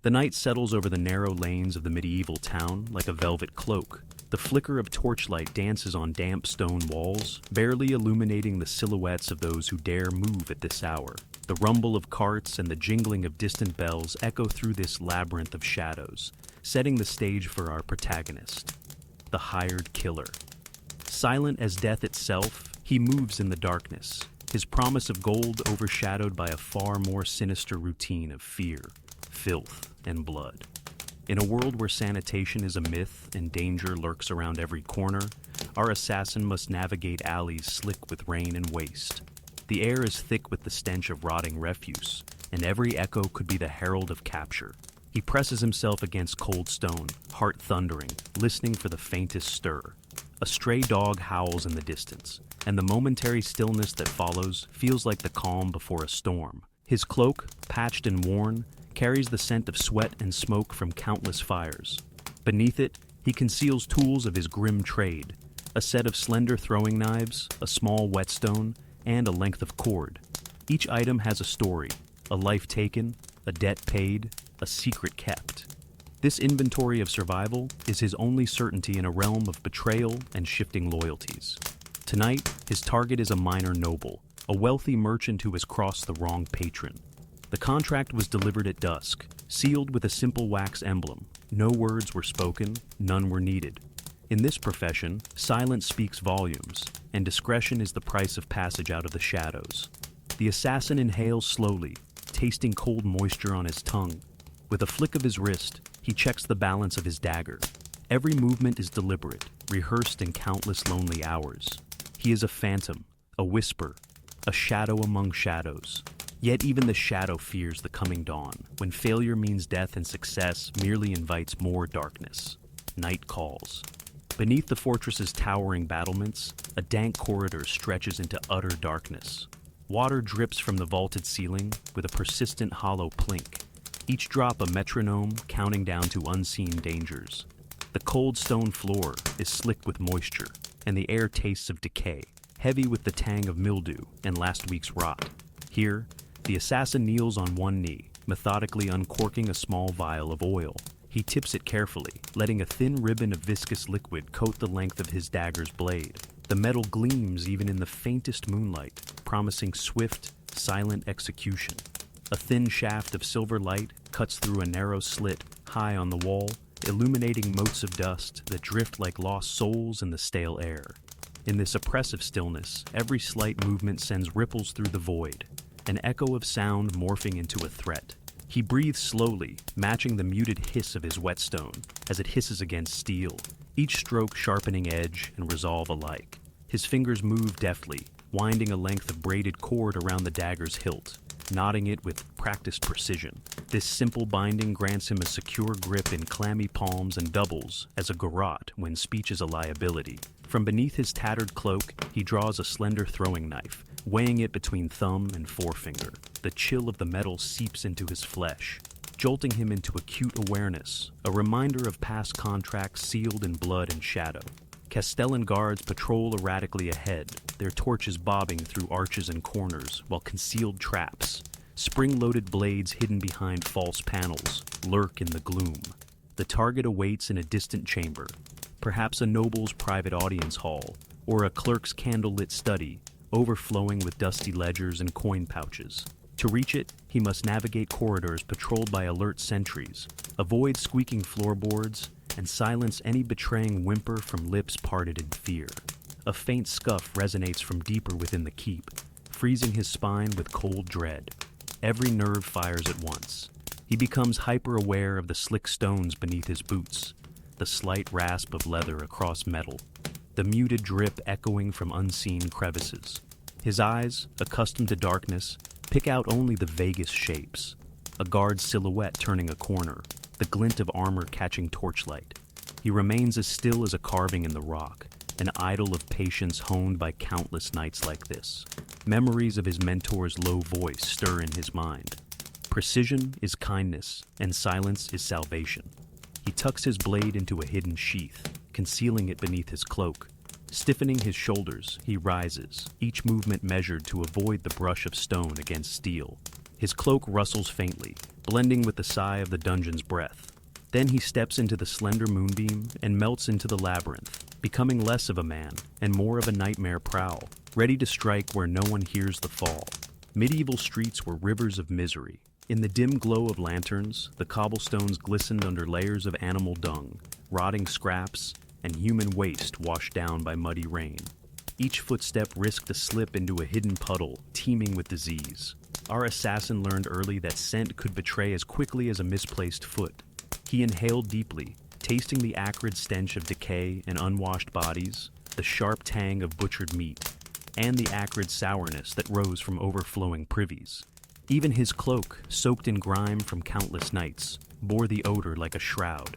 The night settles over the narrow lanes of the medieval town like a velvet cloak. The flicker of torchlight dances on damp stone walls, barely illuminating the silhouettes of those who dare move at this hour. The rumble of carts and the jingling of distant bells echo through this labyrinth of shadows, setting the stage for our protagonist, the hired killer. Silent as death itself, he moves in the darkness, his promise of gold overshadowed by a far more sinister routine of fear, filth, and blood. In a world where sanitation is a myth and danger lurks around every corner, our assassin must navigate alleys slick with rain and waste. The air is thick with the stench of rotting refuse, and every echo could be the herald of capture. He presses himself against cold stone, heart thundering, listening for the faintest stir. A stray dog howls in the distance, and the momentary stillness that follows feels like the calm before a storm. His cloak, patched and worn, carries the scent of sweat and smoke from countless fires. Beneath it, he conceals tools of his grim trade, a set of slender throwing knives, a small whetstone, and a length of cord. Each item has a story, a life taken, a debt paid, a secret kept. This inventory of survival is his only certainty in a realm of betrayal and shifting loyalties. Tonight, his target is a minor noble, a wealthy merchant who has crossed the wrong patron. The contract was delivered at dusk, sealed with a simple wax emblem. No words were spoken, none were needed. In this profession, silence speaks volumes, and discretion is the price of passage out of the shadows. The assassin inhales slowly, tasting cold moisture on his tongue. With a flick of his wrist, he checks the balance of his dagger. Every movement is deliberate, rehearsed in countless lonely hours. He is a phantom, a whisper, a shadow among shadows. Yet even the shadow fears the coming dawn, when failure means death and success merely invites more darkness. Night calls. Beneath the fortress's towering battlements, a dank corridor stretches into utter darkness. Water drips from the vaulted ceiling with a persistent hollow plink, each drop a metronome counting down to unseen dangers. The cold stone floor is slick with moisture, and the air tastes of decay, heavy with the tang of mildew and last week's rot. Here, the assassin kneels on one knee, methodically uncorking a small vial of oil. He tips it carefully, letting a thin ribbon of viscous liquid coat the length of his dagger's blade. The metal gleams even in the faintest moonlight, promising swift, silent execution. A thin shaft of silver light cuts through a narrow slit high on the wall, illuminating motes of dust that drift like lost souls in the stale air. In this oppressive stillness, every slight movement sends ripples through the void, an echo of sound morphing into a threat. He breathes slowly, matching the muted hiss of his whetstone as it hisses against steel, each stroke sharpening edge and resolve alike. His fingers move deftly, winding a length of braided cord around the dagger's hilt, knotting it with practiced precision. This simple binding grants him a secure grip in clammy palms and doubles as a garrote when speech is a liability. From beneath his tattered cloak, he draws a slender throwing knife, weighing it between thumb and forefinger. The chill of the metal seeps into his flesh, jolting him into acute awareness, a reminder of past contracts sealed in blood and shadow. Castellan guards patrol erratically ahead, their torches bobbing through arches and corners, while concealed traps, spring-loaded blades hidden behind false panels, lurk in the gloom. The target awaits in a distant chamber, perhaps a noble's private audience hall, or a clerk's candlelit study, overflowing with dusty ledgers and coin pouches. To reach it, he must navigate corridors patrolled by alert sentries, avoid squeaking floorboards, and silence any betraying whimper from lips parted in fear. A faint scuff resonates from deeper within the keep, freezing his spine with cold dread. Every nerve fires at once. He becomes hyper-aware of the slick stones beneath his boots, the slight rasp of leather across metal, the muted drip echoing from unseen crevices. His eyes, accustomed to darkness, pick out only the vaguest shapes. A guard's silhouette turning a corner, the glint of armor catching torchlight. He remains as still as a carving in the rock, an idol of patience honed by countless nights like this. Memories of his mentor's low voice stir in his mind. Precision is kindness, and silence is salvation. He tucks his blade into a hidden sheath, concealing it beneath his cloak. Stiffening his shoulders, he rises, each movement measured to avoid the brush of stone against steel. His cloak rustles faintly, blending with the sigh of the dungeon's breath. Then he steps into the slender moonbeam and melts into the labyrinth, becoming less of a man and more of a nightmare prowl, ready to strike where no one hears the fall. Medieval streets were rivers of misery. In the dim glow of lanterns, the cobblestones glistened under layers of animal dung, rotting scraps, and human waste washed down by muddy rain. Each footstep risked a slip into a hidden puddle, teeming with disease. Our assassin learned early that scent could betray as quickly as a misplaced foot. He inhaled deeply, tasting the acrid stench of decay and unwashed bodies, the sharp tang of butchered meat, and the acrid sourness that rose from overflowing privies. Even his cloak, soaked in grime from countless nights, bore the odor like a shroud.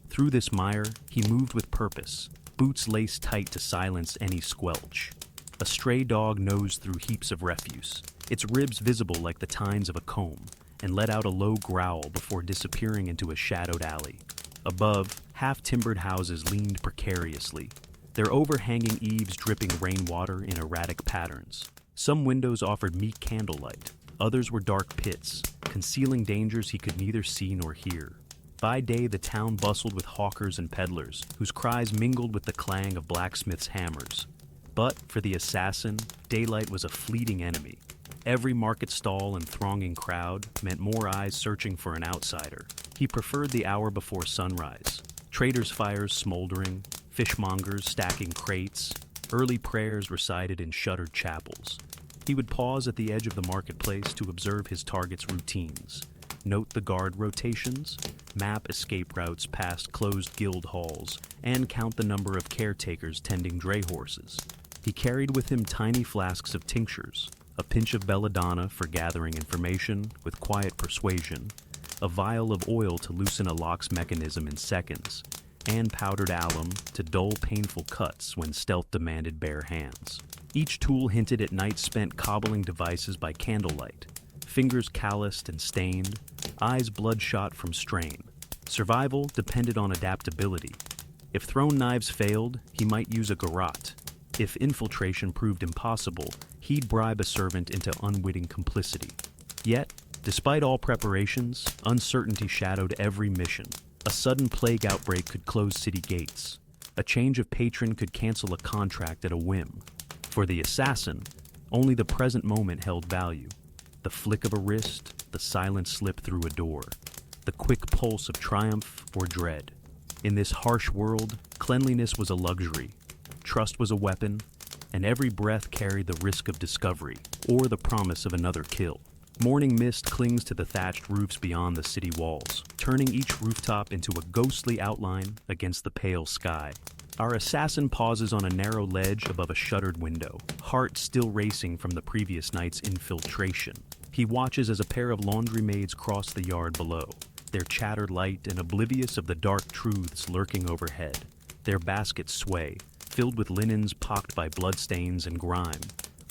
Through this mire, he moved with purpose, boots laced tight to silence any squelch. A stray dog nosed through heaps of refuse, its ribs visible like the tines of a comb, and let out a low growl before disappearing into a shadowed alley. Above, half-timbered houses leaned precariously, their overhanging eaves dripping rainwater in erratic patterns. Some windows offered meek candlelight, others were dark pits, concealing dangers he could neither see nor hear. By day, the town bustled with hawkers and peddlers, whose cries mingled with the clang of blacksmiths' hammers. But for the assassin, daylight was a fleeting enemy. Every market stall and thronging crowd meant more eyes searching for an outsider. He preferred the hour before sunrise, traders' fires smoldering, fishmongers stacking crates, early prayers recited in shuttered chapels. He would pause at the edge of the marketplace to observe his target's routines, note the guard rotations, map escape routes past closed guild halls, and count the number of caretakers tending dray horses. He carried with him tiny flasks of tinctures, a pinch of belladonna for gathering information with quiet persuasion, a vial of oil to loosen a lock's mechanism in seconds, and powdered alum to dull painful cuts when stealth demanded bare hands. Each tool hinted at nights spent cobbling devices by candlelight, fingers calloused and stained, eyes bloodshot from strain. Survival depended on adaptability. If thrown knives failed, he might use a garrote. If infiltration proved impossible, he'd bribe a servant into unwitting complicity. Yet, despite all preparations, uncertainty shadowed every mission. A sudden plague outbreak could close city gates. A change of patron could cancel a contract at a whim. For the assassin, only the present moment held value. The flick of a wrist, the silent slip through a door, the quick pulse of triumph or dread. In this harsh world, cleanliness was a luxury, trust was a weapon, and every breath carried the risk of discovery or the promise of another kill. Morning mist clings to the thatched roofs beyond the city walls, turning each rooftop into a ghostly outline against the pale sky. Our assassin pauses on a narrow ledge above a shuttered window, heart still racing from the previous night's infiltration. He watches as a pair of laundry maids cross the yard below, their chatter light and oblivious of the dark truths lurking overhead. Their baskets sway, filled with linens pocked by bloodstains and grime,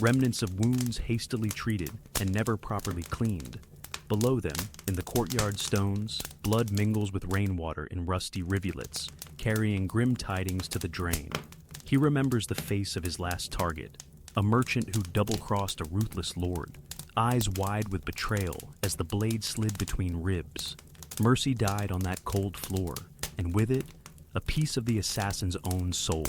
remnants of wounds hastily treated and never properly cleaned. Below them, in the courtyard stones, blood mingles with rainwater in rusty rivulets, carrying grim tidings to the drain. He remembers the face of his last target, a merchant who double-crossed a ruthless lord, eyes wide with betrayal as the blade slid between ribs. Mercy died on that cold floor, and with it, a piece of the assassin's own soul.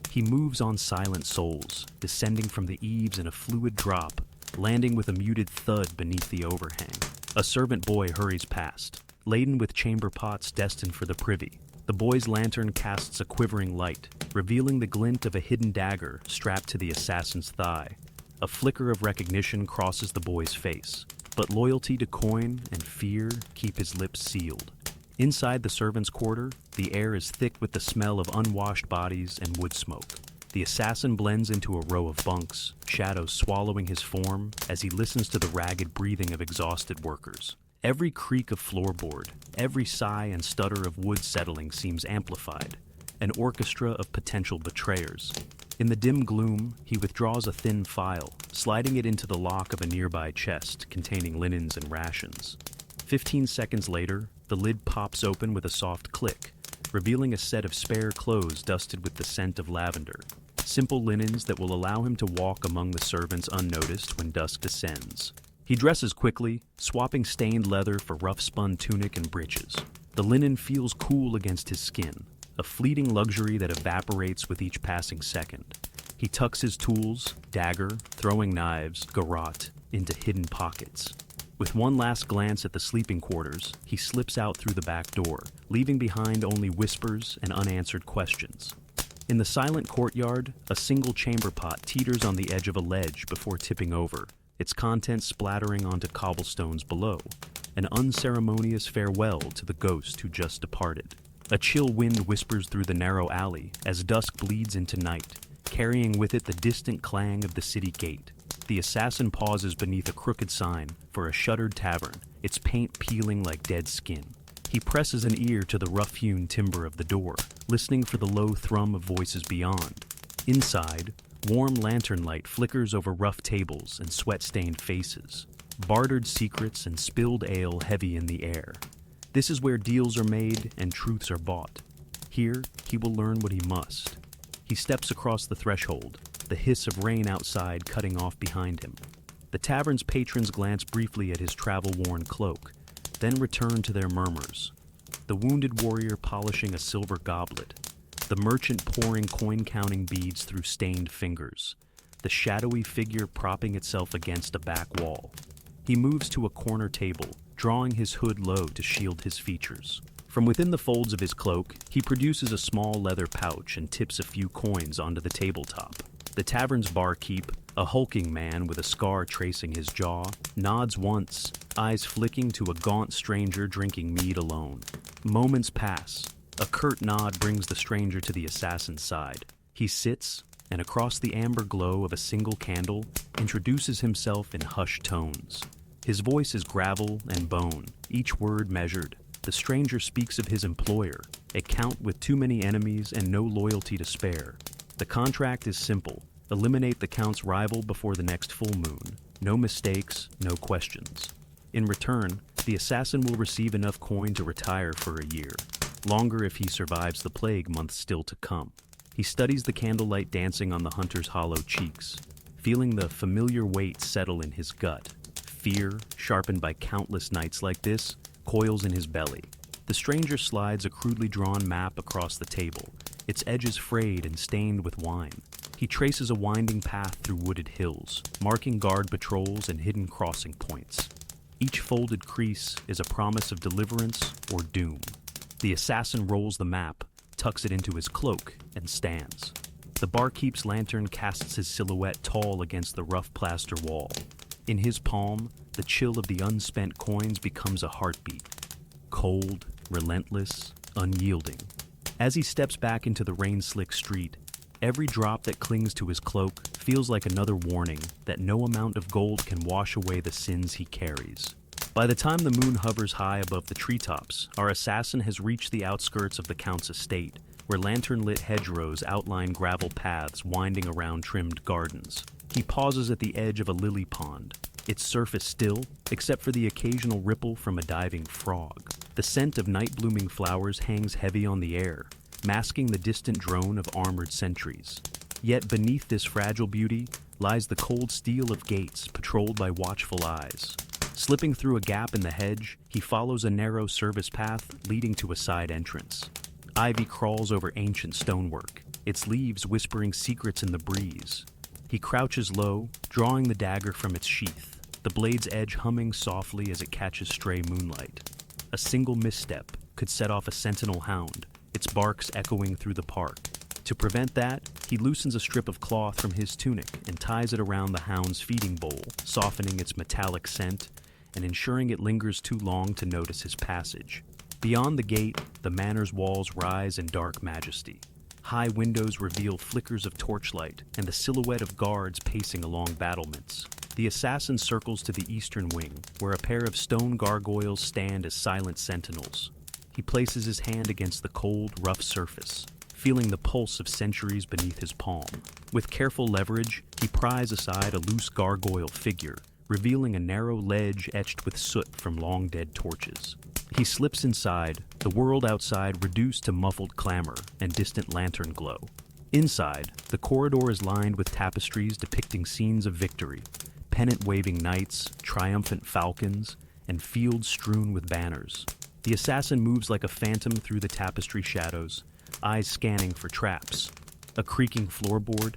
He moves on silent souls, descending from the eaves in a fluid drop, landing with a muted thud beneath the overhang. A servant boy hurries past, laden with chamber pots destined for the privy. The boy's lantern casts a quivering light, revealing the glint of a hidden dagger strapped to the assassin's thigh. A flicker of recognition crosses the boy's face, but loyalty to coin and fear keep his lips sealed. Inside the servants' quarter, the air is thick with the smell of unwashed bodies and wood smoke. The assassin blends into a row of bunks, shadows swallowing his form as he listens to the ragged breathing of exhausted workers. Every creak of floorboard, every sigh and stutter of wood settling seems amplified, an orchestra of potential betrayers. In the dim gloom, he withdraws a thin file, sliding it into the lock of a nearby chest containing linens and rations. 15 seconds later, the lid pops open with a soft click, revealing a set of spare clothes dusted with the scent of lavender. Simple linens that will allow him to walk among the servants unnoticed when dusk descends. He dresses quickly, swapping stained leather for rough-spun tunic and breeches. The linen feels cool against his skin, a fleeting luxury that evaporates with each passing second. He tucks his tools, dagger, throwing knives, garrote, into hidden pockets. With one last glance at the sleeping quarters, he slips out through the back door, leaving behind only whispers and unanswered questions. In the silent courtyard, a single chamber pot teeters on the edge of a ledge before tipping over, its contents splattering onto cobblestones below, an unceremonious farewell to the ghost who just departed. A chill wind whispers through the narrow alley as dusk bleeds into night, carrying with it the distant clang of the city gate. The assassin pauses beneath a crooked sign for a shuttered tavern, its paint peeling like dead skin. He presses an ear to the rough-hewn timber of the door, listening for the low thrum of voices beyond. Inside, warm lantern light flickers over rough tables and sweat-stained faces, bartered secrets and spilled ale heavy in the air. This is where deals are made and truths are bought. Here, he will learn what he must. He steps across the threshold, the hiss of rain outside cutting off behind him. The tavern's patrons glance briefly at his travel-worn cloak, then return to their murmurs. The wounded warrior polishing a silver goblet, the merchant pouring coin-counting beads through stained fingers, the shadowy figure propping itself against a back wall. He moves to a corner table, drawing his hood low to shield his features. From within the folds of his cloak, he produces a small leather pouch and tips a few coins onto the tabletop. The tavern's barkeep, a hulking man with a scar tracing his jaw, nods once, eyes flicking to a gaunt stranger drinking mead alone. Moments pass. A curt nod brings the stranger to the assassin's side. He sits, and across the amber glow of a single candle, introduces himself in hushed tones. His voice is gravel and bone, each word measured. The stranger speaks of his employer, a count with too many enemies and no loyalty to spare. The contract is simple. Eliminate the count's rival before the next full moon. No mistakes, no questions. In return, the assassin will receive enough coin to retire for a year, longer if he survives the plague months still to come. He studies the candlelight dancing on the hunter's hollow cheeks, feeling the familiar weight settle in his gut. Fear, sharpened by countless nights like this, coils in his belly. The stranger slides a crudely drawn map across the table, its edges frayed and stained with wine. He traces a winding path through wooded hills, marking guard patrols and hidden crossing points. Each folded crease is a promise of deliverance or doom. The assassin rolls the map, tucks it into his cloak, and stands. The barkeep's lantern casts his silhouette tall against the rough plaster wall. In his palm, the chill of the unspent coins becomes a heartbeat. Cold, relentless, unyielding. As he steps back into the rain-slick street, every drop that clings to his cloak feels like another warning that no amount of gold can wash away the sins he carries. By the time the moon hovers high above the treetops, our assassin has reached the outskirts of the Count's estate, where lantern-lit hedgerows outline gravel paths winding around trimmed gardens. He pauses at the edge of a lily pond, its surface still, except for the occasional ripple from a diving frog. The scent of night-blooming flowers hangs heavy on the air, masking the distant drone of armored sentries. Yet beneath this fragile beauty lies the cold steel of gates patrolled by watchful eyes. Slipping through a gap in the hedge, he follows a narrow service path leading to a side entrance. Ivy crawls over ancient stonework, its leaves whispering secrets in the breeze. He crouches low, drawing the dagger from its sheath, the blade's edge humming softly as it catches stray moonlight. A single misstep could set off a sentinel hound, its barks echoing through the park. To prevent that, he loosens a strip of cloth from his tunic and ties it around the hound's feeding bowl, softening its metallic scent and ensuring it lingers too long to notice his passage. Beyond the gate, the manor's walls rise in dark majesty. High windows reveal flickers of torchlight and the silhouette of guards pacing along battlements. The assassin circles to the eastern wing, where a pair of stone gargoyles stand as silent sentinels. He places his hand against the cold, rough surface, feeling the pulse of centuries beneath his palm. With careful leverage, he pries aside a loose gargoyle figure, revealing a narrow ledge etched with soot from long-dead torches. He slips inside, the world outside reduced to muffled clamor and distant lantern glow. Inside, the corridor is lined with tapestries depicting scenes of victory, pennant-waving knights, triumphant falcons, and fields strewn with banners. The assassin moves like a phantom through the tapestry shadows, eyes scanning for traps. A creaking floorboard,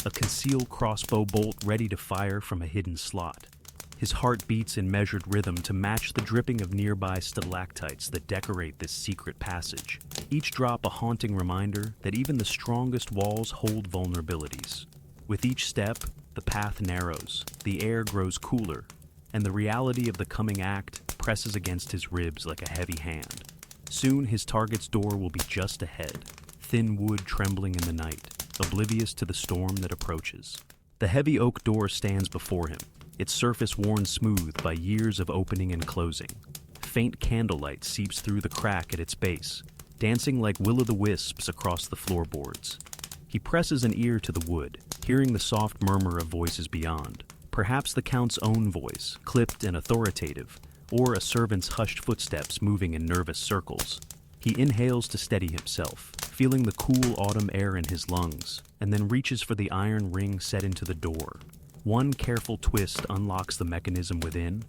a concealed crossbow bolt ready to fire from a hidden slot. His heart beats in measured rhythm to match the dripping of nearby stalactites that decorate this secret passage. Each drop a haunting reminder that even the strongest walls hold vulnerabilities. With each step, the path narrows, the air grows cooler, and the reality of the coming act presses against his ribs like a heavy hand. Soon his target's door will be just ahead, thin wood trembling in the night, oblivious to the storm that approaches. The heavy oak door stands before him, its surface worn smooth by years of opening and closing. Faint candlelight seeps through the crack at its base, dancing like will-o'-the-wisps across the floorboards. He presses an ear to the wood, hearing the soft murmur of voices beyond, perhaps the Count's own voice, clipped and authoritative, or a servant's hushed footsteps moving in nervous circles. He inhales to steady himself, feeling the cool autumn air in his lungs, and then reaches for the iron ring set into the door. One careful twist unlocks the mechanism within,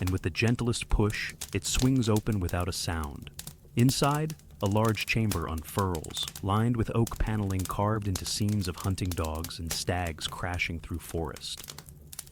and with the gentlest push, it swings open without a sound. Inside, a large chamber unfurls, lined with oak paneling carved into scenes of hunting dogs and stags crashing through forest.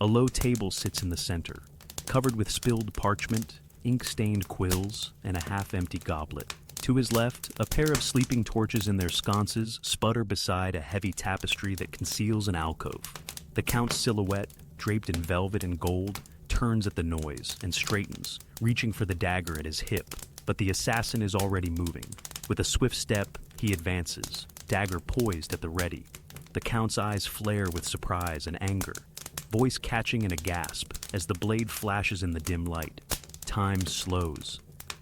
A low table sits in the center, covered with spilled parchment, ink-stained quills, and a half-empty goblet. To his left, a pair of sleeping torches in their sconces sputter beside a heavy tapestry that conceals an alcove. The Count's silhouette, draped in velvet and gold, turns at the noise and straightens, reaching for the dagger at his hip. But the assassin is already moving. With a swift step, he advances, dagger poised at the ready. The Count's eyes flare with surprise and anger, voice catching in a gasp as the blade flashes in the dim light. Time slows.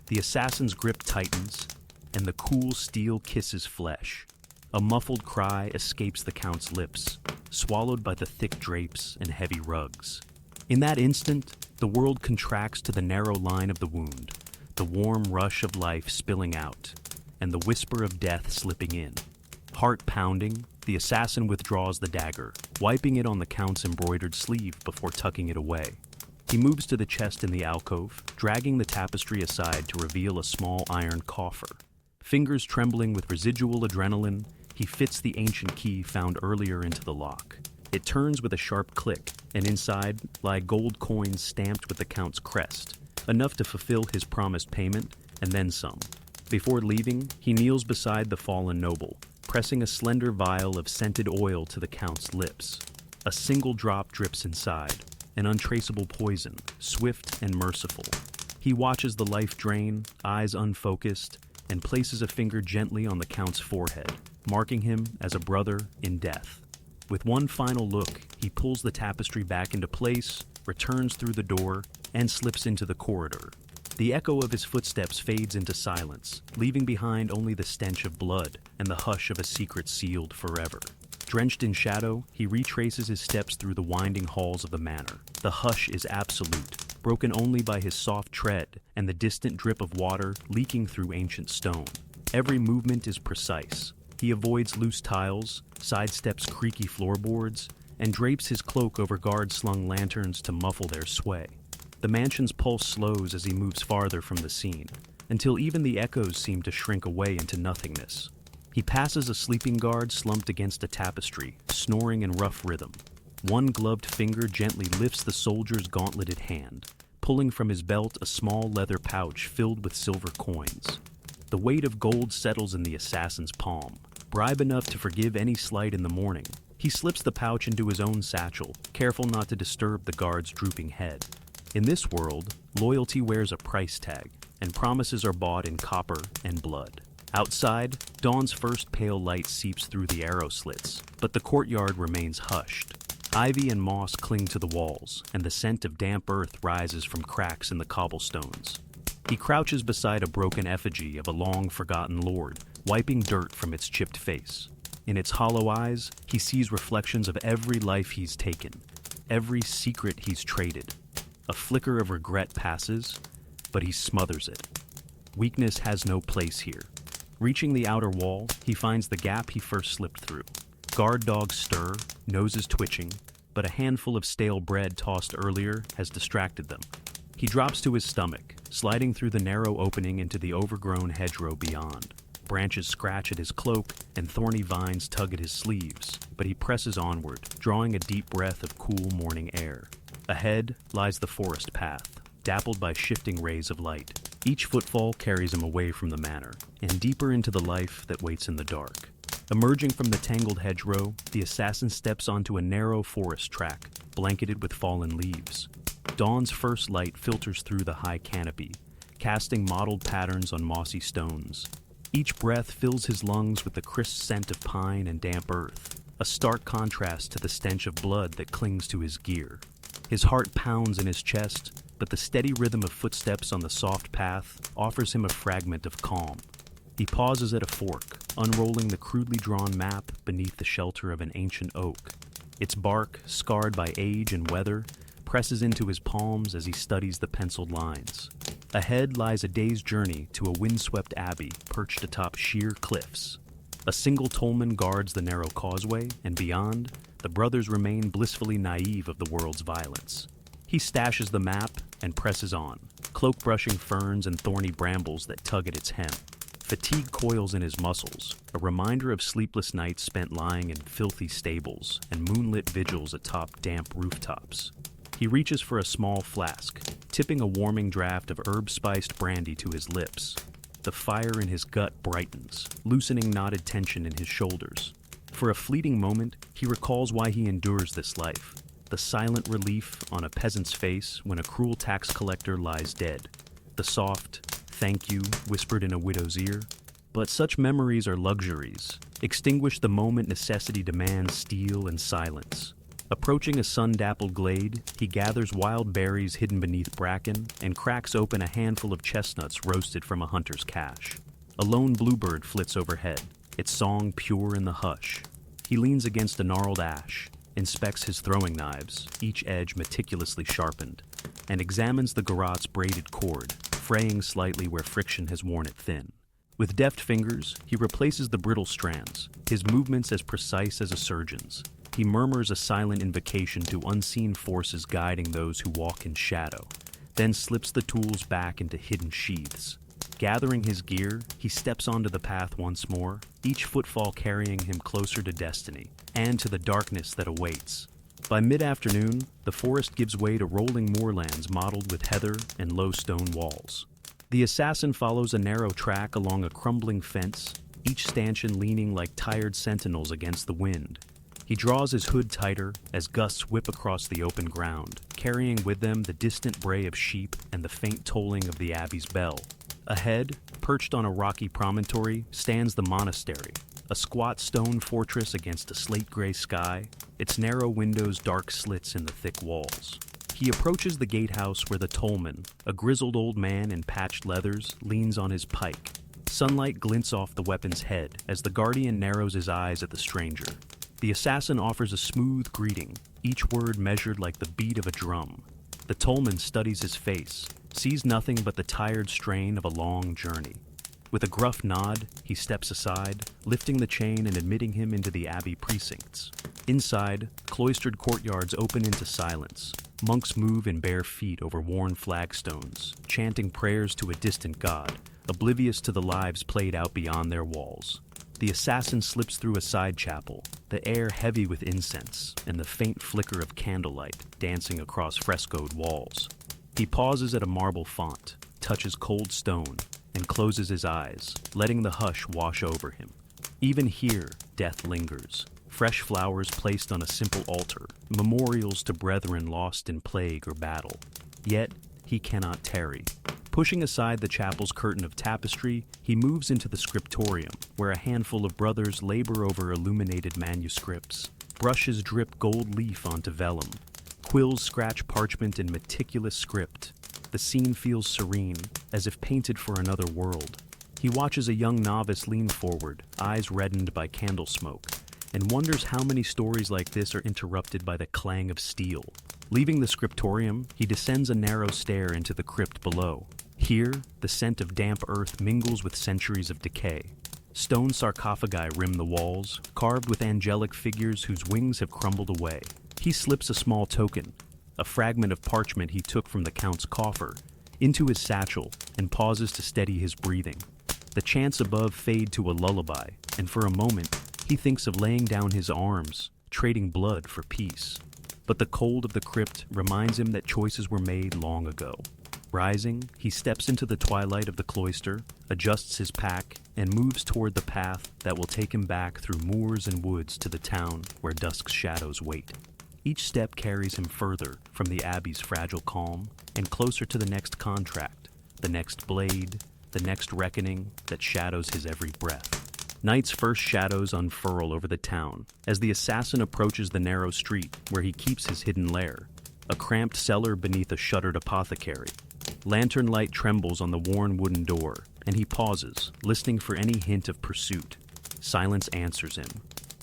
The assassin's grip tightens, and the cool steel kisses flesh. A muffled cry escapes the Count's lips, swallowed by the thick drapes and heavy rugs. In that instant, the world contracts to the narrow line of the wound, the warm rush of life spilling out, and the whisper of death slipping in. Heart pounding, the assassin withdraws the dagger, wiping it on the Count's embroidered sleeve before tucking it away. He moves to the chest in the alcove, dragging the tapestry aside to reveal a small iron coffer. Fingers trembling with residual adrenaline, he fits the ancient key found earlier into the lock. It turns with a sharp click, and inside lie gold coins stamped with the Count's crest, enough to fulfill his promised payment, and then some. Before leaving, he kneels beside the fallen noble, pressing a slender vial of scented oil to the Count's lips. A single drop drips inside, an untraceable poison, swift and merciful. He watches the life drain, eyes unfocused, and places a finger gently on the Count's forehead, marking him as a brother in death. With one final look, he pulls the tapestry back into place, returns through the door, and slips into the corridor. The echo of his footsteps fades into silence, leaving behind only the stench of blood and the hush of a secret sealed forever. Drenched in shadow, he retraces his steps through the winding halls of the manor. The hush is absolute, broken only by his soft tread and the distant drip of water leaking through ancient stone. Every movement is precise. He avoids loose tiles, sidesteps creaky floorboards, and drapes his cloak over guard-slung lanterns to muffle their sway. The mansion's pulse slows as he moves farther from the scene, until even the echoes seem to shrink away into nothingness. He passes a sleeping guard slumped against a tapestry, snoring in rough rhythm. One gloved finger gently lifts the soldier's gauntleted hand, pulling from his belt a small leather pouch filled with silver coins. The weight of gold settles in the assassin's palm, bribe enough to forgive any slight in the morning. He slips the pouch into his own satchel, careful not to disturb the guard's drooping head. In this world, loyalty wears a price tag, and promises are bought in copper and blood. Outside, dawn's first pale light seeps through the arrow slits, but the courtyard remains hushed. Ivy and moss cling to the walls, and the scent of damp earth rises from cracks in the cobblestones. He crouches beside a broken effigy of a long-forgotten lord, wiping dirt from its chipped face. In its hollow eyes, he sees reflections of every life he's taken, every secret he's traded. A flicker of regret passes, but he smothers it. Weakness has no place here. Reaching the outer wall, he finds the gap he first slipped through. Guard dogs stir, noses twitching, but a handful of stale bread tossed earlier has distracted them. He drops to his stomach, sliding through the narrow opening into the overgrown hedgerow beyond. Branches scratch at his cloak, and thorny vines tug at his sleeves, but he presses onward, drawing a deep breath of cool morning air. Ahead lies the forest path, dappled by shifting rays of light. Each footfall carries him away from the manor, and deeper into the life that waits in the dark. Emerging from the tangled hedgerow, the assassin steps onto a narrow forest track, blanketed with fallen leaves. Dawn's first light filters through the high canopy, casting mottled patterns on mossy stones. Each breath fills his lungs with the crisp scent of pine and damp earth, a stark contrast to the stench of blood that clings to his gear. His heart pounds in his chest, but the steady rhythm of footsteps on the soft path offers him a fragment of calm. He pauses at a fork, unrolling the crudely drawn map beneath the shelter of an ancient oak. Its bark, scarred by age and weather, presses into his palms as he studies the penciled lines. Ahead lies a day's journey to a windswept abbey perched atop sheer cliffs. A single tollman guards the narrow causeway, and beyond, the brothers remain blissfully naive of the world's violence. He stashes the map and presses on, cloak brushing ferns and thorny brambles that tug at its hem. Fatigue coils in his muscles, a reminder of sleepless nights spent lying in filthy stables and moonlit vigils atop damp rooftops. He reaches for a small flask, tipping a warming draught of herb-spiced brandy to his lips. The fire in his gut brightens, loosening knotted tension in his shoulders. For a fleeting moment, he recalls why he endures this life. The silent relief on a peasant's face when a cruel tax collector lies dead. The soft, "Thank you," whispered in a widow's ear. But such memories are luxuries. Extinguished the moment necessity demands steel and silence. Approaching a sun-dappled glade, he gathers wild berries hidden beneath bracken and cracks open a handful of chestnuts roasted from a hunter's cache. A lone bluebird flits overhead, its song pure in the hush. He leans against a gnarled ash, inspects his throwing knives, each edge meticulously sharpened, and examines the garrote's braided cord, fraying slightly where friction has worn it thin. With deft fingers, he replaces the brittle strands, his movements as precise as a surgeon's. He murmurs a silent invocation to unseen forces guiding those who walk in shadow, then slips the tools back into hidden sheaths. Gathering his gear, he steps onto the path once more, each footfall carrying him closer to destiny and to the darkness that awaits. By mid-afternoon, the forest gives way to rolling moorlands mottled with heather and low stone walls. The assassin follows a narrow track along a crumbling fence, each stanchion leaning like tired sentinels against the wind. He draws his hood tighter as gusts whip across the open ground, carrying with them the distant bray of sheep and the faint tolling of the abbey's bell. Ahead, perched on a rocky promontory, stands the monastery, a squat stone fortress against a slate-gray sky, its narrow windows dark slits in the thick walls. He approaches the gatehouse where the tollman, a grizzled old man in patched leathers, leans on his pike. Sunlight glints off the weapon's head as the guardian narrows his eyes at the stranger. The assassin offers a smooth greeting, each word measured like the beat of a drum. The tollman studies his face, sees nothing but the tired strain of a long journey. With a gruff nod, he steps aside, lifting the chain and admitting him into the abbey precincts. Inside, cloistered courtyards open into silence. Monks move in bare feet over worn flagstones, chanting prayers to a distant god, oblivious to the lives played out beyond their walls. The assassin slips through a side chapel, the air heavy with incense and the faint flicker of candlelight dancing across frescoed walls. He pauses at a marble font, touches cold stone, and closes his eyes, letting the hush wash over him. Even here, death lingers. Fresh flowers placed on a simple altar, memorials to brethren lost in plague or battle. Yet, he cannot tarry. Pushing aside the chapel's curtain of tapestry, he moves into the scriptorium, where a handful of brothers labor over illuminated manuscripts. Brushes drip gold leaf onto vellum. Quills scratch parchment in meticulous script. The scene feels serene, as if painted for another world. He watches a young novice lean forward, eyes reddened by candle smoke, and wonders how many stories like this are interrupted by the clang of steel. Leaving the scriptorium, he descends a narrow stair into the crypt below. Here, the scent of damp earth mingles with centuries of decay. Stone sarcophagi rim the walls, carved with angelic figures whose wings have crumbled away. He slips a small token, a fragment of parchment he took from the Count's coffer, into his satchel and pauses to steady his breathing. The chants above fade to a lullaby, and for a moment, he thinks of laying down his arms, trading blood for peace. But the cold of the crypt reminds him that choices were made long ago. Rising, he steps into the twilight of the cloister, adjusts his pack, and moves toward the path that will take him back through moors and woods to the town where dusk's shadows wait. Each step carries him further from the abbey's fragile calm and closer to the next contract, the next blade, the next reckoning that shadows his every breath. Night's first shadows unfurl over the town as the assassin approaches the narrow street where he keeps his hidden lair, a cramped cellar beneath a shuttered apothecary. Lantern light trembles on the worn wooden door, and he pauses, listening for any hint of pursuit. Silence answers him.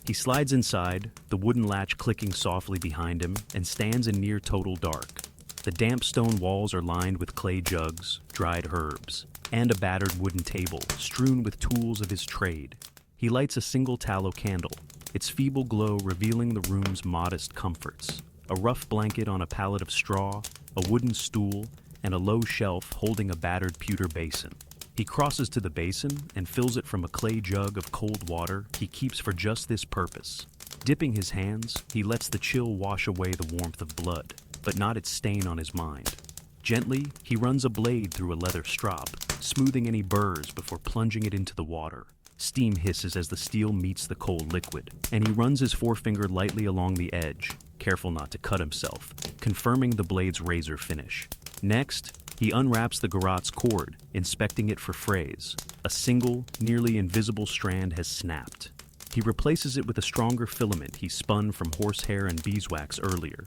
He slides inside, the wooden latch clicking softly behind him, and stands in near total dark. The damp stone walls are lined with clay jugs, dried herbs, and a battered wooden table strewn with tools of his trade. He lights a single tallow candle, its feeble glow revealing the room's modest comforts. A rough blanket on a pallet of straw, a wooden stool, and a low shelf holding a battered pewter basin. He crosses to the basin and fills it from a clay jug of cold water he keeps for just this purpose. Dipping his hands, he lets the chill wash away the warmth of blood, but not its stain on his mind. Gently, he runs a blade through a leather strop, smoothing any burrs before plunging it into the water. Steam hisses as the steel meets the cold liquid, and he runs his forefinger lightly along the edge, careful not to cut himself, confirming the blade's razor finish. Next, he unwraps the garrote's cord, inspecting it for frays. A single, nearly invisible strand has snapped. He replaces it with a stronger filament he spun from horsehair and beeswax earlier.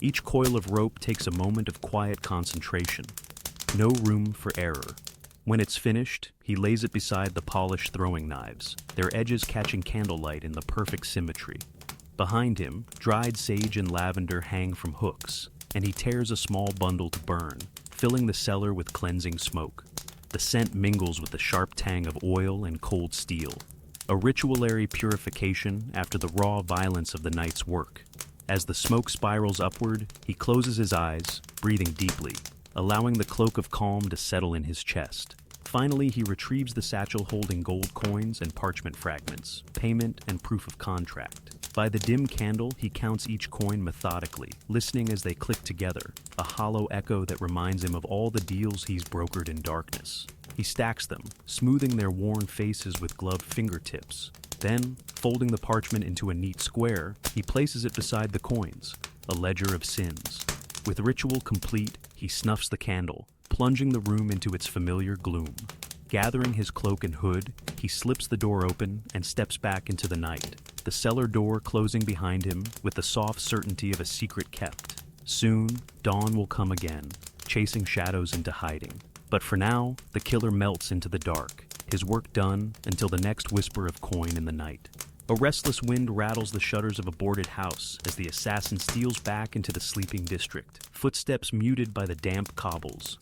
Each coil of rope takes a moment of quiet concentration. No room for error. When it's finished, he lays it beside the polished throwing knives, their edges catching candlelight in the perfect symmetry. Behind him, dried sage and lavender hang from hooks, and he tears a small bundle to burn, filling the cellar with cleansing smoke. The scent mingles with the sharp tang of oil and cold steel, a ritualary purification after the raw violence of the night's work. As the smoke spirals upward, he closes his eyes, breathing deeply, allowing the cloak of calm to settle in his chest. Finally, he retrieves the satchel holding gold coins and parchment fragments, payment and proof of contract. By the dim candle, he counts each coin methodically, listening as they click together, a hollow echo that reminds him of all the deals he's brokered in darkness. He stacks them, smoothing their worn faces with gloved fingertips. Then, folding the parchment into a neat square, he places it beside the coins, a ledger of sins. With ritual complete, he snuffs the candle, plunging the room into its familiar gloom. Gathering his cloak and hood, he slips the door open and steps back into the night, the cellar door closing behind him with the soft certainty of a secret kept. Soon, dawn will come again, chasing shadows into hiding. But for now, the killer melts into the dark, his work done until the next whisper of coin in the night. A restless wind rattles the shutters of a boarded house as the assassin steals back into the sleeping district, footsteps muted by the damp cobbles.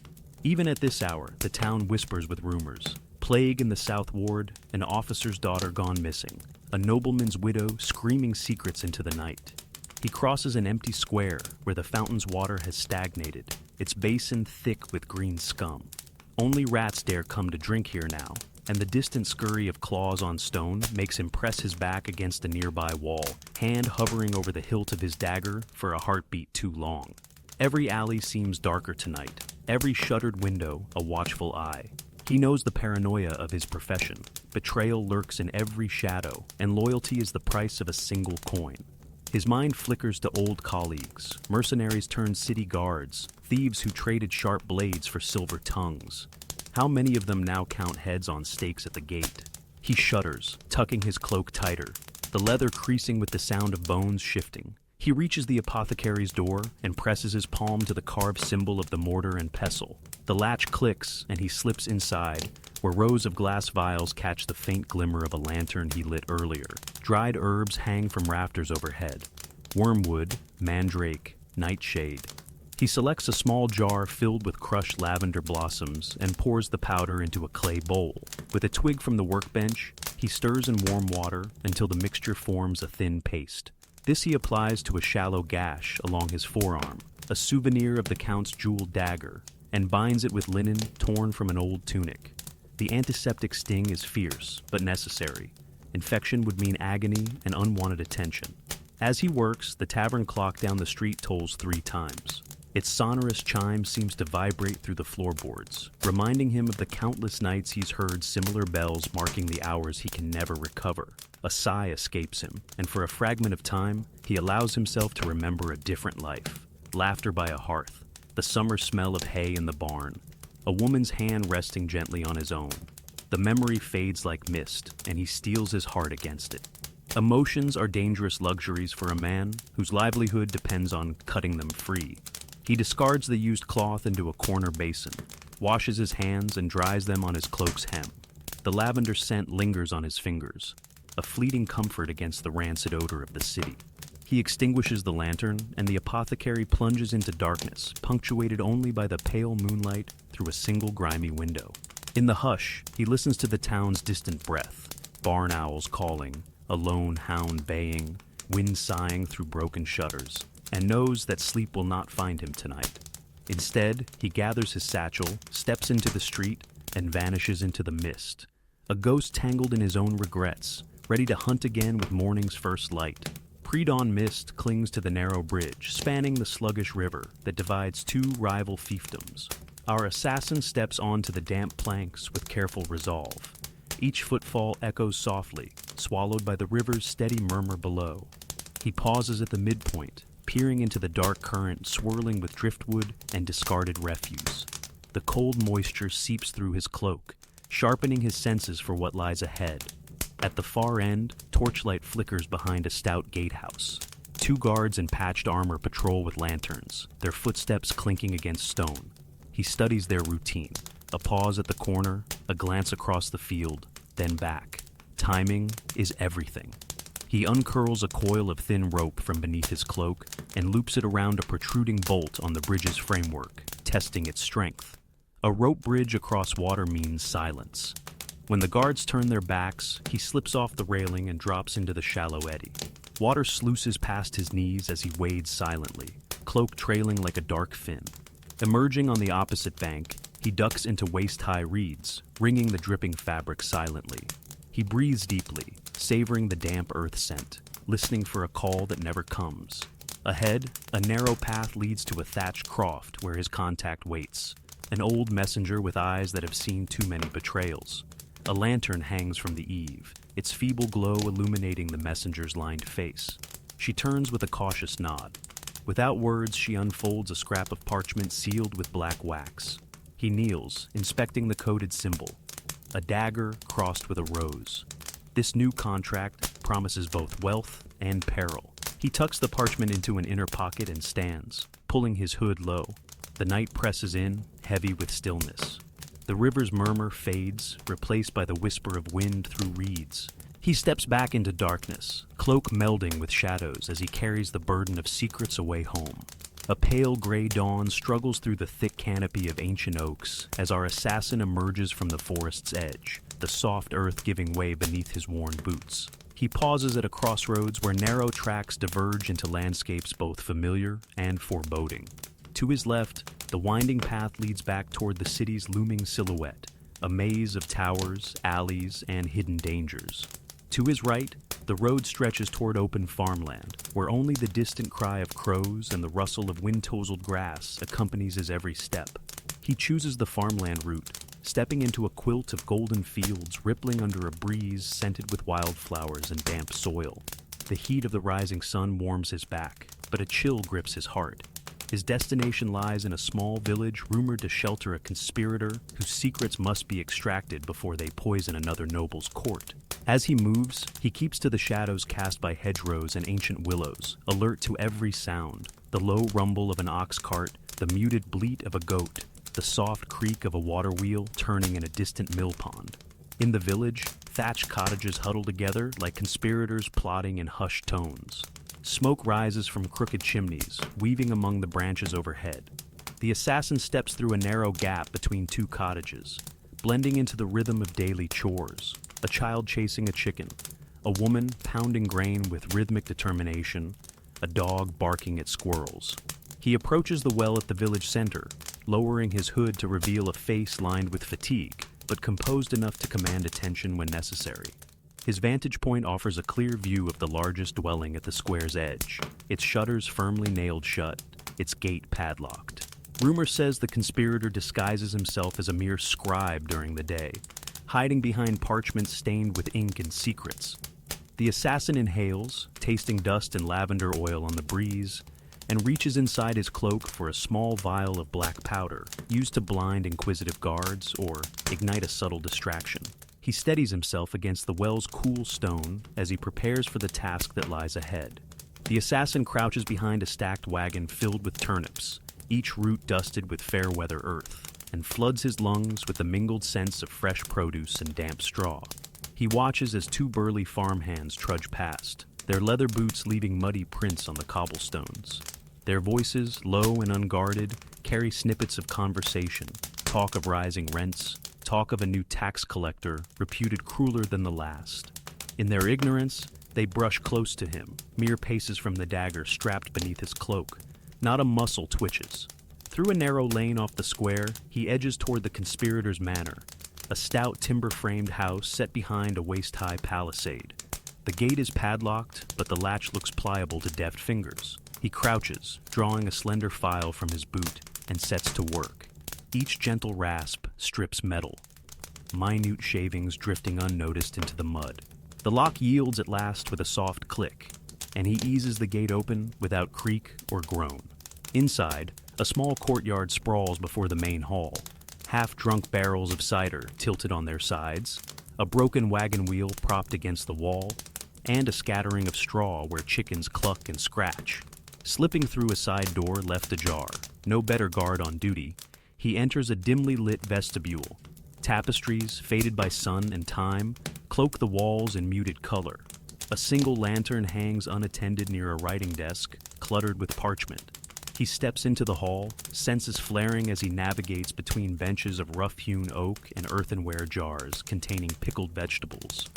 Even at this hour, the town whispers with rumors. Plague in the South Ward, an officer's daughter gone missing, a nobleman's widow screaming secrets into the night. He crosses an empty square where the fountain's water has stagnated, its basin thick with green scum. Only rats dare come to drink here now, and the distant scurry of claws on stone makes him press his back against a nearby wall, hand hovering over the hilt of his dagger for a heartbeat too long. Every alley seems darker tonight, every shuttered window a watchful eye. He knows the paranoia of his profession. Betrayal lurks in every shadow, and loyalty is the price of a single coin. His mind flickers to old colleagues, mercenaries turned city guards, thieves who traded sharp blades for silver tongues. How many of them now count heads on stakes at the gate? He shudders, tucking his cloak tighter, the leather creasing with the sound of bones shifting. He reaches the apothecary's door and presses his palm to the carved symbol of the mortar and pestle. The latch clicks, and he slips inside, where rows of glass vials catch the faint glimmer of a lantern he lit earlier. Dried herbs hang from rafters overhead. Wormwood, mandrake, nightshade. He selects a small jar filled with crushed lavender blossoms and pours the powder into a clay bowl. With a twig from the workbench, he stirs in warm water until the mixture forms a thin paste. This he applies to a shallow gash along his forearm, a souvenir of the Count's jeweled dagger, and binds it with linen torn from an old tunic. The antiseptic sting is fierce, but necessary. Infection would mean agony and unwanted attention. As he works, the tavern clock down the street tolls 3 times. Its sonorous chime seems to vibrate through the floorboards, reminding him of the countless nights he's heard similar bells marking the hours he can never recover. A sigh escapes him, and for a fragment of time, he allows himself to remember a different life. Laughter by a hearth, the summer smell of hay in the barn, a woman's hand resting gently on his own. The memory fades like mist, and he steels his heart against it. Emotions are dangerous luxuries for a man whose livelihood depends on cutting them free. He discards the used cloth into a corner basin, washes his hands and dries them on his cloak's hem. The lavender scent lingers on his fingers, a fleeting comfort against the rancid odor of the city. He extinguishes the lantern, and the apothecary plunges into darkness, punctuated only by the pale moonlight through a single grimy window. In the hush, he listens to the town's distant breath, barn owls calling, a lone hound baying, wind sighing through broken shutters, and knows that sleep will not find him tonight. Instead, he gathers his satchel, steps into the street, and vanishes into the mist, a ghost tangled in his own regrets, ready to hunt again with morning's first light. Pre-dawn mist clings to the narrow bridge, spanning the sluggish river that divides 2 rival fiefdoms. Our assassin steps onto the damp planks with careful resolve. Each footfall echoes softly, swallowed by the river's steady murmur below. He pauses at the midpoint, peering into the dark current swirling with driftwood and discarded refuse. The cold moisture seeps through his cloak, sharpening his senses for what lies ahead. At the far end, torchlight flickers behind a stout gatehouse. 2 guards in patched armor patrol with lanterns, their footsteps clinking against stone. He studies their routine. A pause at the corner, a glance across the field, then back. Timing is everything. He uncurls a coil of thin rope from beneath his cloak and loops it around a protruding bolt on the bridge's framework, testing its strength. A rope bridge across water means silence. When the guards turn their backs, he slips off the railing and drops into the shallow eddy. Water sluices past his knees as he wades silently, cloak trailing like a dark fin. Emerging on the opposite bank, he ducks into waist-high reeds, wringing the dripping fabric silently. He breathes deeply, savoring the damp earth scent, listening for a call that never comes. Ahead, a narrow path leads to a thatched croft where his contact waits, an old messenger with eyes that have seen too many betrayals. A lantern hangs from the eave, its feeble glow illuminating the messenger's lined face. She turns with a cautious nod. Without words, she unfolds a scrap of parchment sealed with black wax. He kneels, inspecting the coded symbol, a dagger crossed with a rose. This new contract promises both wealth and peril. He tucks the parchment into an inner pocket and stands, pulling his hood low. The night presses in, heavy with stillness. The river's murmur fades, replaced by the whisper of wind through reeds. He steps back into darkness, cloak melding with shadows as he carries the burden of secrets away home. A pale gray dawn struggles through the thick canopy of ancient oaks as our assassin emerges from the forest's edge, the soft earth giving way beneath his worn boots. He pauses at a crossroads where narrow tracks diverge into landscapes both familiar and foreboding. To his left, the winding path leads back toward the city's looming silhouette, a maze of towers, alleys, and hidden dangers. To his right, the road stretches toward open farmland, where only the distant cry of crows and the rustle of wind-touzled grass accompanies his every step. He chooses the farmland route, stepping into a quilt of golden fields rippling under a breeze scented with wildflowers and damp soil. The heat of the rising sun warms his back, but a chill grips his heart. His destination lies in a small village rumored to shelter a conspirator whose secrets must be extracted before they poison another noble's court. As he moves, he keeps to the shadows cast by hedgerows and ancient willows, alert to every sound: the low rumble of an ox cart, the muted bleat of a goat, the soft creak of a water wheel turning in a distant mill pond. In the village, thatched cottages huddle together like conspirators plotting in hushed tones. Smoke rises from crooked chimneys, weaving among the branches overhead. The assassin steps through a narrow gap between 2 cottages, blending into the rhythm of daily chores: a child chasing a chicken, A woman pounding grain with rhythmic determination, a dog barking at squirrels. He approaches the well at the village center, lowering his hood to reveal a face lined with fatigue, but composed enough to command attention when necessary. His vantage point offers a clear view of the largest dwelling at the square's edge, its shutters firmly nailed shut, its gate padlocked. Rumor says the conspirator disguises himself as a mere scribe during the day, hiding behind parchments stained with ink and secrets. The assassin inhales, tasting dust and lavender oil on the breeze, and reaches inside his cloak for a small vial of black powder, used to blind inquisitive guards or ignite a subtle distraction. He steadies himself against the well's cool stone as he prepares for the task that lies ahead. The assassin crouches behind a stacked wagon filled with turnips, each root dusted with fair-weather earth, and floods his lungs with the mingled scents of fresh produce and damp straw. He watches as two burly farmhands trudge past, their leather boots leaving muddy prints on the cobblestones. Their voices, low and unguarded, carry snippets of conversation, talk of rising rents, talk of a new tax collector reputed crueler than the last. In their ignorance, they brush close to him, mere paces from the dagger strapped beneath his cloak. Not a muscle twitches. Through a narrow lane off the square, he edges toward the conspirator's manor, a stout timber-framed house set behind a waist-high palisade. The gate is padlocked, but the latch looks pliable to deft fingers. He crouches, drawing a slender file from his boot, and sets to work. Each gentle rasp strips metal, minute shavings drifting unnoticed into the mud. The lock yields at last with a soft click, and he eases the gate open without creak or groan. Inside, a small courtyard sprawls before the main hall. Half-drunk barrels of cider tilted on their sides, a broken wagon wheel propped against the wall, and a scattering of straw where chickens cluck and scratch. Slipping through a side door left ajar, no better guard on duty, he enters a dimly lit vestibule. Tapestries, faded by sun and time, cloak the walls in muted color. A single lantern hangs unattended near a writing desk, cluttered with parchment. He steps into the hall, senses flaring as he navigates between benches of rough-hewn oak and earthenware jars containing pickled vegetables.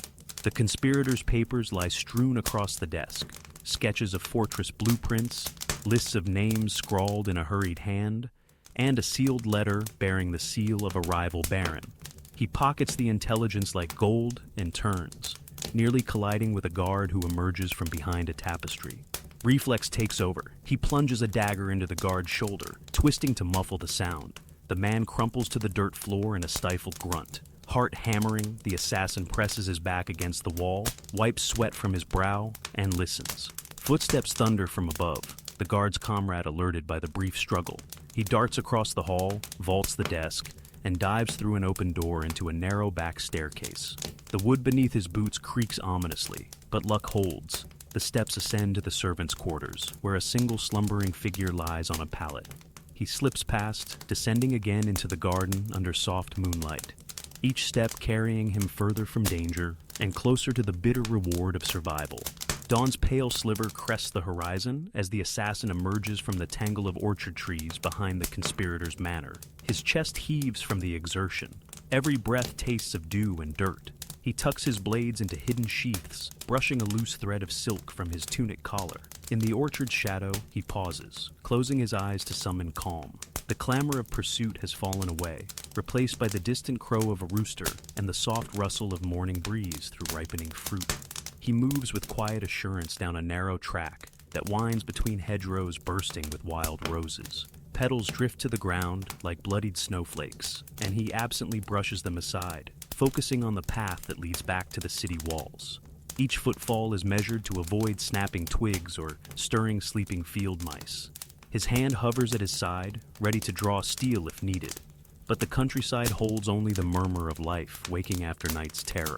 The conspirator's papers lie strewn across the desk, sketches of fortress blueprints, lists of names scrawled in a hurried hand, and a sealed letter bearing the seal of a rival baron. He pockets the intelligence like gold and turns, nearly colliding with a guard who emerges from behind a tapestry. Reflex takes over. He plunges a dagger into the guard's shoulder, twisting to muffle the sound. The man crumples to the dirt floor in a stifled grunt. Heart hammering, the assassin presses his back against the wall, wipes sweat from his brow, and listens. Footsteps thunder from above, the guard's comrade alerted by the brief struggle. He darts across the hall, vaults the desk, and dives through an open door into a narrow back staircase. The wood beneath his boots creaks ominously, but luck holds. The steps ascend to the servants' quarters, where a single slumbering figure lies on a pallet. He slips past, descending again into the garden under soft moonlight, each step carrying him further from danger and closer to the bitter reward of survival. Dawn's pale sliver crests the horizon as the assassin emerges from the tangle of orchard trees behind the conspirator's manor. His chest heaves from the exertion. Every breath tastes of dew and dirt. He tucks his blades into hidden sheaths, brushing a loose thread of silk from his tunic collar. In the orchard's shadow, he pauses, closing his eyes to summon calm. The clamor of pursuit has fallen away, replaced by the distant crow of a rooster and the soft rustle of morning breeze through ripening fruit. He moves with quiet assurance down a narrow track that winds between hedgerows bursting with wild roses. Petals drift to the ground like bloodied snowflakes, and he absently brushes them aside, focusing on the path that leads back to the city walls. Each footfall is measured to avoid snapping twigs or stirring sleeping field mice. His hand hovers at his side, ready to draw steel if needed. But the countryside holds only the murmur of life waking after night's terror.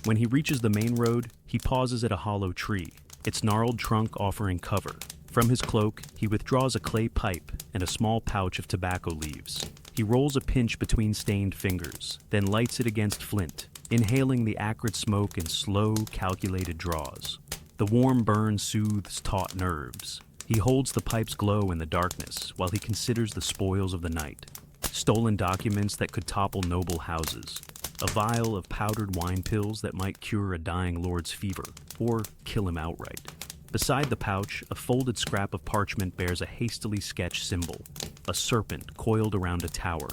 When he reaches the main road, he pauses at a hollow tree, its gnarled trunk offering cover. From his cloak, he withdraws a clay pipe and a small pouch of tobacco leaves. He rolls a pinch between stained fingers, then lights it against flint, inhaling the acrid smoke in slow, calculated draws. The warm burn soothes taut nerves. He holds the pipe's glow in the darkness while he considers the spoils of the night. Stolen documents that could topple noble houses, a vial of powdered wine pills that might cure a dying lord's fever, or kill him outright. Beside the pouch, a folded scrap of parchment bears a hastily sketched symbol, a serpent coiled around a tower.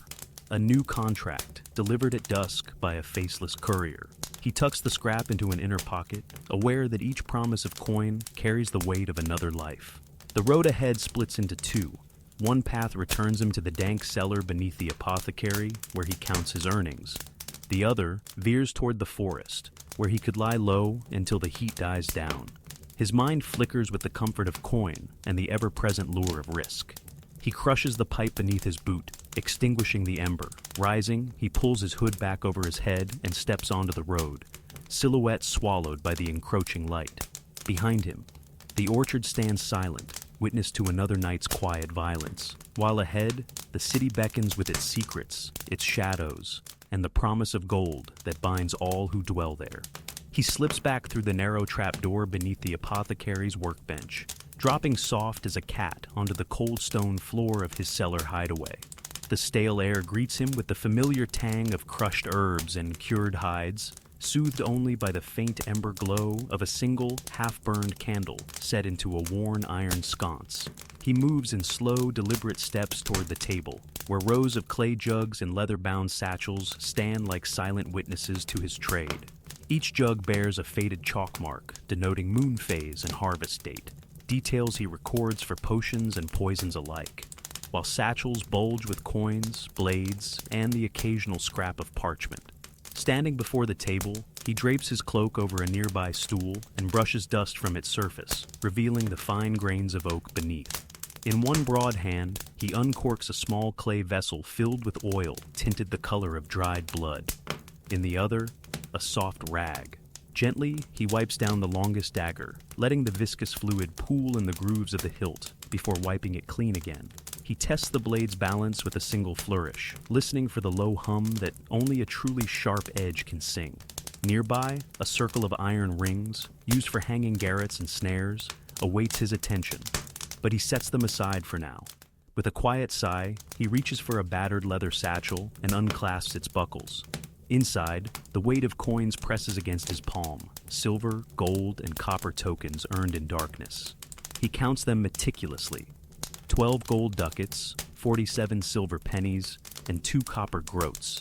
A new contract, delivered at dusk by a faceless courier. He tucks the scrap into an inner pocket, aware that each promise of coin carries the weight of another life. The road ahead splits into two. One path returns him to the dank cellar beneath the apothecary, where he counts his earnings. The other veers toward the forest, where he could lie low until the heat dies down. His mind flickers with the comfort of coin and the ever-present lure of risk. He crushes the pipe beneath his boot, extinguishing the ember. Rising, he pulls his hood back over his head and steps onto the road, silhouette swallowed by the encroaching light. Behind him, the orchard stands silent, witness to another night's quiet violence, while ahead, the city beckons with its secrets, its shadows, and the promise of gold that binds all who dwell there. He slips back through the narrow trapdoor beneath the apothecary's workbench, dropping soft as a cat onto the cold stone floor of his cellar hideaway. The stale air greets him with the familiar tang of crushed herbs and cured hides, soothed only by the faint ember glow of a single, half-burned candle set into a worn iron sconce. He moves in slow, deliberate steps toward the table, where rows of clay jugs and leather-bound satchels stand like silent witnesses to his trade. Each jug bears a faded chalk mark, denoting moon phase and harvest date, details he records for potions and poisons alike, while satchels bulge with coins, blades, and the occasional scrap of parchment. Standing before the table, he drapes his cloak over a nearby stool and brushes dust from its surface, revealing the fine grains of oak beneath. In one broad hand, he uncorks a small clay vessel filled with oil tinted the color of dried blood. In the other, a soft rag. Gently, he wipes down the longest dagger, letting the viscous fluid pool in the grooves of the hilt before wiping it clean again. He tests the blade's balance with a single flourish, listening for the low hum that only a truly sharp edge can sing. Nearby, a circle of iron rings, used for hanging garrots and snares, awaits his attention, but he sets them aside for now. With a quiet sigh, he reaches for a battered leather satchel and unclasps its buckles. Inside, the weight of coins presses against his palm, silver, gold, and copper tokens earned in darkness. He counts them meticulously. 12 gold ducats, 47 silver pennies, and 2 copper groats.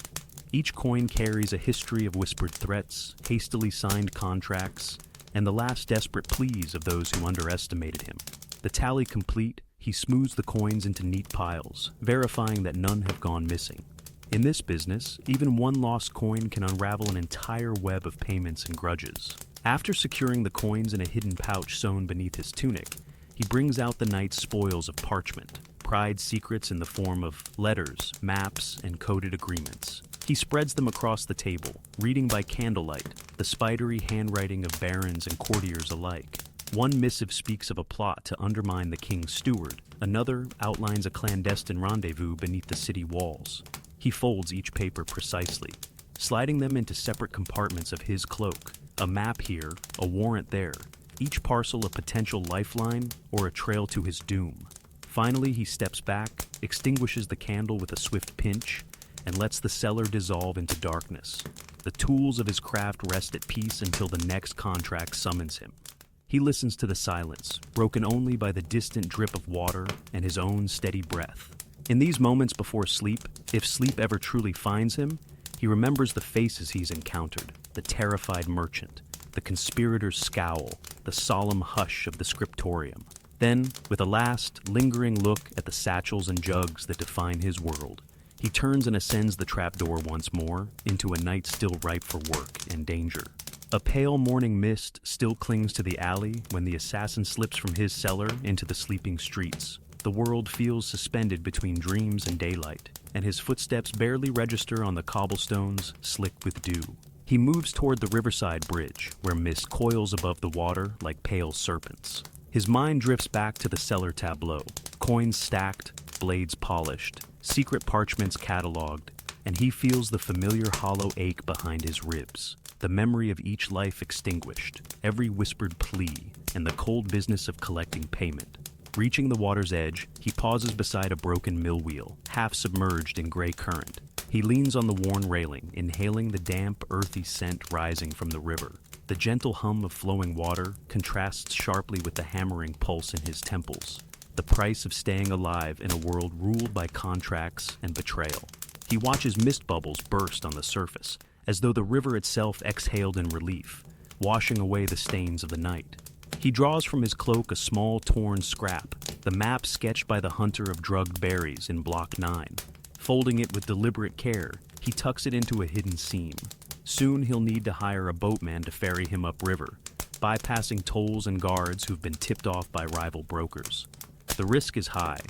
Each coin carries a history of whispered threats, hastily signed contracts, and the last desperate pleas of those who underestimated him. The tally complete, he smooths the coins into neat piles, verifying that none have gone missing. In this business, even one lost coin can unravel an entire web of payments and grudges. After securing the coins in a hidden pouch sewn beneath his tunic, he brings out the night's spoils of parchment, pryed secrets in the form of letters, maps, and coded agreements. He spreads them across the table, reading by candlelight, the spidery handwriting of barons and courtiers alike. One missive speaks of a plot to undermine the king's steward, another outlines a clandestine rendezvous beneath the city walls. He folds each paper precisely, sliding them into separate compartments of his cloak, a map here, a warrant there, each parcel a potential lifeline or a trail to his doom. Finally, he steps back, extinguishes the candle with a swift pinch, and lets the cellar dissolve into darkness. The tools of his craft rest at peace until the next contract summons him. He listens to the silence, broken only by the distant drip of water and his own steady breath. In these moments before sleep, if sleep ever truly finds him, he remembers the faces he's encountered, the terrified merchant, the conspirator's scowl, the solemn hush of the scriptorium. Then, with a last, lingering look at the satchels and jugs that define his world, he turns and ascends the trapdoor once more into a night still ripe for work and danger. A pale morning mist still clings to the alley when the assassin slips from his cellar into the sleeping streets. The world feels suspended between dreams and daylight, and his footsteps barely register on the cobblestones slick with dew. He moves toward the riverside bridge, where mist coils above the water like pale serpents. His mind drifts back to the cellar tableau, coins stacked, blades polished, secret parchments cataloged, and he feels the familiar hollow ache behind his ribs, the memory of each life extinguished, every whispered plea, and the cold business of collecting payment. Reaching the water's edge, he pauses beside a broken mill wheel, half submerged in gray current. He leans on the worn railing, inhaling the damp, earthy scent rising from the river. The gentle hum of flowing water contrasts sharply with the hammering pulse in his temples, the price of staying alive in a world ruled by contracts and betrayal. He watches mist bubbles burst on the surface, as though the river itself exhaled in relief, washing away the stains of the night. He draws from his cloak a small torn scrap, the map sketched by the hunter of drugged berries in Block 9. Folding it with deliberate care, he tucks it into a hidden seam. Soon he'll need to hire a boatman to ferry him upriver, bypassing tolls and guards who've been tipped off by rival brokers. The risk is high.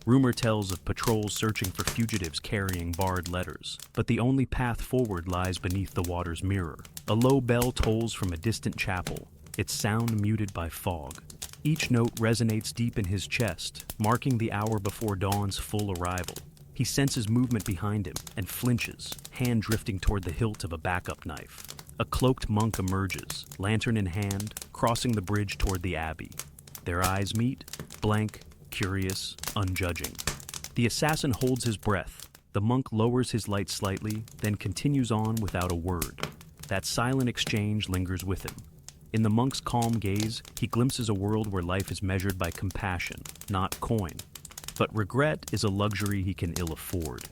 Rumor tells of patrols searching for fugitives carrying barred letters, but the only path forward lies beneath the water's mirror. A low bell tolls from a distant chapel, its sound muted by fog. Each note resonates deep in his chest, marking the hour before dawn's full arrival. He senses movement behind him and flinches, hand drifting toward the hilt of a backup knife. A cloaked monk emerges, lantern in hand, crossing the bridge toward the abbey. Their eyes meet, blank, curious, unjudging. The assassin holds his breath. The monk lowers his light slightly, then continues on without a word. That silent exchange lingers with him. In the monk's calm gaze, he glimpses a world where life is measured by compassion, not coin. But regret is a luxury he can ill afford.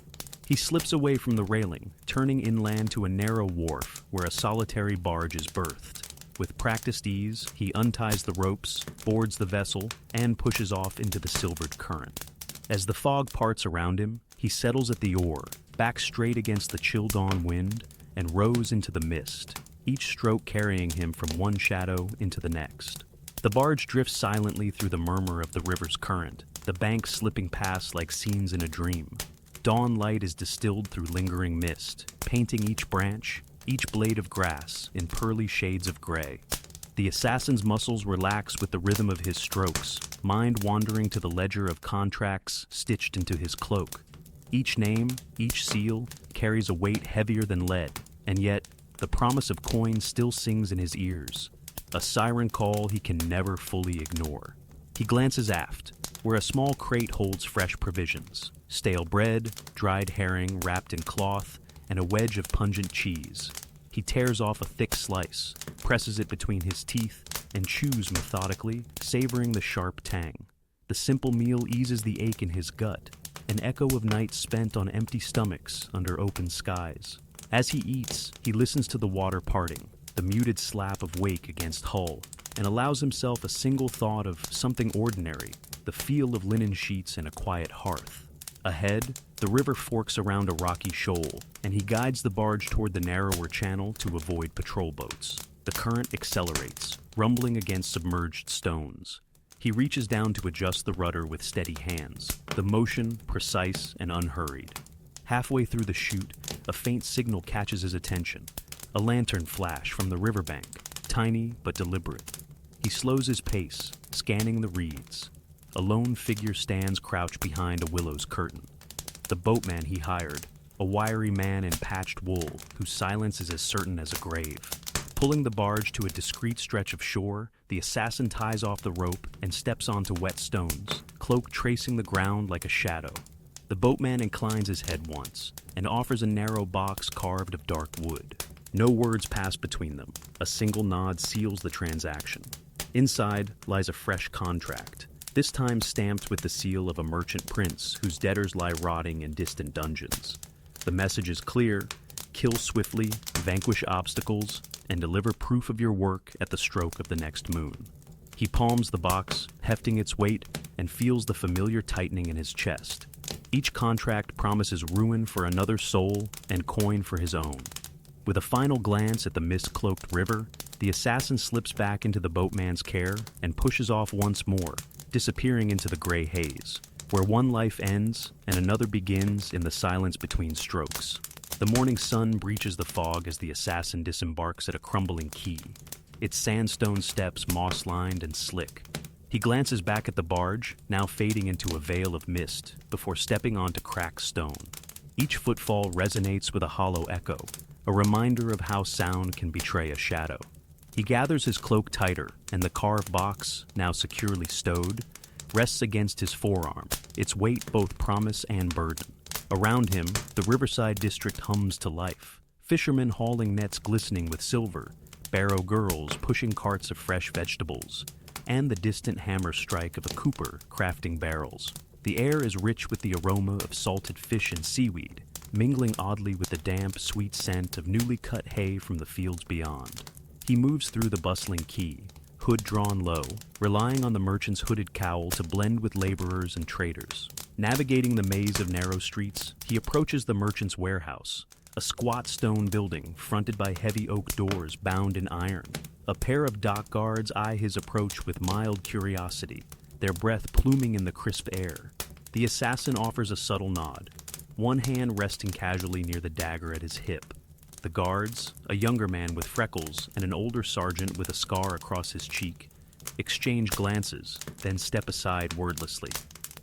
He slips away from the railing, turning inland to a narrow wharf where a solitary barge is berthed. With practiced ease, he unties the ropes, boards the vessel, and pushes off into the silvered current. As the fog parts around him, he settles at the oar, back straight against the chill dawn wind, and rows into the mist, each stroke carrying him from one shadow into the next. The barge drifts silently through the murmur of the river's current, the banks slipping past like scenes in a dream. Dawn light is distilled through lingering mist, painting each branch, each blade of grass in pearly shades of gray. The assassin's muscles relax with the rhythm of his strokes, mind wandering to the ledger of contracts stitched into his cloak. Each name, each seal, carries a weight heavier than lead, and yet the promise of coin still sings in his ears, a siren call he can never fully ignore. He glances aft, where a small crate holds fresh provisions, stale bread, dried herring wrapped in cloth, and a wedge of pungent cheese. He tears off a thick slice, presses it between his teeth, and chews methodically, savoring the sharp tang. The simple meal eases the ache in his gut, an echo of nights spent on empty stomachs under open skies. As he eats, he listens to the water parting, the muted slap of wake against hull, and allows himself a single thought of something ordinary, the feel of linen sheets and a quiet hearth. Ahead, the river forks around a rocky shoal, and he guides the barge toward the narrower channel to avoid patrol boats. The current accelerates, rumbling against submerged stones. He reaches down to adjust the rudder with steady hands, the motion precise and unhurried. Halfway through the chute, a faint signal catches his attention, a lantern flash from the riverbank, tiny but deliberate. He slows his pace, scanning the reeds. A lone figure stands crouched behind a willow's curtain. The boatman he hired, a wiry man in patched wool whose silence is as certain as a grave. Pulling the barge to a discreet stretch of shore, the assassin ties off the rope and steps onto wet stones, cloak tracing the ground like a shadow. The boatman inclines his head once and offers a narrow box carved of dark wood. No words pass between them. A single nod seals the transaction. Inside lies a fresh contract, this time stamped with the seal of a merchant prince whose debtors lie rotting in distant dungeons. The message is clear: kill swiftly, vanquish obstacles, and deliver proof of your work at the stroke of the next moon. He palms the box, hefting its weight, and feels the familiar tightening in his chest. Each contract promises ruin for another soul and coin for his own. With a final glance at the mist-cloaked river, the assassin slips back into the boatman's care and pushes off once more, disappearing into the gray haze, where one life ends and another begins in the silence between strokes. The morning sun breaches the fog as the assassin disembarks at a crumbling quay, its sandstone steps moss-lined and slick. He glances back at the barge, now fading into a veil of mist, before stepping onto cracked stone. Each footfall resonates with a hollow echo, a reminder of how sound can betray a shadow. He gathers his cloak tighter, and the carved box, now securely stowed, rests against his forearm, its weight both promise and burden. Around him, the riverside district hums to life. Fishermen hauling nets glistening with silver, barrow girls pushing carts of fresh vegetables, and the distant hammer strike of a cooper crafting barrels. The air is rich with the aroma of salted fish and seaweed, mingling oddly with the damp, sweet scent of newly cut hay from the fields beyond. He moves through the bustling quay, hood drawn low, relying on the merchant's hooded cowl to blend with laborers and traders. Navigating the maze of narrow streets, he approaches the merchant's warehouse, a squat stone building fronted by heavy oak doors bound in iron. A pair of dock guards eye his approach with mild curiosity, their breath pluming in the crisp air. The assassin offers a subtle nod, one hand resting casually near the dagger at his hip. The guards, a younger man with freckles and an older sergeant with a scar across his cheek, exchange glances, then step aside wordlessly.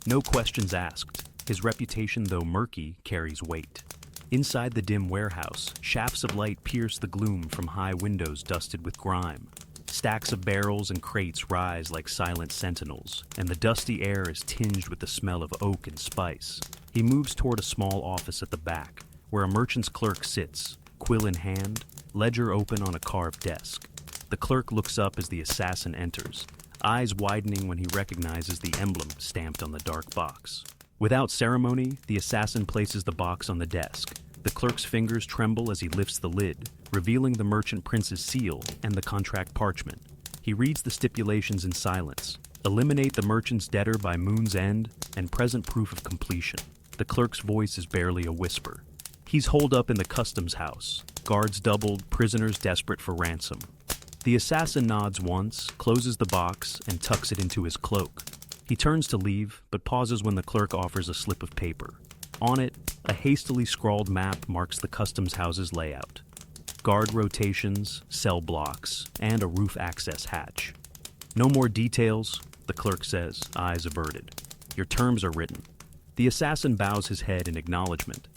No questions asked. His reputation, though murky, carries weight. Inside the dim warehouse, shafts of light pierce the gloom from high windows dusted with grime. Stacks of barrels and crates rise like silent sentinels, and the dusty air is tinged with the smell of oak and spice. He moves toward a small office at the back, where a merchant's clerk sits, quill in hand, ledger open on a carved desk. The clerk looks up as the assassin enters, eyes widening when he recognizes the emblem stamped on the dark box. Without ceremony, the assassin places the box on the desk. The clerk's fingers tremble as he lifts the lid, revealing the merchant prince's seal and the contract parchment. He reads the stipulations in silence. Eliminate the merchant's debtor by moon's end and present proof of completion. The clerk's voice is barely a whisper. He's holed up in the customs house, guards doubled, prisoners desperate for ransom. The assassin nods once, closes the box, and tucks it into his cloak. He turns to leave, but pauses when the clerk offers a slip of paper. On it, a hastily scrawled map marks the customs house's layout. Guard rotations, cell blocks, and a roof access hatch. No more details, the clerk says, eyes averted. Your terms are written. The assassin bows his head in acknowledgement.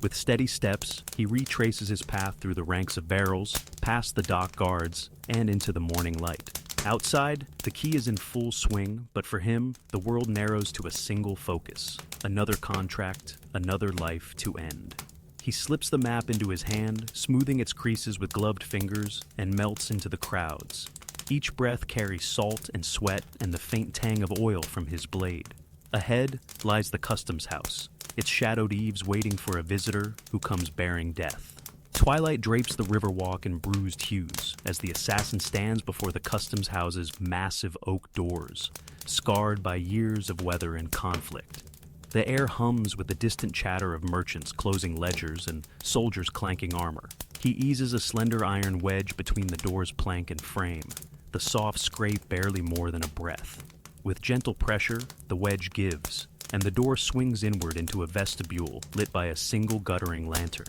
With steady steps, he retraces his path through the ranks of barrels, past the dock guards, and into the morning light. Outside, the key is in full swing, but for him, the world narrows to a single focus. Another contract, another life to end. He slips the map into his hand, smoothing its creases with gloved fingers, and melts into the crowds. Each breath carries salt and sweat and the faint tang of oil from his blade. Ahead lies the customs house, its shadowed eaves waiting for a visitor who comes bearing death. Twilight drapes the riverwalk in bruised hues as the assassin stands before the customs house's massive oak doors, scarred by years of weather and conflict. The air hums with the distant chatter of merchants closing ledgers and soldiers clanking armor. He eases a slender iron wedge between the door's plank and frame, the soft scrape barely more than a breath. With gentle pressure, the wedge gives, and the door swings inward into a vestibule lit by a single guttering lantern.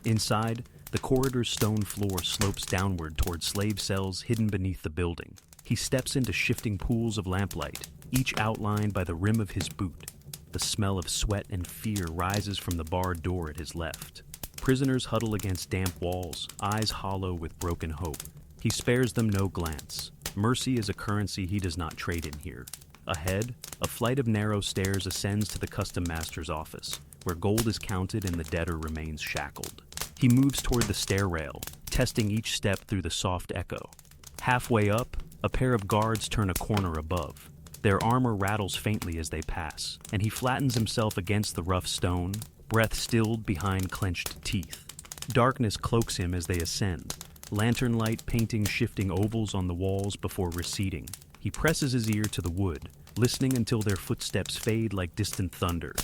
Inside, the corridor's stone floor slopes downward toward slave cells hidden beneath the building. He steps into shifting pools of lamplight, each outlined by the rim of his boot. The smell of sweat and fear rises from the barred door at his left. Prisoners huddle against damp walls, eyes hollow with broken hope. He spares them no glance. Mercy is a currency he does not trade in here. Ahead, a flight of narrow stairs ascends to the custom master's office, where gold is counted and the debtor remains shackled. He moves toward the stair rail, testing each step through the soft echo. Halfway up, a pair of guards turn a corner above. Their armor rattles faintly as they pass, and he flattens himself against the rough stone, breath stilled behind clenched teeth. Darkness cloaks him as they ascend, lantern light painting shifting ovals on the walls before receding. He presses his ear to the wood, listening until their footsteps fade like distant thunder.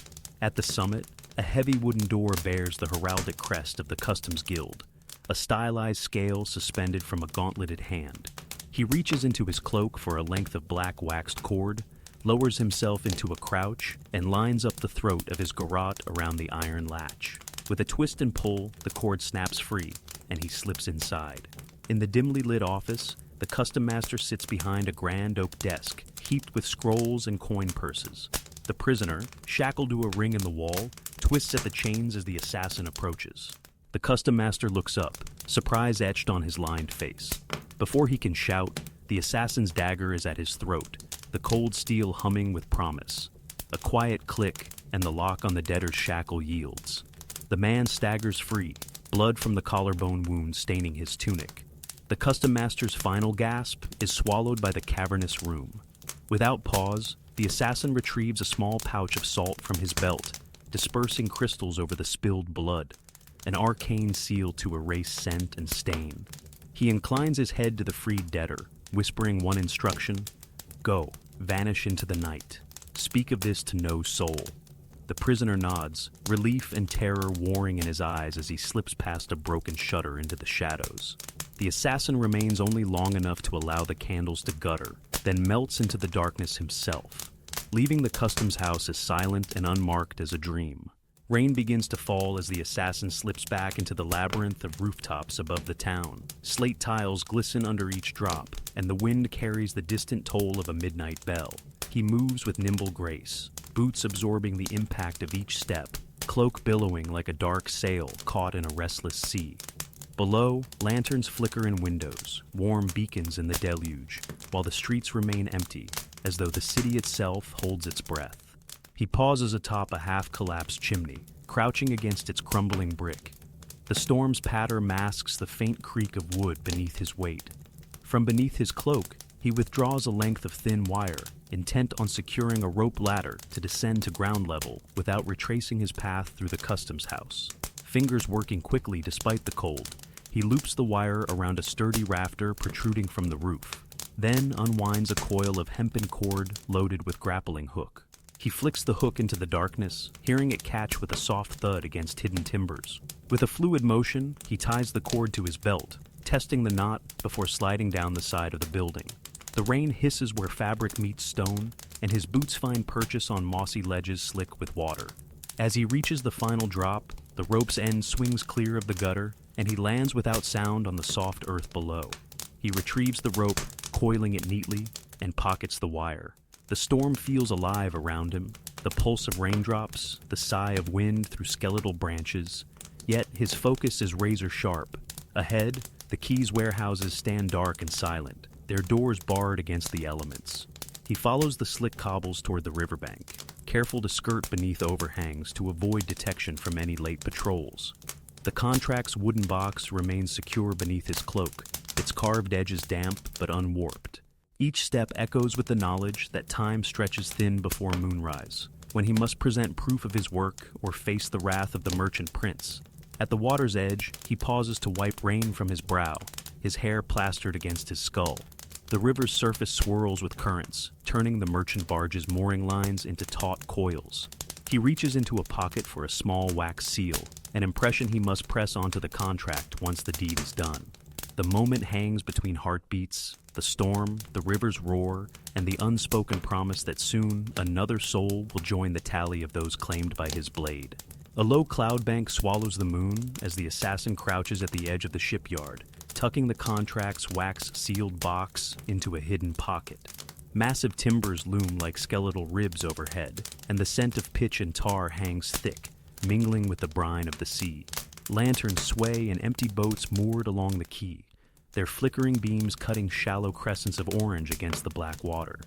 At the summit, a heavy wooden door bears the heraldic crest of the Customs Guild, a stylized scale suspended from a gauntleted hand. He reaches into his cloak for a length of black waxed cord, lowers himself into a crouch, and lines up the throat of his garrote around the iron latch. With a twist and pull, the cord snaps free, and he slips inside. In the dimly lit office, the custom master sits behind a grand oak desk, heaped with scrolls and coin purses. The prisoner, shackled to a ring in the wall, twists at the chains as the assassin approaches. The custom master looks up, surprise etched on his lined face. Before he can shout, the assassin's dagger is at his throat, the cold steel humming with promise. A quiet click, and the lock on the debtor's shackle yields. The man staggers free, blood from the collarbone wound staining his tunic. The custom master's final gasp is swallowed by the cavernous room. Without pause, the assassin retrieves a small pouch of salt from his belt, dispersing crystals over the spilled blood, an arcane seal to erase scent and stain. He inclines his head to the freed debtor, whispering one instruction: "Go, vanish into the night. Speak of this to no soul." The prisoner nods, relief and terror warring in his eyes as he slips past a broken shutter into the shadows. The assassin remains only long enough to allow the candles to gutter, then melts into the darkness himself, leaving the customs house as silent and unmarked as a dream. Rain begins to fall as the assassin slips back into the labyrinth of rooftops above the town. Slate tiles glisten under each drop, and the wind carries the distant toll of a midnight bell. He moves with nimble grace, boots absorbing the impact of each step, cloak billowing like a dark sail caught in a restless sea. Below, lanterns flicker in windows, warm beacons in the deluge, while the streets remain empty, as though the city itself holds its breath. He pauses atop a half-collapsed chimney, crouching against its crumbling brick. The storm's patter masks the faint creak of wood beneath his weight. From beneath his cloak, he withdraws a length of thin wire, intent on securing a rope ladder to descend to ground level without retracing his path through the customs house. Fingers working quickly despite the cold, he loops the wire around a sturdy rafter protruding from the roof, then unwinds a coil of hempen cord loaded with grappling hook. He flicks the hook into the darkness, hearing it catch with a soft thud against hidden timbers. With a fluid motion, he ties the cord to his belt, testing the knot before sliding down the side of the building. The rain hisses where fabric meets stone, and his boots find purchase on mossy ledges slick with water. As he reaches the final drop, the rope's end swings clear of the gutter, and he lands without sound on the soft earth below. He retrieves the rope, coiling it neatly, and pockets the wire. The storm feels alive around him, the pulse of raindrops, the sigh of wind through skeletal branches. Yet his focus is razor sharp. Ahead, the quay's warehouses stand dark and silent, their doors barred against the elements. He follows the slick cobbles toward the riverbank, careful to skirt beneath overhangs to avoid detection from any late patrols. The contract's wooden box remains secure beneath his cloak, its carved edges damp but unwarped. Each step echoes with the knowledge that time stretches thin before moonrise, when he must present proof of his work or face the wrath of the merchant prince. At the water's edge, he pauses to wipe rain from his brow, his hair plastered against his skull. The river's surface swirls with currents, turning the merchant barge's mooring lines into taut coils. He reaches into a pocket for a small wax seal, an impression he must press onto the contract once the deed is done. The moment hangs between heartbeats, the storm, the river's roar, and the unspoken promise that soon another soul will join the tally of those claimed by his blade. A low cloud bank swallows the moon as the assassin crouches at the edge of the shipyard, tucking the contract's wax-sealed box into a hidden pocket. Massive timbers loom like skeletal ribs overhead, and the scent of pitch and tar hangs thick, mingling with the brine of the sea. Lanterns sway in empty boats moored along the quay, their flickering beams cutting shallow crescents of orange against the black water.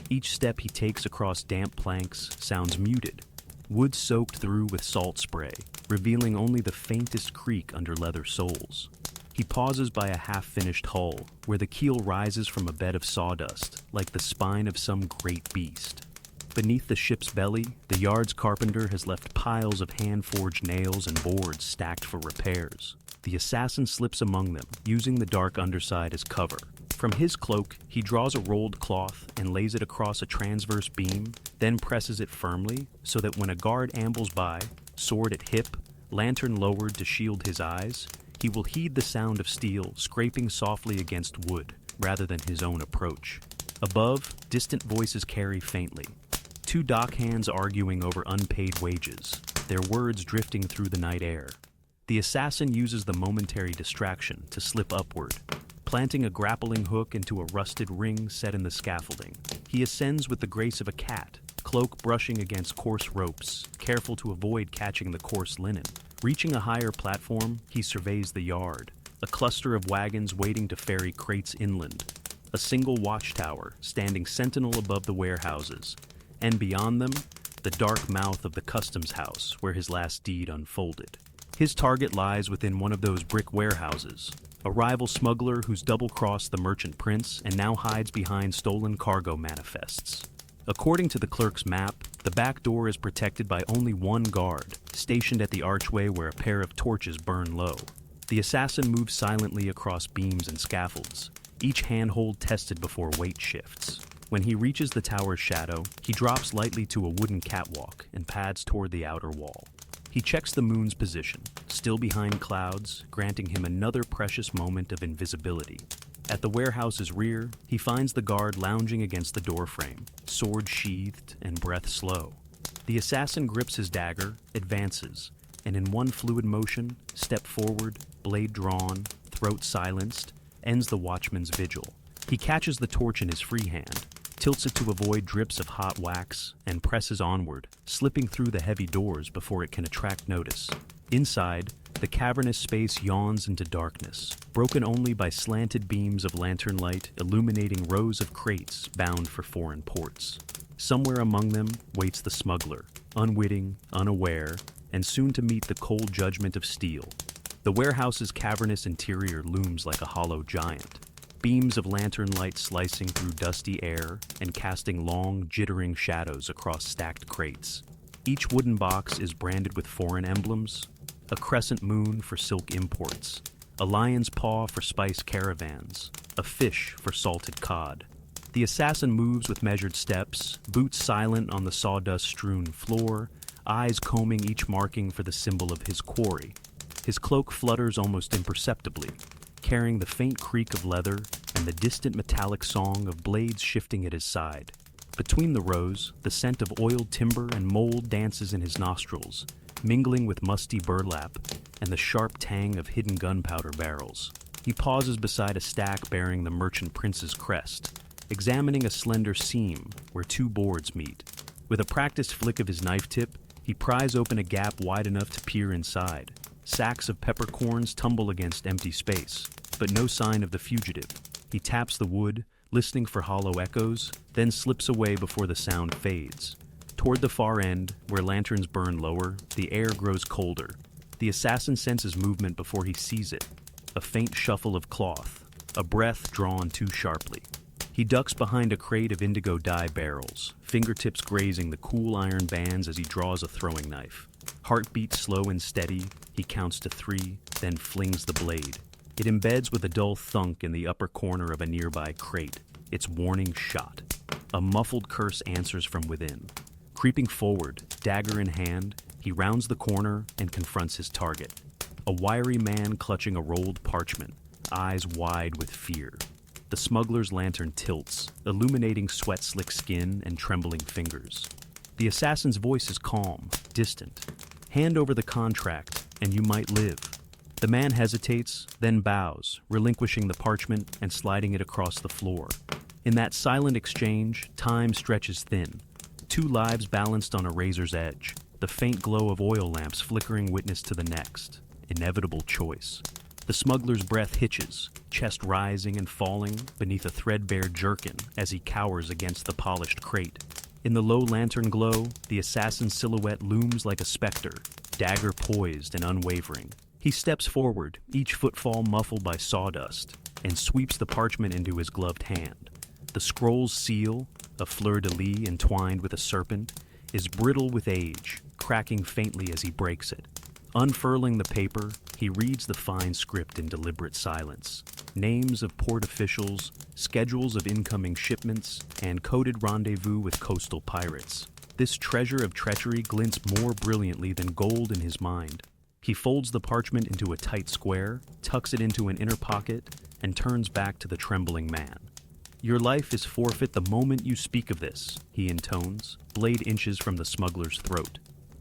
Each step he takes across damp planks sounds muted, wood soaked through with salt spray, revealing only the faintest creak under leather soles. He pauses by a half-finished hull, where the keel rises from a bed of sawdust, like the spine of some great beast. Beneath the ship's belly, the yard's carpenter has left piles of hand-forged nails and boards stacked for repairs. The assassin slips among them, using the dark underside as cover. From his cloak, he draws a rolled cloth and lays it across a transverse beam, then presses it firmly so that when a guard ambles by, sword at hip, lantern lowered to shield his eyes, he will heed the sound of steel scraping softly against wood rather than his own approach. Above, distant voices carry faintly. Two dockhands arguing over unpaid wages, their words drifting through the night air. The assassin uses the momentary distraction to slip upward, planting a grappling hook into a rusted ring set in the scaffolding. He ascends with the grace of a cat, cloak brushing against coarse ropes, careful to avoid catching the coarse linen. Reaching a higher platform, he surveys the yard, a cluster of wagons waiting to ferry crates inland, a single watchtower standing sentinel above the warehouses, and beyond them, the dark mouth of the customs house where his last deed unfolded. His target lies within one of those brick warehouses, a rival smuggler who's double-crossed the merchant prince and now hides behind stolen cargo manifests. According to the clerk's map, the back door is protected by only one guard, stationed at the archway where a pair of torches burn low. The assassin moves silently across beams and scaffolds, each handhold tested before weight shifts. When he reaches the tower's shadow, he drops lightly to a wooden catwalk and pads toward the outer wall. He checks the moon's position, still behind clouds, granting him another precious moment of invisibility. At the warehouse's rear, he finds the guard lounging against the doorframe, sword sheathed and breath slow. The assassin grips his dagger, advances, and in one fluid motion, step forward, blade drawn, throat silenced, ends the watchman's vigil. He catches the torch in his free hand, tilts it to avoid drips of hot wax, and presses onward, slipping through the heavy doors before it can attract notice. Inside, the cavernous space yawns into darkness, broken only by slanted beams of lantern light illuminating rows of crates bound for foreign ports. Somewhere among them waits the smuggler, unwitting, unaware, and soon to meet the cold judgment of steel. The warehouse's cavernous interior looms like a hollow giant, beams of lantern light slicing through dusty air and casting long, jittering shadows across stacked crates. Each wooden box is branded with foreign emblems: a crescent moon for silk imports, a lion's paw for spice caravans, a fish for salted cod. The assassin moves with measured steps, boots silent on the sawdust-strewn floor, eyes combing each marking for the symbol of his quarry. His cloak flutters almost imperceptibly, carrying the faint creak of leather and the distant metallic song of blades shifting at his side. Between the rows, the scent of oiled timber and mold dances in his nostrils, mingling with musty burlap and the sharp tang of hidden gunpowder barrels. He pauses beside a stack bearing the merchant prince's crest, examining a slender seam where two boards meet. With a practiced flick of his knife tip, he pries open a gap wide enough to peer inside. Sacks of peppercorns tumble against empty space, but no sign of the fugitive. He taps the wood, listening for hollow echoes, then slips away before the sound fades. Toward the far end, where lanterns burn lower, the air grows colder. The assassin senses movement before he sees it, a faint shuffle of cloth, a breath drawn too sharply. He ducks behind a crate of indigo dye barrels, fingertips grazing the cool iron bands as he draws a throwing knife. Heartbeat slow and steady, he counts to 3, then flings the blade. It embeds with a dull thunk in the upper corner of a nearby crate, its warning shot. A muffled curse answers from within. Creeping forward, dagger in hand, he rounds the corner and confronts his target. A wiry man clutching a rolled parchment, eyes wide with fear. The smuggler's lantern tilts, illuminating sweat-slick skin and trembling fingers. The assassin's voice is calm, distant. Hand over the contract, and you might live. The man hesitates, then bows, relinquishing the parchment and sliding it across the floor. In that silent exchange, time stretches thin. 2 lives balanced on a razor's edge, the faint glow of oil lamps flickering witness to the next. Inevitable choice. The smuggler's breath hitches, chest rising and falling beneath a threadbare jerkin as he cowers against the polished crate. In the low lantern glow, the assassin's silhouette looms like a specter, dagger poised and unwavering. He steps forward, each footfall muffled by sawdust, and sweeps the parchment into his gloved hand. The scroll's seal, a fleur-de-lis entwined with a serpent, is brittle with age, cracking faintly as he breaks it. Unfurling the paper, he reads the fine script in deliberate silence. Names of port officials, schedules of incoming shipments, and coded rendezvous with coastal pirates. This treasure of treachery glints more brilliantly than gold in his mind. He folds the parchment into a tight square, tucks it into an inner pocket, and turns back to the trembling man. "Your life is forfeit the moment you speak of this," he intones, blade inches from the smuggler's throat.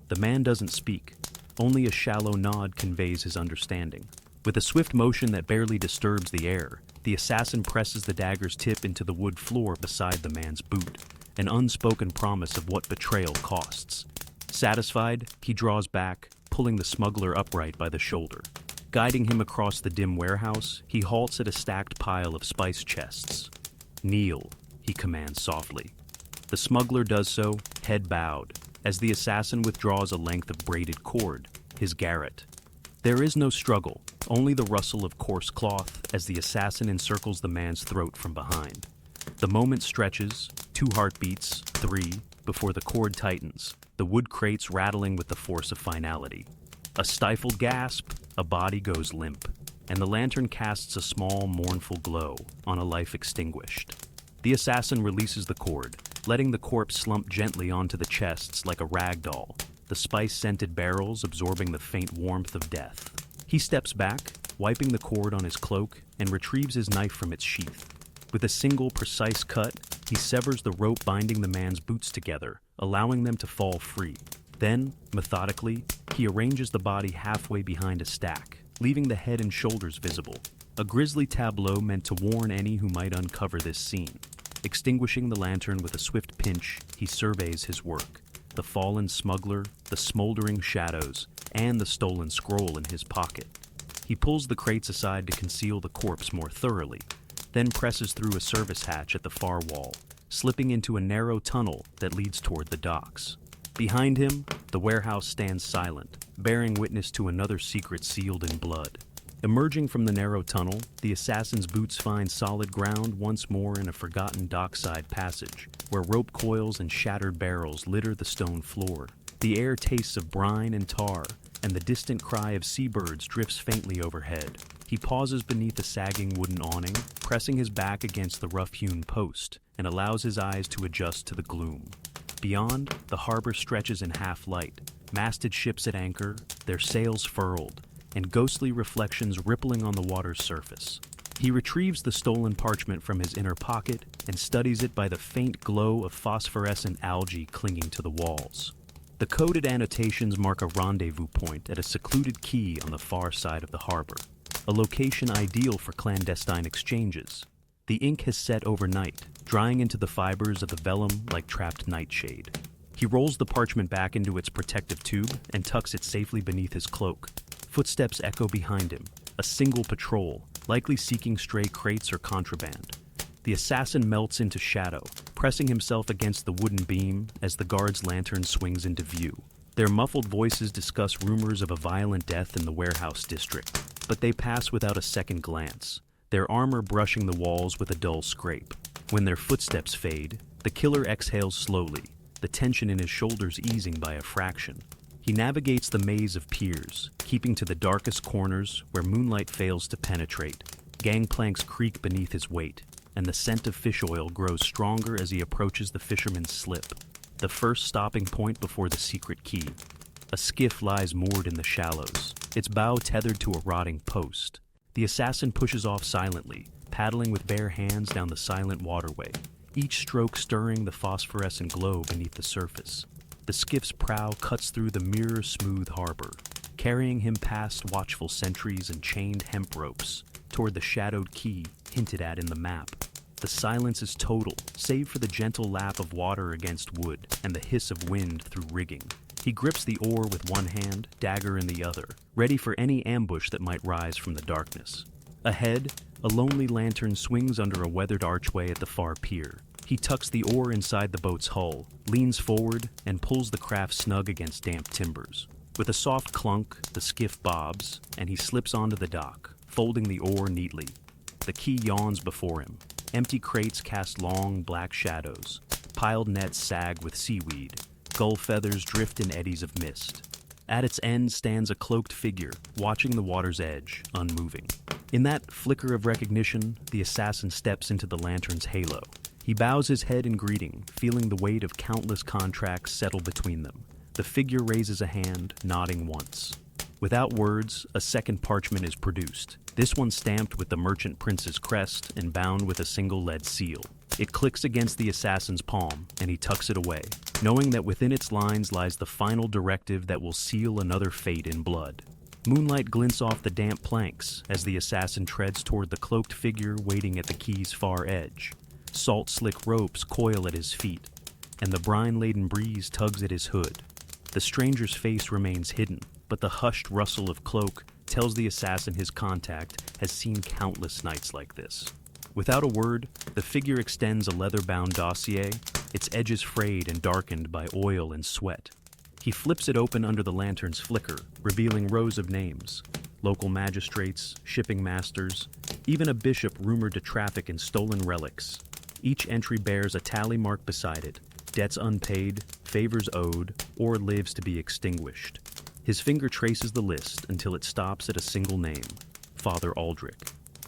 The man doesn't speak. Only a shallow nod conveys his understanding. With a swift motion that barely disturbs the air, the assassin presses the dagger's tip into the wood floor beside the man's boot, an unspoken promise of what betrayal costs. Satisfied, he draws back, pulling the smuggler upright by the shoulder. Guiding him across the dim warehouse, he halts at a stacked pile of spice chests. "Kneel," he commands softly. The smuggler does so, head bowed. as the assassin withdraws a length of braided cord, his garrote. There is no struggle, only the rustle of coarse cloth as the assassin encircles the man's throat from behind. The moment stretches, 2 heartbeats, 3, before the cord tightens, the wood crates rattling with the force of finality. A stifled gasp, a body goes limp, and the lantern casts a small, mournful glow on a life extinguished. The assassin releases the cord, letting the corpse slump gently onto the chests like a rag doll, the spice-scented barrels absorbing the faint warmth of death. He steps back, wiping the cord on his cloak, and retrieves his knife from its sheath. With a single, precise cut, he severs the rope binding the man's boots together, allowing them to fall free. Then, methodically, he arranges the body halfway behind a stack, leaving the head and shoulders visible, a grisly tableau meant to warn any who might uncover this scene. Extinguishing the lantern with a swift pinch, he surveys his work, the fallen smuggler, the smoldering shadows, and the stolen scroll in his pocket. He pulls the crates aside to conceal the corpse more thoroughly, then presses through a service hatch at the far wall, slipping into a narrow tunnel that leads toward the docks. Behind him, the warehouse stands silent, bearing witness to another secret sealed in blood. Emerging from the narrow tunnel, the assassin's boots find solid ground once more in a forgotten dockside passage, where rope coils and shattered barrels litter the stone floor. The air tastes of brine and tar, and the distant cry of seabirds drifts faintly overhead. He pauses beneath a sagging wooden awning, pressing his back against the rough-hewn post, and allows his eyes to adjust to the gloom. Beyond, the harbor stretches in half-light, masted ships at anchor, their sails furled, and ghostly reflections rippling on the water's surface. He retrieves the stolen parchment from his inner pocket and studies it by the faint glow of phosphorescent algae clinging to the walls. The coded annotations mark a rendezvous point at a secluded quay on the far side of the harbor, a location ideal for clandestine exchanges. The ink has set overnight, drying into the fibers of the vellum like trapped nightshade. He rolls the parchment back into its protective tube and tucks it safely beneath his cloak. Footsteps echo behind him, a single patrol, likely seeking stray crates or contraband. The assassin melts into shadow, pressing himself against the wooden beam as the guard's lantern swings into view. Their muffled voices discuss rumors of a violent death in the warehouse district, but they pass without a second glance, their armor brushing the walls with a dull scrape. When their footsteps fade, the killer exhales slowly, the tension in his shoulders easing by a fraction. He navigates the maze of piers, keeping to the darkest corners where moonlight fails to penetrate. Gangplanks creak beneath his weight, and the scent of fish oil grows stronger as he approaches the fisherman's slip, the first stopping point before the secret quay. A skiff lies moored in the shallows, its bow tethered to a rotting post. The assassin pushes off silently, paddling with bare hands down the silent waterway, each stroke stirring the phosphorescent glow beneath the surface. The skiff's prow cuts through the mirror-smooth harbor, carrying him past watchful sentries and chained hemp ropes, toward the shadowed quay hinted at in the map. The silence is total, save for the gentle lap of water against wood and the hiss of wind through rigging. He grips the oar with one hand, dagger in the other, ready for any ambush that might rise from the darkness. Ahead, a lonely lantern swings under a weathered archway at the far pier. He tucks the oar inside the boat's hull, leans forward, and pulls the craft snug against damp timbers. With a soft clunk, the skiff bobs, and he slips onto the dock, folding the oar neatly. The quay yawns before him. Empty crates cast long, black shadows. Piled nets sag with seaweed. Gull feathers drift in eddies of mist. At its end stands a cloaked figure, watching the water's edge, unmoving. In that flicker of recognition, the assassin steps into the lantern's halo. He bows his head in greeting, feeling the weight of countless contracts settle between them. The figure raises a hand, nodding once. Without words, a second parchment is produced, this one stamped with the merchant prince's crest and bound with a single lead seal. It clicks against the assassin's palm, and he tucks it away, knowing that within its lines lies the final directive that will seal another fate in blood. Moonlight glints off the damp planks as the assassin treads toward the cloaked figure waiting at the quay's far edge. Salt-slick ropes coil at his feet, and the brine-laden breeze tugs at his hood. The stranger's face remains hidden, but the hushed rustle of cloak tells the assassin his contact has seen countless nights like this. Without a word, the figure extends a leather-bound dossier, its edges frayed and darkened by oil and sweat. He flips it open under the lantern's flicker, revealing rows of names: local magistrates, shipping masters, even a bishop rumored to traffic in stolen relics. Each entry bears a tally mark beside it: debts unpaid, favors owed, or lives to be extinguished. His finger traces the list until it stops at a single name: Father Aldrich,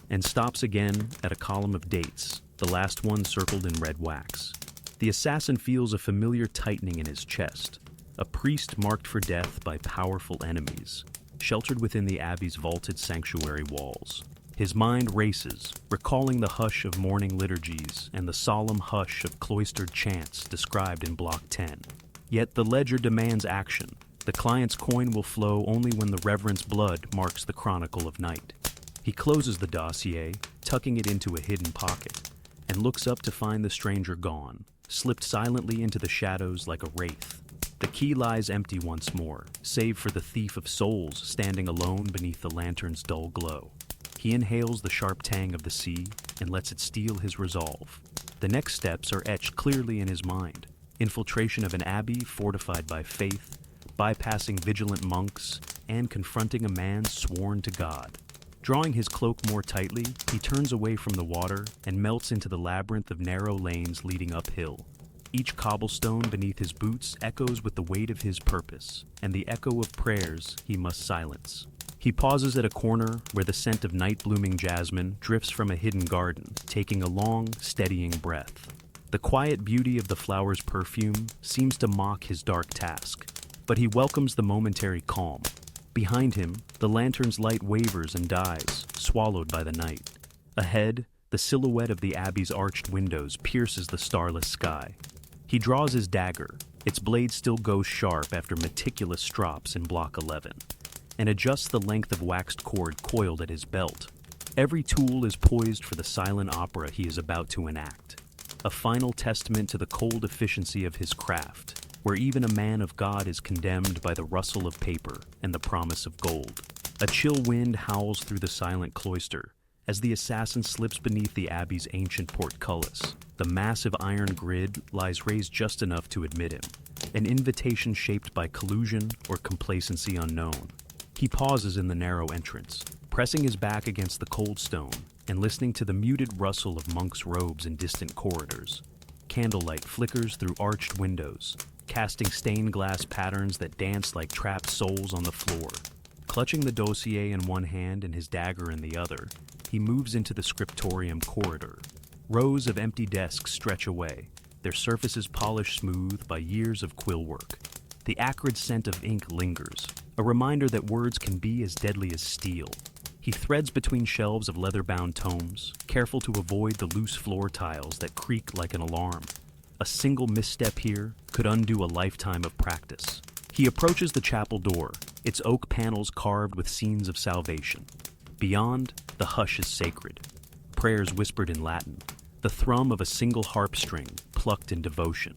and stops again at a column of dates, the last one circled in red wax. The assassin feels a familiar tightening in his chest, a priest marked for death by powerful enemies, sheltered within the abbey's vaulted sanctuary walls. His mind races, recalling the hush of morning liturgies and the solemn hush of cloistered chants described in Block 10. Yet the ledger demands action. The client's coin will flow only when the reverend's blood marks the chronicle of night. He closes the dossier, tucking it into a hidden pocket, and looks up to find the stranger gone, slipped silently into the shadows like a wraith. The key lies empty once more, save for the thief of souls standing alone beneath the lantern's dull glow. He inhales the sharp tang of the sea and lets it steel his resolve. The next steps are etched clearly in his mind: infiltration of an abbey fortified by faith, bypassing vigilant monks, and confronting a man sworn to God. Drawing his cloak more tightly, he turns away from the water and melts into the labyrinth of narrow lanes leading uphill. Each cobblestone beneath his boots echoes with the weight of his purpose, and the echo of prayers he must silence. He pauses at a corner where the scent of night-blooming jasmine drifts from a hidden garden, taking a long, steadying breath. The quiet beauty of the flower's perfume seems to mock his dark task, but he welcomes the momentary calm. Behind him, the lantern's light wavers and dies, swallowed by the night. Ahead, the silhouette of the abbey's arched windows pierces the starless sky. He draws his dagger, its blade still goes sharp after meticulous strops in Block 11, and adjusts the length of waxed cord coiled at his belt. Every tool is poised for the silent opera he is about to enact, a final testament to the cold efficiency of his craft, where even a man of God is condemned by the rustle of paper and the promise of gold. A chill wind howls through the silent cloister as the assassin slips beneath the abbey's ancient portcullis. The massive iron grid lies raised just enough to admit him, an invitation shaped by collusion or complacency unknown. He pauses in the narrow entrance, pressing his back against the cold stone and listening to the muted rustle of monks' robes in distant corridors. Candlelight flickers through arched windows, casting stained glass patterns that dance like trapped souls on the floor. Clutching the dossier in one hand and his dagger in the other, he moves into the scriptorium corridor. Rows of empty desks stretch away, their surfaces polished smooth by years of quill work. The acrid scent of ink lingers, a reminder that words can be as deadly as steel. He threads between shelves of leather-bound tomes, careful to avoid the loose floor tiles that creak like an alarm. A single misstep here could undo a lifetime of practice. He approaches the chapel door, its oak panels carved with scenes of salvation. Beyond, the hush is sacred. Prayers whispered in Latin, the thrum of a single harp string plucked in devotion.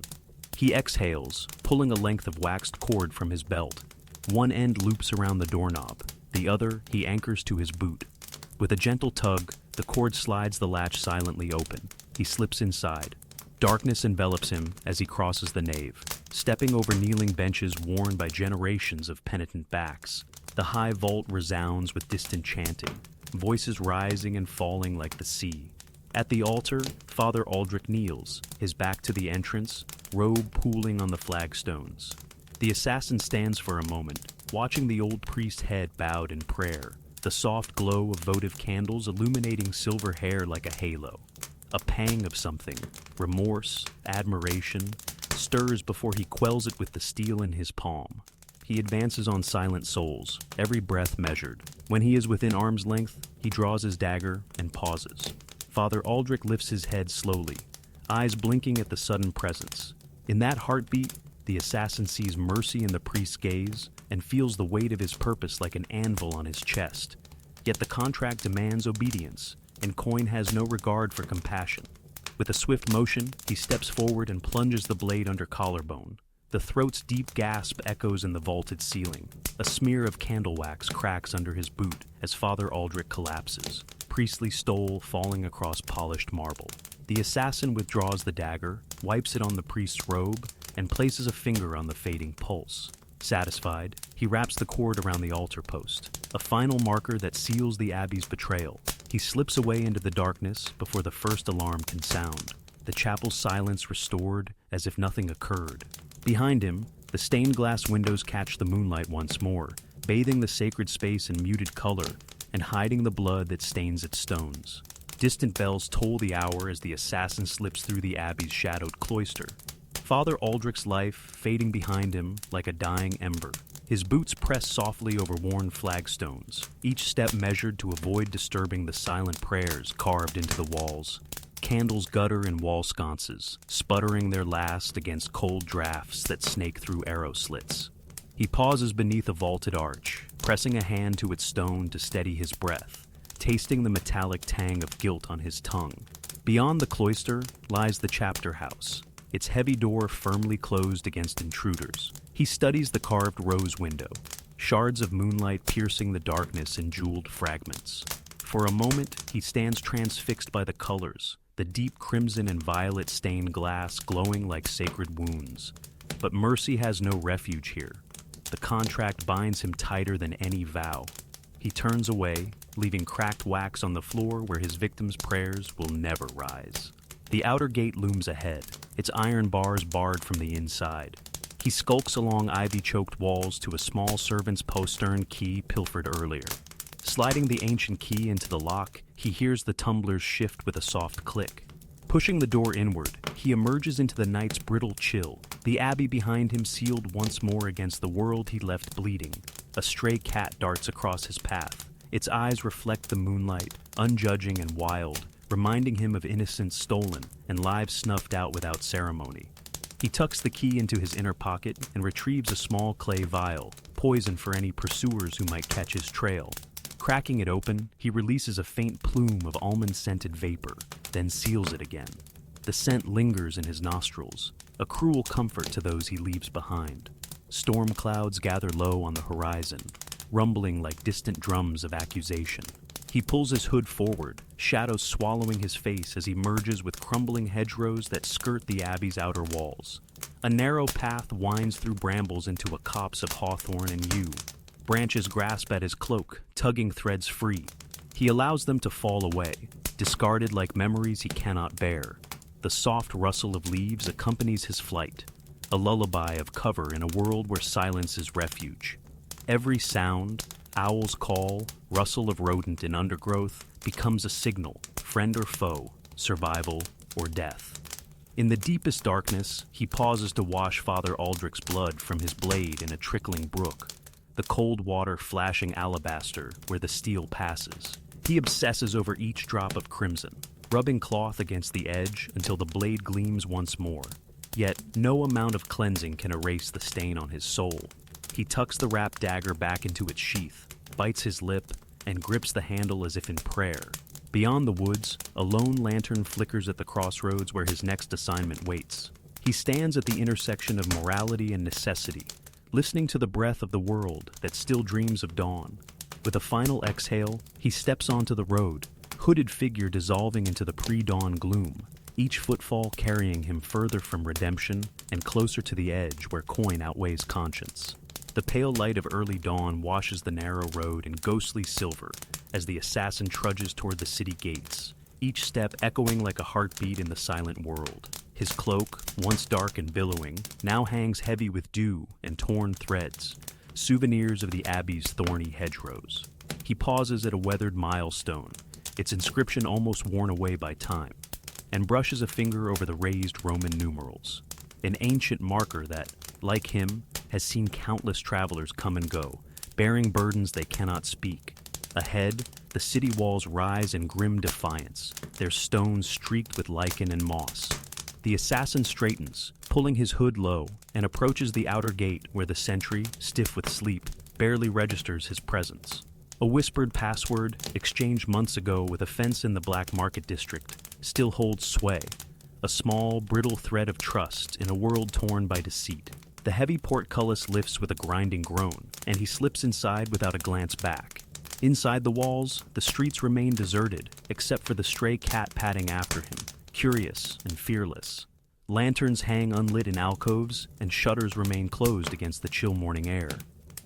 He exhales, pulling a length of waxed cord from his belt. One end loops around the doorknob, the other he anchors to his boot. With a gentle tug, the cord slides the latch silently open. He slips inside. Darkness envelops him as he crosses the nave, stepping over kneeling benches worn by generations of penitent backs. The high vault resounds with distant chanting, voices rising and falling like the sea. At the altar, Father Aldrich kneels, his back to the entrance, robe pooling on the flagstones. The assassin stands for a moment, watching the old priest's head bowed in prayer, the soft glow of votive candles illuminating silver hair like a halo. A pang of something, remorse, admiration, stirs before he quells it with the steel in his palm. He advances on silent souls, every breath measured. When he is within arm's length, he draws his dagger and pauses. Father Aldrich lifts his head slowly, eyes blinking at the sudden presence. In that heartbeat, the assassin sees mercy in the priest's gaze and feels the weight of his purpose like an anvil on his chest. Yet the contract demands obedience, and Coin has no regard for compassion. With a swift motion, he steps forward and plunges the blade under collarbone. The throat's deep gasp echoes in the vaulted ceiling. A smear of candle wax cracks under his boot as Father Aldrich collapses, priestly stole falling across polished marble. The assassin withdraws the dagger, wipes it on the priest's robe, and places a finger on the fading pulse. Satisfied, he wraps the cord around the altar post, a final marker that seals the abbey's betrayal. He slips away into the darkness before the first alarm can sound, the chapel's silence restored as if nothing occurred. Behind him, the stained glass windows catch the moonlight once more, bathing the sacred space in muted color and hiding the blood that stains its stones. Distant bells toll the hour as the assassin slips through the abbey's shadowed cloister. Father Aldrich's life fading behind him like a dying ember. His boots press softly over worn flagstones, each step measured to avoid disturbing the silent prayers carved into the walls. Candles gutter in wall sconces, sputtering their last against cold drafts that snake through arrow slits. He pauses beneath a vaulted arch, pressing a hand to its stone to steady his breath, tasting the metallic tang of guilt on his tongue. Beyond the cloister lies the chapter house, its heavy door firmly closed against intruders. He studies the carved rose window, shards of moonlight piercing the darkness in jeweled fragments. For a moment, he stands transfixed by the colors, the deep crimson and violet stained glass glowing like sacred wounds. But mercy has no refuge here. The contract binds him tighter than any vow. He turns away, leaving cracked wax on the floor where his victim's prayers will never rise. The outer gate looms ahead, its iron bars barred from the inside. He skulks along ivy-choked walls to a small servant's postern key pilfered earlier. Sliding the ancient key into the lock, he hears the tumblers shift with a soft click. Pushing the door inward, he emerges into the night's brittle chill, the abbey behind him sealed once more against the world he left bleeding. A stray cat darts across his path. Its eyes reflect the moonlight, unjudging and wild, reminding him of innocence stolen and lives snuffed out without ceremony. He tucks the key into his inner pocket and retrieves a small clay vial, poison for any pursuers who might catch his trail. Cracking it open, he releases a faint plume of almond-scented vapor, then seals it again. The scent lingers in his nostrils, a cruel comfort to those he leaves behind. Storm clouds gather low on the horizon, rumbling like distant drums of accusation. He pulls his hood forward, shadows swallowing his face as he merges with crumbling hedgerows that skirt the abbey's outer walls. A narrow path winds through brambles into a copse of hawthorn and yew. Branches grasp at his cloak, tugging threads free. He allows them to fall away, discarded like memories he cannot bear. The soft rustle of leaves accompanies his flight, a lullaby of cover in a world where silence is refuge. Every sound, owl's call, rustle of rodent in undergrowth, becomes a signal, friend or foe, survival or death. In the deepest darkness, he pauses to wash Father Aldrich's blood from his blade in a trickling brook, the cold water flashing alabaster where the steel passes. He obsesses over each drop of crimson, rubbing cloth against the edge until the blade gleams once more. Yet, no amount of cleansing can erase the stain on his soul. He tucks the wrapped dagger back into its sheath, bites his lip, and grips the handle as if in prayer. Beyond the woods, a lone lantern flickers at the crossroads where his next assignment waits. He stands at the intersection of morality and necessity, listening to the breath of the world that still dreams of dawn. With a final exhale, he steps onto the road, hooded figure dissolving into the pre-dawn gloom, each footfall carrying him further from redemption and closer to the edge where coin outweighs conscience. The pale light of early dawn washes the narrow road in ghostly silver as the assassin trudges toward the city gates, each step echoing like a heartbeat in the silent world. His cloak, once dark and billowing, now hangs heavy with dew and torn threads, souvenirs of the abbey's thorny hedgerows. He pauses at a weathered milestone, its inscription almost worn away by time, and brushes a finger over the raised Roman numerals, an ancient marker that, like him, has seen countless travelers come and go, bearing burdens they cannot speak. Ahead, the city walls rise in grim defiance, their stones streaked with lichen and moss. The assassin straightens, pulling his hood low, and approaches the outer gate where the sentry, stiff with sleep, barely registers his presence. A whispered password, exchanged months ago with a fence in the Black Market district, still holds sway, a small, brittle thread of trust in a world torn by deceit. The heavy portcullis lifts with a grinding groan, and he slips inside without a glance back. Inside the walls, the streets remain deserted, except for the stray cat padding after him, curious and fearless. Lanterns hang unlit in alcoves, and shutters remain closed against the chill morning air.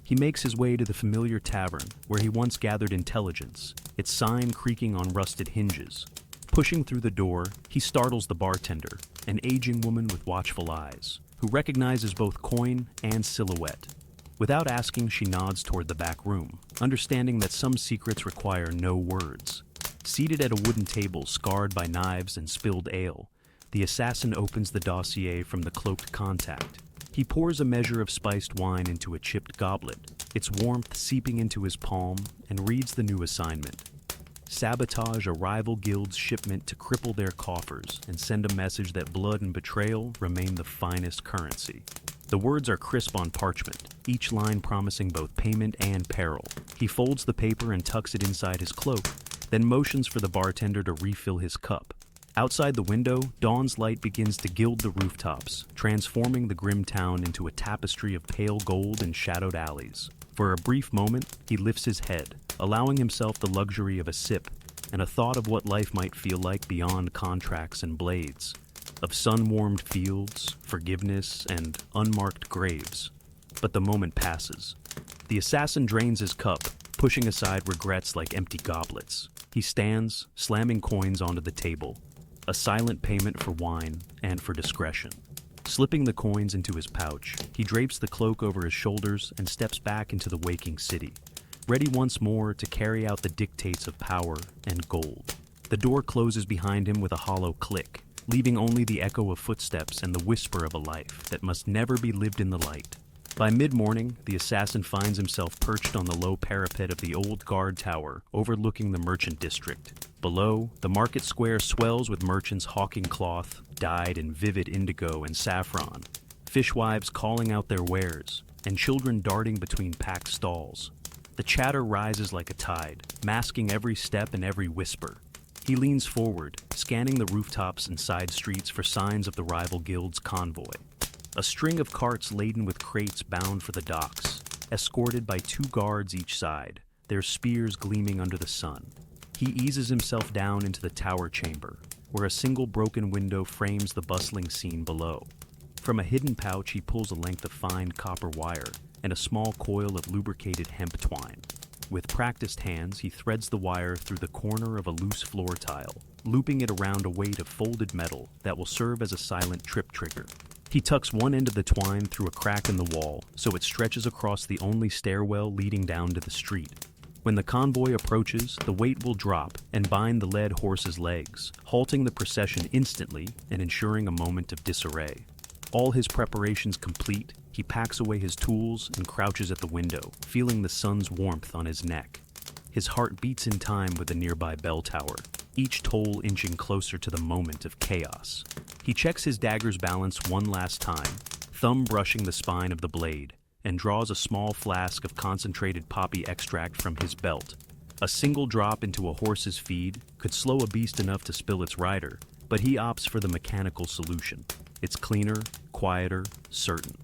He makes his way to the familiar tavern where he once gathered intelligence, its sign creaking on rusted hinges. Pushing through the door, he startles the bartender, an aging woman with watchful eyes, who recognizes both coin and silhouette. Without asking, she nods toward the back room, understanding that some secrets require no words. Seated at a wooden table scarred by knives and spilled ale, the assassin opens the dossier from the cloaked contact. He pours a measure of spiced wine into a chipped goblet, its warmth seeping into his palm, and reads the new assignment. Sabotage a rival guild's shipment to cripple their coffers and send a message that blood and betrayal remain the finest currency. The words are crisp on parchment, each line promising both payment and peril. He folds the paper and tucks it inside his cloak, then motions for the bartender to refill his cup. Outside the window, dawn's light begins to gild the rooftops, transforming the grim town into a tapestry of pale gold and shadowed alleys. For a brief moment, he lifts his head, allowing himself the luxury of a sip and a thought of what life might feel like beyond contracts and blades, of sun-warmed fields, forgiveness, and unmarked graves. But the moment passes. The assassin drains his cup, pushing aside regrets like empty goblets. He stands, slamming coins onto the table, a silent payment for wine and for discretion. Slipping the coins into his pouch, he drapes the cloak over his shoulders and steps back into the waking city, ready once more to carry out the dictates of power and gold. The door closes behind him with a hollow click, leaving only the echo of footsteps and the whisper of a life that must never be lived in the light. By mid-morning, the assassin finds himself perched on the low parapet of the old guard tower overlooking the merchant district. Below, the market square swells with merchants hawking cloth, dyed in vivid indigo and saffron, fishwives calling out their wares, and children darting between packed stalls. The chatter rises like a tide, masking every step and every whisper. He leans forward, scanning the rooftops and side streets for signs of the rival guild's convoy. A string of carts laden with crates bound for the docks, escorted by 2 guards each side, their spears gleaming under the sun. He eases himself down into the tower chamber, where a single broken window frames the bustling scene below. From a hidden pouch, he pulls a length of fine copper wire and a small coil of lubricated hemp twine. With practiced hands, he threads the wire through the corner of a loose floor tile, looping it around a weight of folded metal that will serve as a silent trip trigger. He tucks one end of the twine through a crack in the wall so it stretches across the only stairwell leading down to the street. When the convoy approaches, the weight will drop and bind the led horse's legs, halting the procession instantly and ensuring a moment of disarray. All his preparations complete, he packs away his tools and crouches at the window, feeling the sun's warmth on his neck. His heart beats in time with the nearby bell tower, each toll inching closer to the moment of chaos. He checks his dagger's balance one last time, thumb brushing the spine of the blade, and draws a small flask of concentrated poppy extract from his belt. A single drop into a horse's feed could slow a beast enough to spill its rider, but he opts for the mechanical solution. It's cleaner, quieter, certain.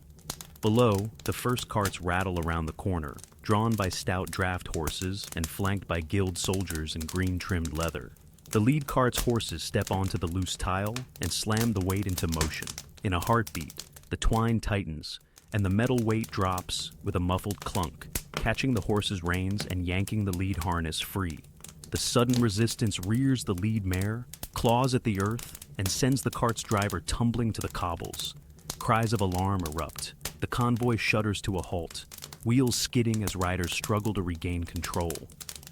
Below, the first carts rattle around the corner, drawn by stout draft horses and flanked by guild soldiers in green-trimmed leather. The lead cart's horses step onto the loose tile and slam the weight into motion. In a heartbeat, the twine tightens, and the metal weight drops with a muffled clunk, catching the horse's reins and yanking the lead harness free. The sudden resistance rears the lead mare, claws at the earth, and sends the cart's driver tumbling to the cobbles. Cries of alarm erupt. The convoy shudders to a halt, wheels skidding as riders struggle to regain control.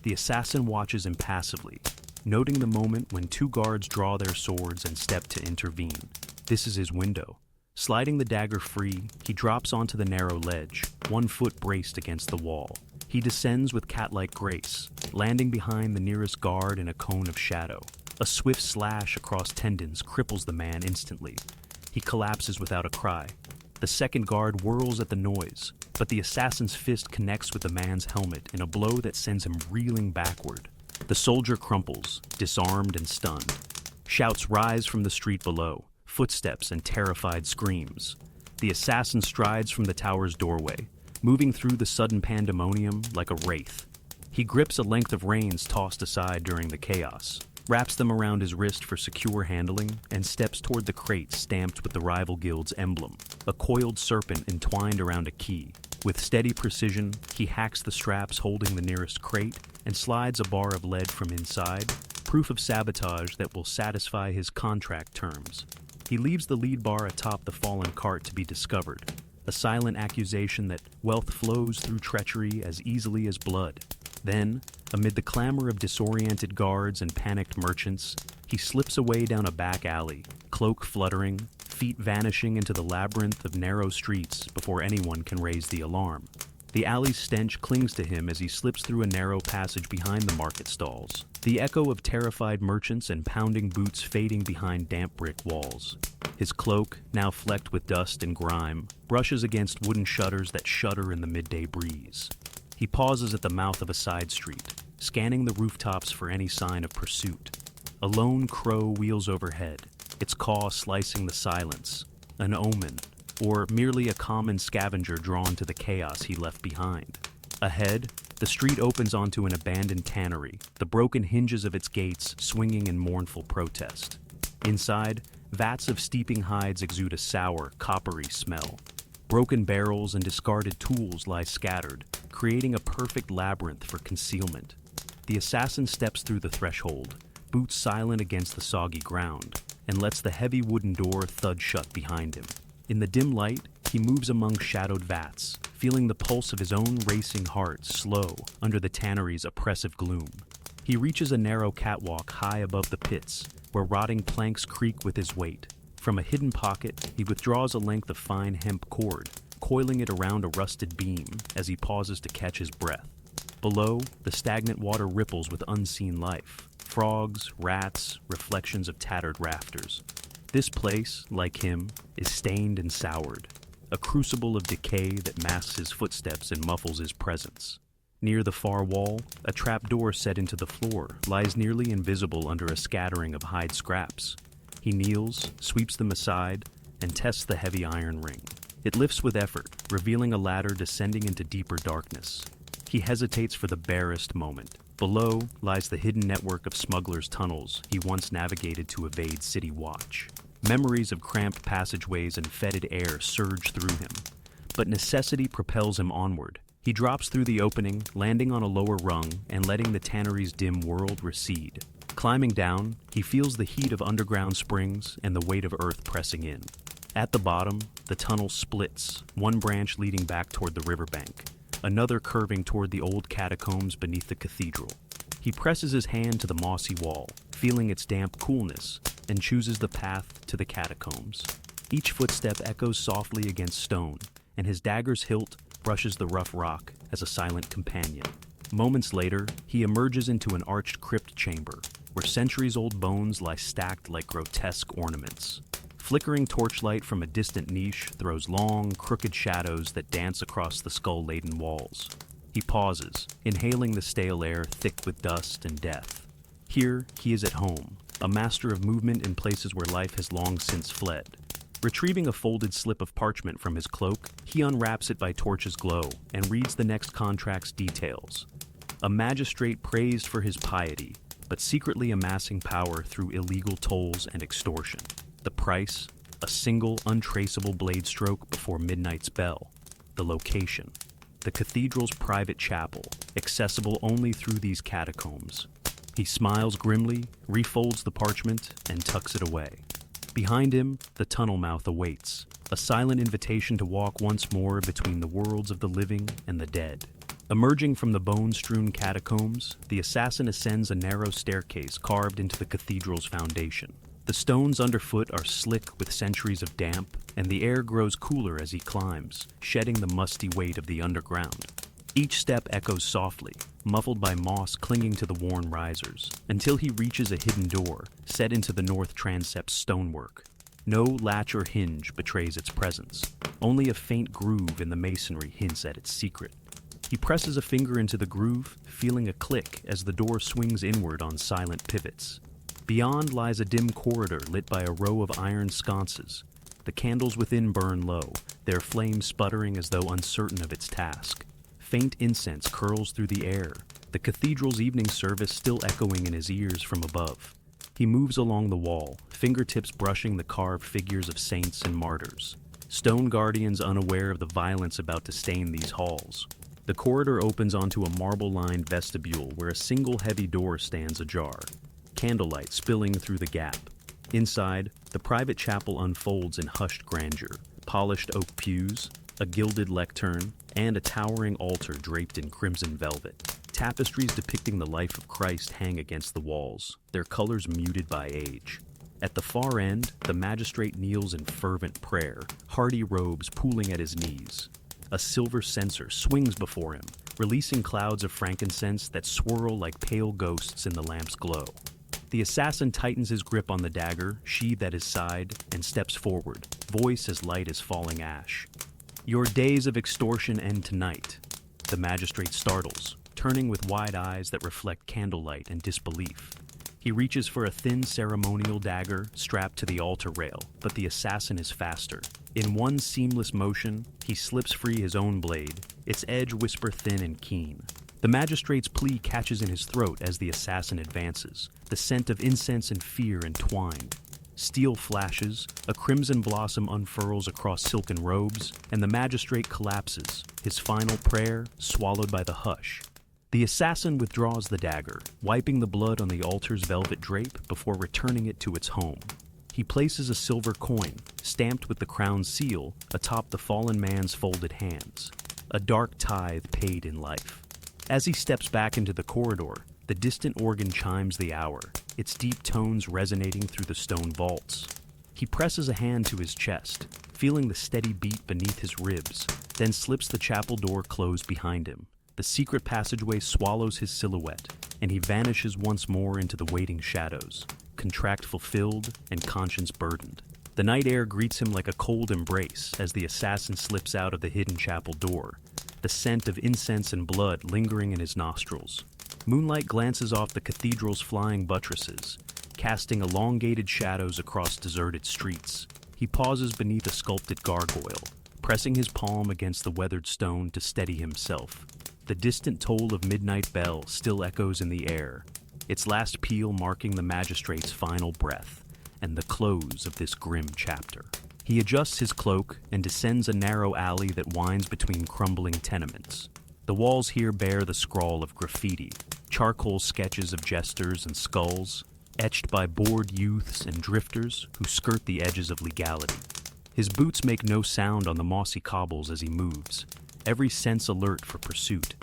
The assassin watches impassively, noting the moment when 2 guards draw their swords and step to intervene. This is his window. Sliding the dagger free, he drops onto the narrow ledge, 1 foot braced against the wall. He descends with cat-like grace, landing behind the nearest guard in a cone of shadow. A swift slash across tendons cripples the man instantly. He collapses without a cry. The second guard whirls at the noise, but the assassin's fist connects with the man's helmet in a blow that sends him reeling backward. The soldier crumples, disarmed and stunned. Shouts rise from the street below, footsteps and terrified screams. The assassin strides from the tower's doorway, moving through the sudden pandemonium like a wraith. He grips a length of reins tossed aside during the chaos, wraps them around his wrist for secure handling, and steps toward the crate stamped with the rival guild's emblem, a coiled serpent entwined around a key. With steady precision, he hacks the straps holding the nearest crate and slides a bar of lead from inside, proof of sabotage that will satisfy his contract terms. He leaves the lead bar atop the fallen cart to be discovered, a silent accusation that wealth flows through treachery as easily as blood. Then, amid the clamor of disoriented guards and panicked merchants, he slips away down a back alley, cloak fluttering, feet vanishing into the labyrinth of narrow streets before anyone can raise the alarm. The alley's stench clings to him as he slips through a narrow passage behind the market stalls, the echo of terrified merchants and pounding boots fading behind damp brick walls. His cloak, now flecked with dust and grime, brushes against wooden shutters that shudder in the midday breeze. He pauses at the mouth of a side street, scanning the rooftops for any sign of pursuit. A lone crow wheels overhead, its caw slicing the silence, an omen, or merely a common scavenger drawn to the chaos he left behind. Ahead, the street opens onto an abandoned tannery, the broken hinges of its gates swinging in mournful protest. Inside, vats of steeping hides exude a sour, coppery smell. Broken barrels and discarded tools lie scattered, creating a perfect labyrinth for concealment. The assassin steps through the threshold, boots silent against the soggy ground, and lets the heavy wooden door thud shut behind him. In the dim light, he moves among shadowed vats, feeling the pulse of his own racing heart slow under the tannery's oppressive gloom. He reaches a narrow catwalk high above the pits, where rotting planks creak with his weight. From a hidden pocket, he withdraws a length of fine hemp cord, coiling it around a rusted beam as he pauses to catch his breath. Below, the stagnant water ripples with unseen life. Frogs, rats, reflections of tattered rafters. This place, like him, is stained and soured, a crucible of decay that masks his footsteps and muffles his presence. Near the far wall, a trapdoor set into the floor lies nearly invisible under a scattering of hide scraps. He kneels, sweeps them aside, and tests the heavy iron ring. It lifts with effort, revealing a ladder descending into deeper darkness. He hesitates for the barest moment. Below lies the hidden network of smugglers' tunnels he once navigated to evade city watch. Memories of cramped passageways and fetid air surge through him. But necessity propels him onward. He drops through the opening, landing on a lower rung and letting the tannery's dim world recede. Climbing down, he feels the heat of underground springs and the weight of earth pressing in. At the bottom, the tunnel splits, one branch leading back toward the riverbank, another curving toward the old catacombs beneath the cathedral. He presses his hand to the mossy wall, feeling its damp coolness, and chooses the path to the catacombs. Each footstep echoes softly against stone, and his dagger's hilt brushes the rough rock as a silent companion. Moments later, he emerges into an arched crypt chamber, where centuries-old bones lie stacked like grotesque ornaments. Flickering torchlight from a distant niche throws long, crooked shadows that dance across the skull-laden walls. He pauses, inhaling the stale air thick with dust and death. Here, he is at home, a master of movement in places where life has long since fled. Retrieving a folded slip of parchment from his cloak, he unwraps it by torch's glow and reads the next contract's details. A magistrate praised for his piety, but secretly amassing power through illegal tolls and extortion. The price, a single untraceable blade stroke before midnight's bell. The location, the cathedral's private chapel, accessible only through these catacombs. He smiles grimly, refolds the parchment, and tucks it away. Behind him, the tunnel mouth awaits, a silent invitation to walk once more between the worlds of the living and the dead. Emerging from the bone-strewn catacombs, the assassin ascends a narrow staircase carved into the cathedral's foundation. The stones underfoot are slick with centuries of damp, and the air grows cooler as he climbs, shedding the musty weight of the underground. Each step echoes softly, muffled by moss clinging to the worn risers, until he reaches a hidden door, set into the north transept's stonework. No latch or hinge betrays its presence. Only a faint groove in the masonry hints at its secret. He presses a finger into the groove, feeling a click as the door swings inward on silent pivots. Beyond lies a dim corridor lit by a row of iron sconces. The candles within burn low, their flame sputtering as though uncertain of its task. Faint incense curls through the air, the cathedral's evening service still echoing in his ears from above. He moves along the wall, fingertips brushing the carved figures of saints and martyrs. Stone guardians unaware of the violence about to stain these halls. The corridor opens onto a marble-lined vestibule where a single heavy door stands ajar, candlelight spilling through the gap. Inside, the private chapel unfolds in hushed grandeur, polished oak pews, a gilded lectern, and a towering altar draped in crimson velvet. Tapestries depicting the life of Christ hang against the walls, their colors muted by age. At the far end, the magistrate kneels in fervent prayer, hardy robes pooling at his knees. A silver censer swings before him, releasing clouds of frankincense that swirl like pale ghosts in the lamp's glow. The assassin tightens his grip on the dagger, sheathed at his side, and steps forward, voice as light as falling ash. "Your days of extortion end tonight." The magistrate startles, turning with wide eyes that reflect candlelight and disbelief. He reaches for a thin ceremonial dagger strapped to the altar rail, but the assassin is faster. In one seamless motion, he slips free his own blade, its edge whisper-thin and keen. The magistrate's plea catches in his throat as the assassin advances, the scent of incense and fear entwined. Steel flashes, a crimson blossom unfurls across silken robes, and the magistrate collapses, his final prayer swallowed by the hush. The assassin withdraws the dagger, wiping the blood on the altar's velvet drape before returning it to its home. He places a silver coin, stamped with the crown's seal, atop the fallen man's folded hands, a dark tithe paid in life. As he steps back into the corridor, the distant organ chimes the hour, its deep tones resonating through the stone vaults. He presses a hand to his chest, feeling the steady beat beneath his ribs, then slips the chapel door closed behind him. The secret passageway swallows his silhouette, and he vanishes once more into the waiting shadows, contract fulfilled and conscience burdened. The night air greets him like a cold embrace as the assassin slips out of the hidden chapel door, the scent of incense and blood lingering in his nostrils. Moonlight glances off the cathedral's flying buttresses, casting elongated shadows across deserted streets. He pauses beneath a sculpted gargoyle, pressing his palm against the weathered stone to steady himself. The distant toll of midnight bell still echoes in the air, its last peal marking the magistrate's final breath and the close of this grim chapter. He adjusts his cloak and descends a narrow alley that winds between crumbling tenements. The walls here bear the scrawl of graffiti, charcoal sketches of jesters and skulls, etched by bored youths and drifters who skirt the edges of legality. His boots make no sound on the mossy cobbles as he moves, every sense alert for pursuit.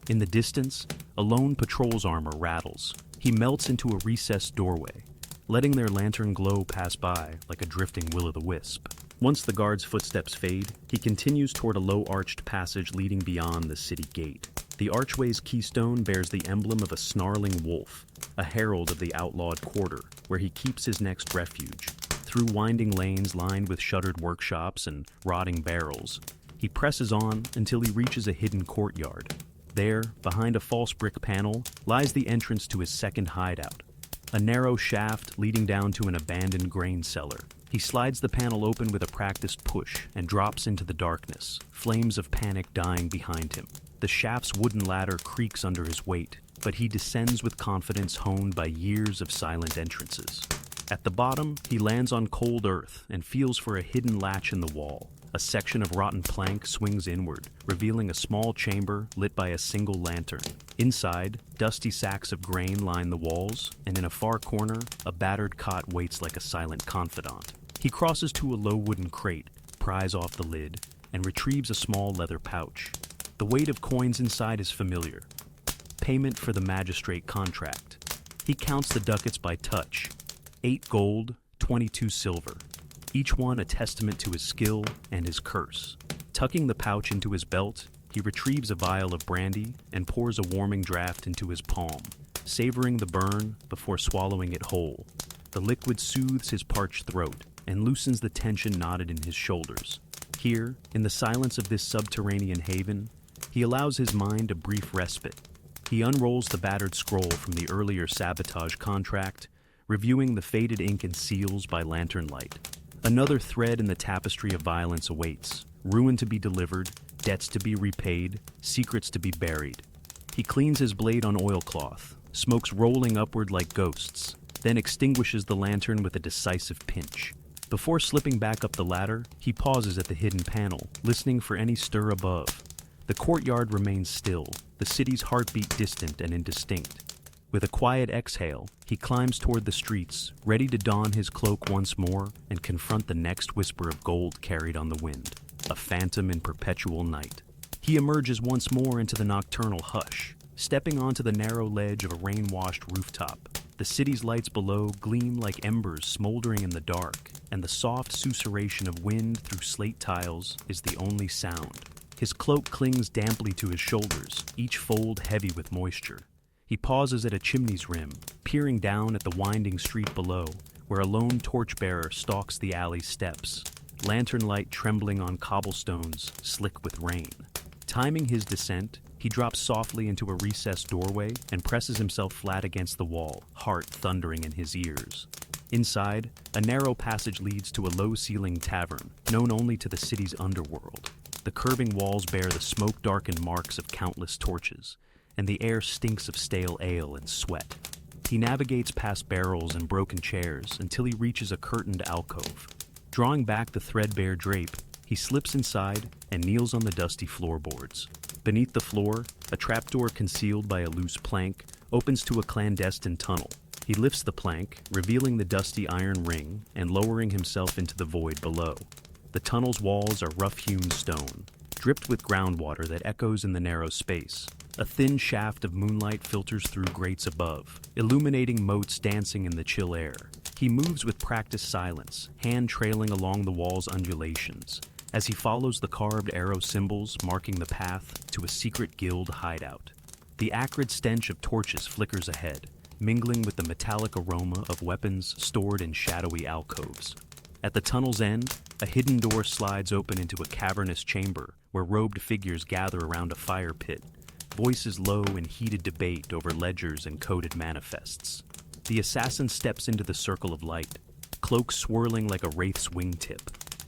In the distance, a lone patrol's armor rattles. He melts into a recessed doorway, letting their lantern glow pass by like a drifting will-o'-the-wisp. Once the guard's footsteps fade, he continues toward a low-arched passage leading beyond the city gate. The archway's keystone bears the emblem of a snarling wolf, a herald of the outlawed quarter, where he keeps his next refuge. Through winding lanes lined with shuttered workshops and rotting barrels, he presses on until he reaches a hidden courtyard. There, behind a false brick panel, lies the entrance to his second hideout, a narrow shaft leading down to an abandoned grain cellar. He slides the panel open with a practiced push and drops into the darkness, flames of panic dying behind him. The shaft's wooden ladder creaks under his weight, but he descends with confidence honed by years of silent entrances. At the bottom, he lands on cold earth and feels for a hidden latch in the wall. A section of rotten plank swings inward, revealing a small chamber lit by a single lantern. Inside, dusty sacks of grain line the walls, and in a far corner, a battered cot waits like a silent confidant. He crosses to a low wooden crate, pries off the lid, and retrieves a small leather pouch. The weight of coins inside is familiar. Payment for the magistrate contract. He counts the ducats by touch. 8 gold, 22 silver. Each one a testament to his skill and his curse. Tucking the pouch into his belt, he retrieves a vial of brandy and pours a warming draught into his palm, savoring the burn before swallowing it whole. The liquid soothes his parched throat and loosens the tension knotted in his shoulders. Here, in the silence of this subterranean haven, he allows his mind a brief respite. He unrolls the battered scroll from the earlier sabotage contract, reviewing the faded ink and seals by lantern light. Another thread in the tapestry of violence awaits, ruin to be delivered, debts to be repaid, secrets to be buried. He cleans his blade on oilcloth, smokes rolling upward like ghosts, then extinguishes the lantern with a decisive pinch. Before slipping back up the ladder, he pauses at the hidden panel, listening for any stir above. The courtyard remains still, the city's heartbeat distant and indistinct. With a quiet exhale, he climbs toward the streets, ready to don his cloak once more and confront the next whisper of gold carried on the wind, a phantom in perpetual night. He emerges once more into the nocturnal hush, stepping onto the narrow ledge of a rain-washed rooftop. The city's lights below gleam like embers smoldering in the dark, and the soft susurration of wind through slate tiles is the only sound. His cloak clings damply to his shoulders, each fold heavy with moisture. He pauses at a chimney's rim, peering down at the winding street below, where a lone torchbearer stalks the alley's steps, lantern light trembling on cobblestones slick with rain. Timing his descent, he drops softly into a recessed doorway and presses himself flat against the wall, heart thundering in his ears. Inside, a narrow passage leads to a low-ceilinged tavern, known only to the city's underworld. The curving walls bear the smoke-darkened marks of countless torches, and the air stinks of stale ale and sweat. He navigates past barrels and broken chairs until he reaches a curtained alcove. Drawing back the threadbare drape, he slips inside and kneels on the dusty floorboards. Beneath the floor, a trapdoor concealed by a loose plank opens to a clandestine tunnel. He lifts the plank, revealing the dusty iron ring and lowering himself into the void below. The tunnel's walls are rough-hewn stone, dripped with groundwater that echoes in the narrow space. A thin shaft of moonlight filters through grates above, illuminating motes dancing in the chill air. He moves with practiced silence, hand trailing along the wall's undulations, as he follows the carved arrow symbols marking the path to a secret guild hideout. The acrid stench of torches flickers ahead, mingling with the metallic aroma of weapons stored in shadowy alcoves. At the tunnel's end, a hidden door slides open into a cavernous chamber where robed figures gather around a fire pit, voices low in heated debate over ledgers and coded manifests. The assassin steps into the circle of light, cloak swirling like a wraith's wingtip.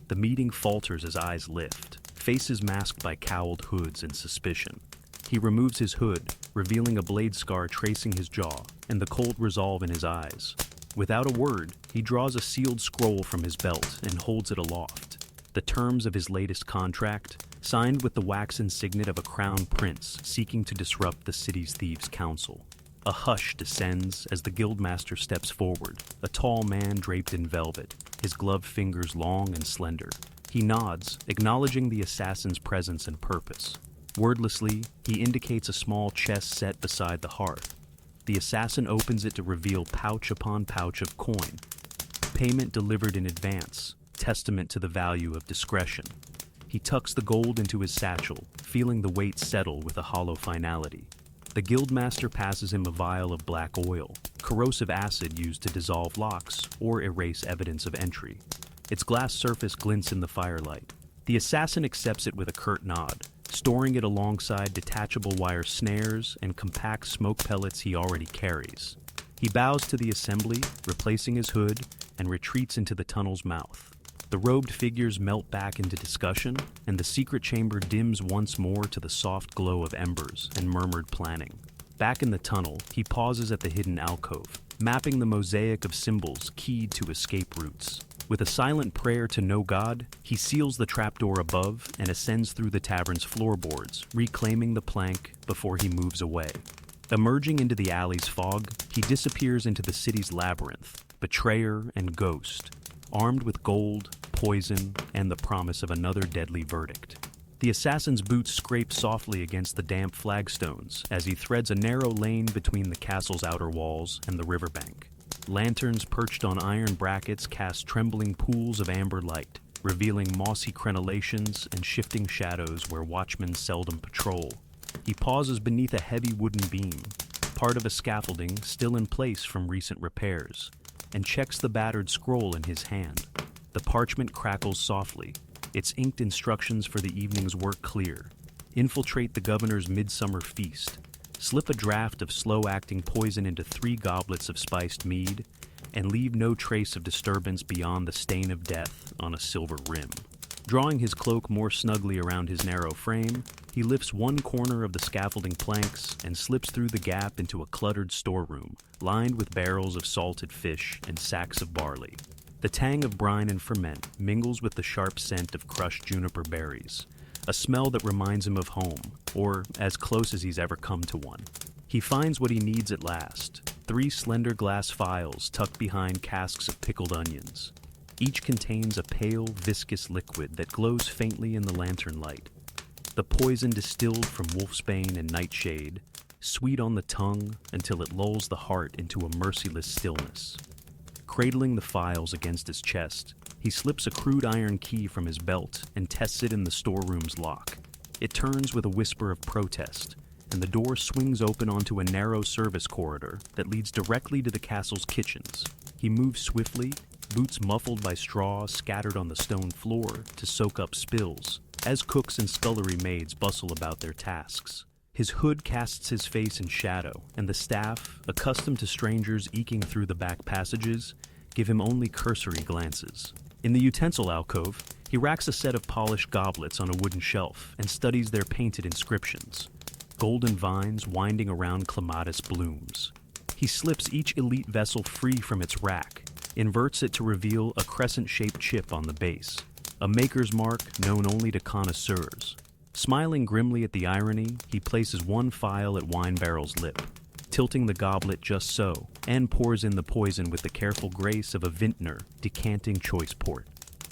The meeting falters as eyes lift, faces masked by cowled hoods and suspicion. He removes his hood, revealing a blade scar tracing his jaw and the cold resolve in his eyes. Without a word, he draws a sealed scroll from his belt and holds it aloft. The terms of his latest contract, signed with the waxen signet of a crown prince seeking to disrupt the city's thieves' council. A hush descends as the guildmaster steps forward, a tall man draped in velvet, his gloved fingers long and slender. He nods, acknowledging the assassin's presence and purpose. Wordlessly, he indicates a small chest set beside the hearth. The assassin opens it to reveal pouch upon pouch of coin. Payment delivered in advance, testament to the value of discretion. He tucks the gold into his satchel, feeling the weight settle with a hollow finality. The guildmaster passes him a vial of black oil, corrosive acid used to dissolve locks or erase evidence of entry. Its glass surface glints in the firelight. The assassin accepts it with a curt nod, storing it alongside detachable wire snares and compact smoke pellets he already carries. He bows to the assembly, replacing his hood, and retreats into the tunnel's mouth. The robed figures melt back into discussion, and the secret chamber dims once more to the soft glow of embers and murmured planning. Back in the tunnel, he pauses at the hidden alcove, mapping the mosaic of symbols keyed to escape routes. With a silent prayer to no god, he seals the trapdoor above and ascends through the tavern's floorboards, reclaiming the plank before he moves away. Emerging into the alley's fog, he disappears into the city's labyrinth, betrayer and ghost, armed with gold, poison, and the promise of another deadly verdict. The assassin's boots scrape softly against the damp flagstones as he threads a narrow lane between the castle's outer walls and the riverbank. Lanterns perched on iron brackets cast trembling pools of amber light, revealing mossy crenellations and shifting shadows where watchmen seldom patrol. He pauses beneath a heavy wooden beam, part of a scaffolding still in place from recent repairs, and checks the battered scroll in his hand. The parchment crackles softly, its inked instructions for the evening's work clear. Infiltrate the governor's midsummer feast. Slip a draft of slow-acting poison into 3 goblets of spiced mead, and leave no trace of disturbance beyond the stain of death on a silver rim. Drawing his cloak more snugly around his narrow frame, He lifts one corner of the scaffolding planks and slips through the gap into a cluttered storeroom, lined with barrels of salted fish and sacks of barley. The tang of brine and ferment mingles with the sharp scent of crushed juniper berries, a smell that reminds him of home, or as close as he's ever come to one. He finds what he needs at last, 3 slender glass phials tucked behind casks of pickled onions. Each contains a pale, viscous liquid that glows faintly in the lantern light. The poison distilled from wolfsbane and nightshade, sweet on the tongue until it lulls the heart into a merciless stillness. Cradling the phials against his chest, he slips a crude iron key from his belt and tests it in the storeroom's lock. It turns with a whisper of protest, and the door swings open onto a narrow service corridor that leads directly to the castle's kitchens. He moves swiftly, boots muffled by straw scattered on the stone floor to soak up spills, as cooks and scullery maids bustle about their tasks. His hood casts his face in shadow, and the staff, accustomed to strangers eking through the back passages, give him only cursory glances. In the utensil alcove, he racks a set of polished goblets on a wooden shelf and studies their painted inscriptions, golden vines winding around clematis blooms. He slips each elite vessel free from its rack, inverts it to reveal a crescent-shaped chip on the base, a maker's mark known only to connoisseurs. Smiling grimly at the irony, he places one phial at Wine Barrel's lip, tilting the goblet just so, and pours in the poison with the careful grace of a vintner decanting choice port.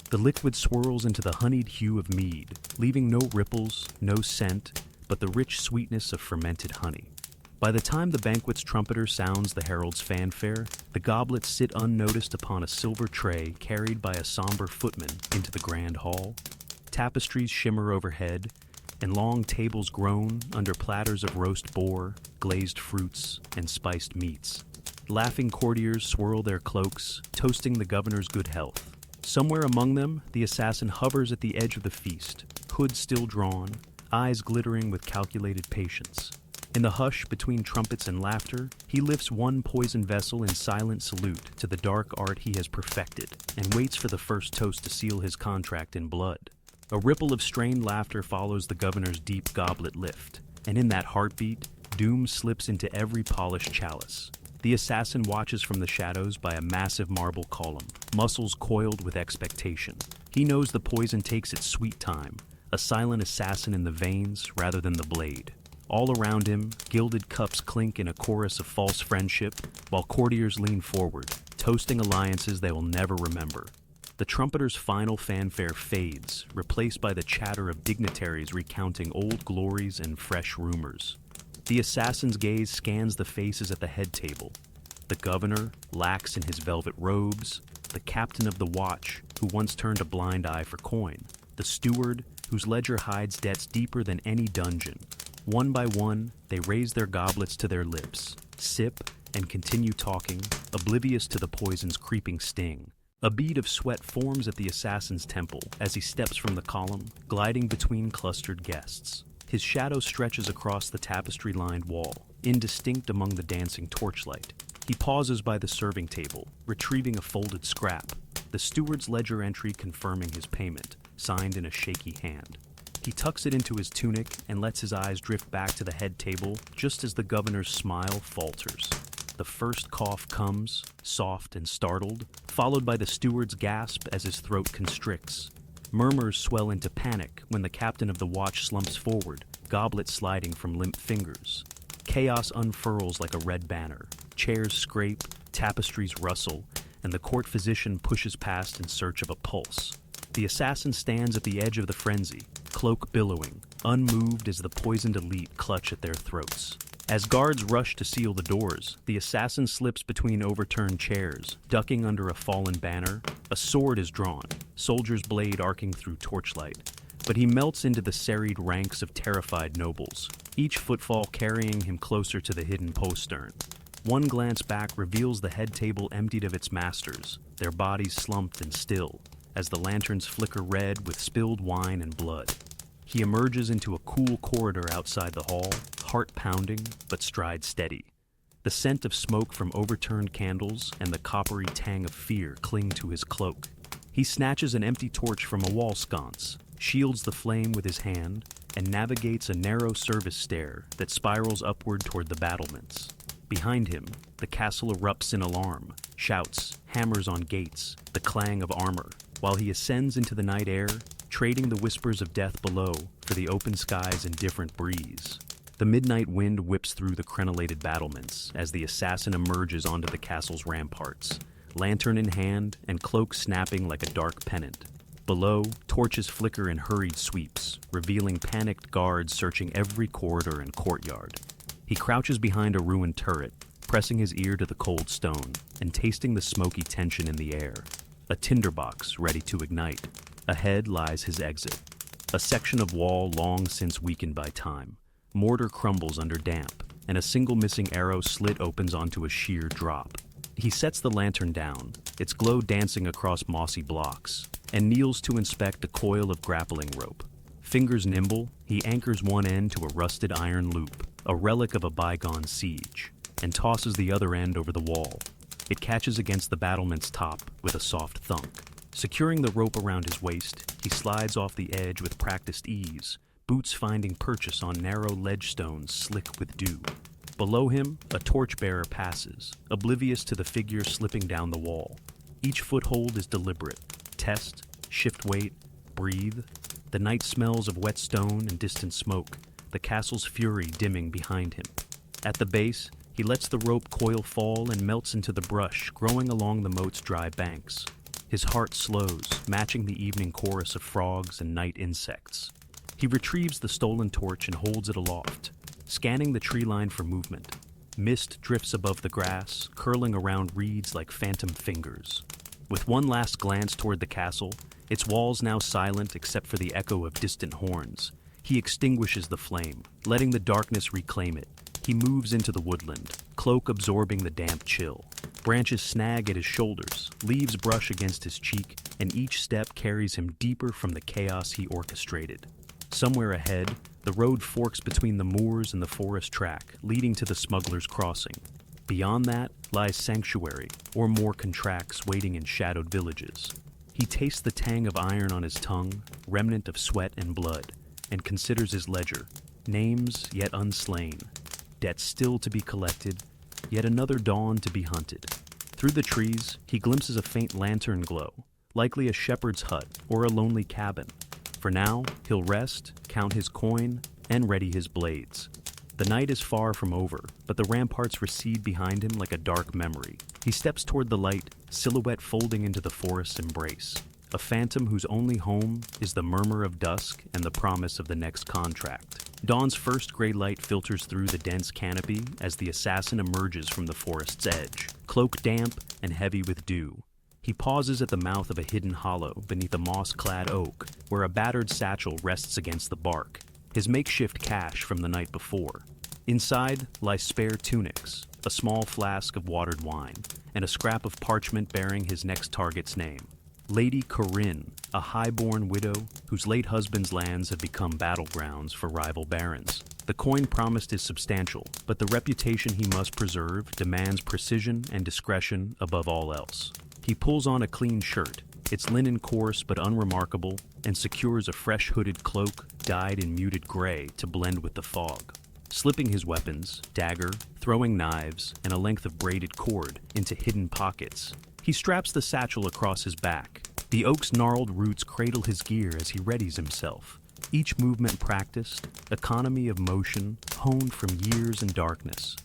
The liquid swirls into the honeyed hue of mead, leaving no ripples, no scent, but the rich sweetness of fermented honey. By the time the banquet's trumpeter sounds the herald's fanfare, the goblets sit unnoticed upon a silver tray carried by a somber footman into the grand hall. Tapestries shimmer overhead, and long tables groan under platters of roast boar, glazed fruits, and spiced meats. Laughing courtiers swirl their cloaks, toasting the governor's good health. Somewhere among them, the assassin hovers at the edge of the feast, hood still drawn, eyes glittering with calculated patience. In the hush between trumpets and laughter, he lifts one poison vessel in silent salute to the dark art he has perfected, and waits for the first toast to seal his contract in blood. A ripple of strained laughter follows the governor's deep goblet lift, and in that heartbeat, doom slips into every polished chalice. The assassin watches from the shadows by a massive marble column, muscles coiled with expectation. He knows the poison takes its sweet time, a silent assassin in the veins rather than the blade. All around him, gilded cups clink in a chorus of false friendship, while courtiers lean forward, toasting alliances they will never remember. The trumpeter's final fanfare fades, replaced by the chatter of dignitaries recounting old glories and fresh rumors. The assassin's gaze scans the faces at the head table. The governor, lax in his velvet robes, the captain of the watch, who once turned a blind eye for coin, the steward, whose ledger hides debts deeper than any dungeon. One by one, they raise their goblets to their lips, sip, and continue talking, oblivious to the poison's creeping sting. A bead of sweat forms at the assassin's temple as he steps from the column, gliding between clustered guests. His shadow stretches across the tapestry-lined wall, indistinct among the dancing torchlight. He pauses by the serving table, retrieving a folded scrap, the steward's ledger entry confirming his payment, signed in a shaky hand. He tucks it into his tunic and lets his eyes drift back to the head table just as the governor's smile falters. The first cough comes, soft and startled, followed by the steward's gasp as his throat constricts. Murmurs swell into panic when the captain of the watch slumps forward, goblet sliding from limp fingers. Chaos unfurls like a red banner. Chairs scrape, tapestries rustle, and the court physician pushes past in search of a pulse. The assassin stands at the edge of the frenzy, cloak billowing, unmoved as the poisoned elite clutch at their throats. As guards rush to seal the doors, the assassin slips between overturned chairs, ducking under a fallen banner. A sword is drawn, soldier's blade arcing through torchlight. But he melts into the serried ranks of terrified nobles, each footfall carrying him closer to the hidden postern. One glance back reveals the head table emptied of its masters, their bodies slumped and still, as the lanterns flicker red with spilled wine and blood. He emerges into a cool corridor outside the hall, heart pounding, but stride steady. The scent of smoke from overturned candles and the coppery tang of fear cling to his cloak. He snatches an empty torch from a wall sconce, shields the flame with his hand, and navigates a narrow service stair that spirals upward toward the battlements. Behind him, the castle erupts in alarm, shouts, hammers on gates, the clang of armor, while he ascends into the night air, trading the whispers of death below for the open sky's indifferent breeze. The midnight wind whips through the crenellated battlements as the assassin emerges onto the castle's ramparts, lantern in hand and cloak snapping like a dark pennant. Below, torches flicker in hurried sweeps, revealing panicked guards searching every corridor and courtyard. He crouches behind a ruined turret, pressing his ear to the cold stone and tasting the smoky tension in the air. A tinderbox ready to ignite. Ahead lies his exit, a section of wall long since weakened by time. Mortar crumbles under damp, and a single missing arrow slit opens onto a sheer drop. He sets the lantern down, its glow dancing across mossy blocks, and kneels to inspect a coil of grappling rope. Fingers nimble, he anchors one end to a rusted iron loop, a relic of a bygone siege, and tosses the other end over the wall. It catches against the battlement's top with a soft thunk. Securing the rope around his waist, he slides off the edge with practiced ease, boots finding purchase on narrow ledge stones slick with dew. Below him, a torchbearer passes, oblivious to the figure slipping down the wall. Each foothold is deliberate. Test, shift weight, breathe. The night smells of wet stone and distant smoke, the castle's fury dimming behind him. At the base, he lets the rope coil fall and melts into the brush growing along the moat's dry banks. His heart slows, matching the evening chorus of frogs and night insects. He retrieves the stolen torch and holds it aloft, scanning the tree line for movement. Mist drifts above the grass, curling around reeds like phantom fingers. With one last glance toward the castle, its walls now silent except for the echo of distant horns, he extinguishes the flame, letting the darkness reclaim it. He moves into the woodland, cloak absorbing the damp chill. Branches snag at his shoulders, leaves brush against his cheek, and each step carries him deeper from the chaos he orchestrated. Somewhere ahead, the road forks between the moors and the forest track, leading to the smuggler's crossing. Beyond that lies sanctuary, or more contracts waiting in shadowed villages. He tastes the tang of iron on his tongue, remnant of sweat and blood, and considers his ledger, names yet unslain, debts still to be collected, yet another dawn to be hunted. Through the trees, he glimpses a faint lantern glow, likely a shepherd's hut or a lonely cabin. For now, he'll rest, count his coin, and ready his blades. The night is far from over, but the ramparts recede behind him like a dark memory. He steps toward the light, silhouette folding into the forest's embrace. A phantom whose only home is the murmur of dusk and the promise of the next contract. Dawn's first gray light filters through the dense canopy as the assassin emerges from the forest's edge, cloak damp and heavy with dew. He pauses at the mouth of a hidden hollow beneath a moss-clad oak, where a battered satchel rests against the bark, his makeshift cache from the night before. Inside lie spare tunics, a small flask of watered wine, and a scrap of parchment bearing his next target's name. Lady Corinne, a high-born widow whose late husband's lands have become battlegrounds for rival barons. The coin promised is substantial, but the reputation he must preserve demands precision and discretion above all else. He pulls on a clean shirt, its linen coarse but unremarkable, and secures a fresh hooded cloak dyed in muted gray to blend with the fog. Slipping his weapons, dagger, throwing knives, and a length of braided cord into hidden pockets, he straps the satchel across his back. The oak's gnarled roots cradle his gear as he readies himself. Each movement practiced, economy of motion honed from years and darkness.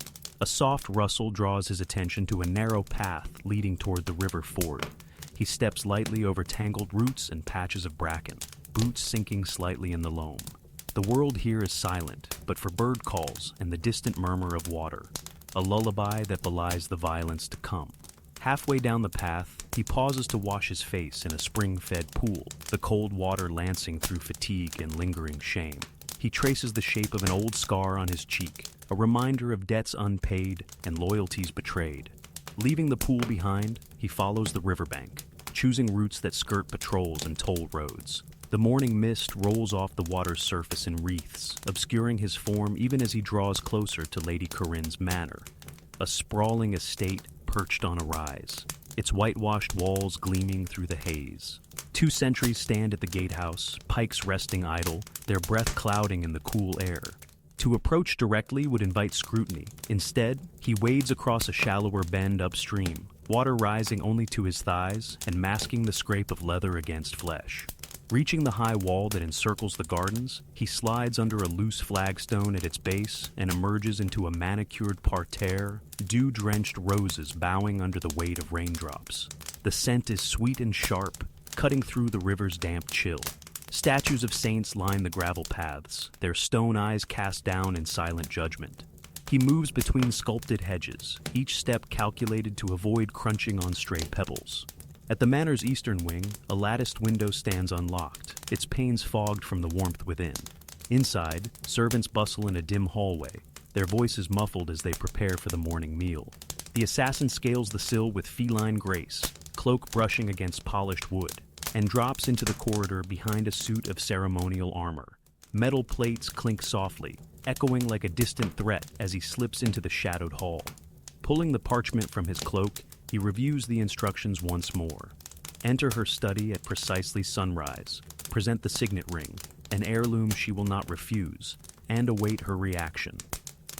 A soft rustle draws his attention to a narrow path leading toward the river ford. He steps lightly over tangled roots and patches of bracken, boots sinking slightly in the loam. The world here is silent, but for bird calls and the distant murmur of water, a lullaby that belies the violence to come. Halfway down the path, he pauses to wash his face in a spring-fed pool, the cold water lancing through fatigue and lingering shame. He traces the shape of an old scar on his cheek, a reminder of debts unpaid and loyalties betrayed. Leaving the pool behind, he follows the riverbank, choosing routes that skirt patrols and toll roads. The morning mist rolls off the water's surface in wreaths, obscuring his form even as he draws closer to Lady Corinne's manor, a sprawling estate perched on a rise, its whitewashed walls gleaming through the haze. 2 sentries stand at the gatehouse, pikes resting idle, their breath clouding in the cool air. To approach directly would invite scrutiny. Instead, he wades across a shallower bend upstream, water rising only to his thighs and masking the scrape of leather against flesh. Reaching the high wall that encircles the gardens, he slides under a loose flagstone at its base and emerges into a manicured parterre, dew-drenched roses bowing under the weight of raindrops. The scent is sweet and sharp, cutting through the river's damp chill. Statues of saints line the gravel paths, their stone eyes cast down in silent judgment. He moves between sculpted hedges, each step calculated to avoid crunching on stray pebbles. At the manor's eastern wing, a latticed window stands unlocked, its panes fogged from the warmth within. Inside, servants bustle in a dim hallway, their voices muffled as they prepare for the morning meal. The assassin scales the sill with feline grace, cloak brushing against polished wood, and drops into the corridor behind a suit of ceremonial armor. Metal plates clink softly, echoing like a distant threat as he slips into the shadowed hall. Pulling the parchment from his cloak, he reviews the instructions once more. Enter her study at precisely sunrise, present the signet ring, an heirloom she will not refuse, and await her reaction.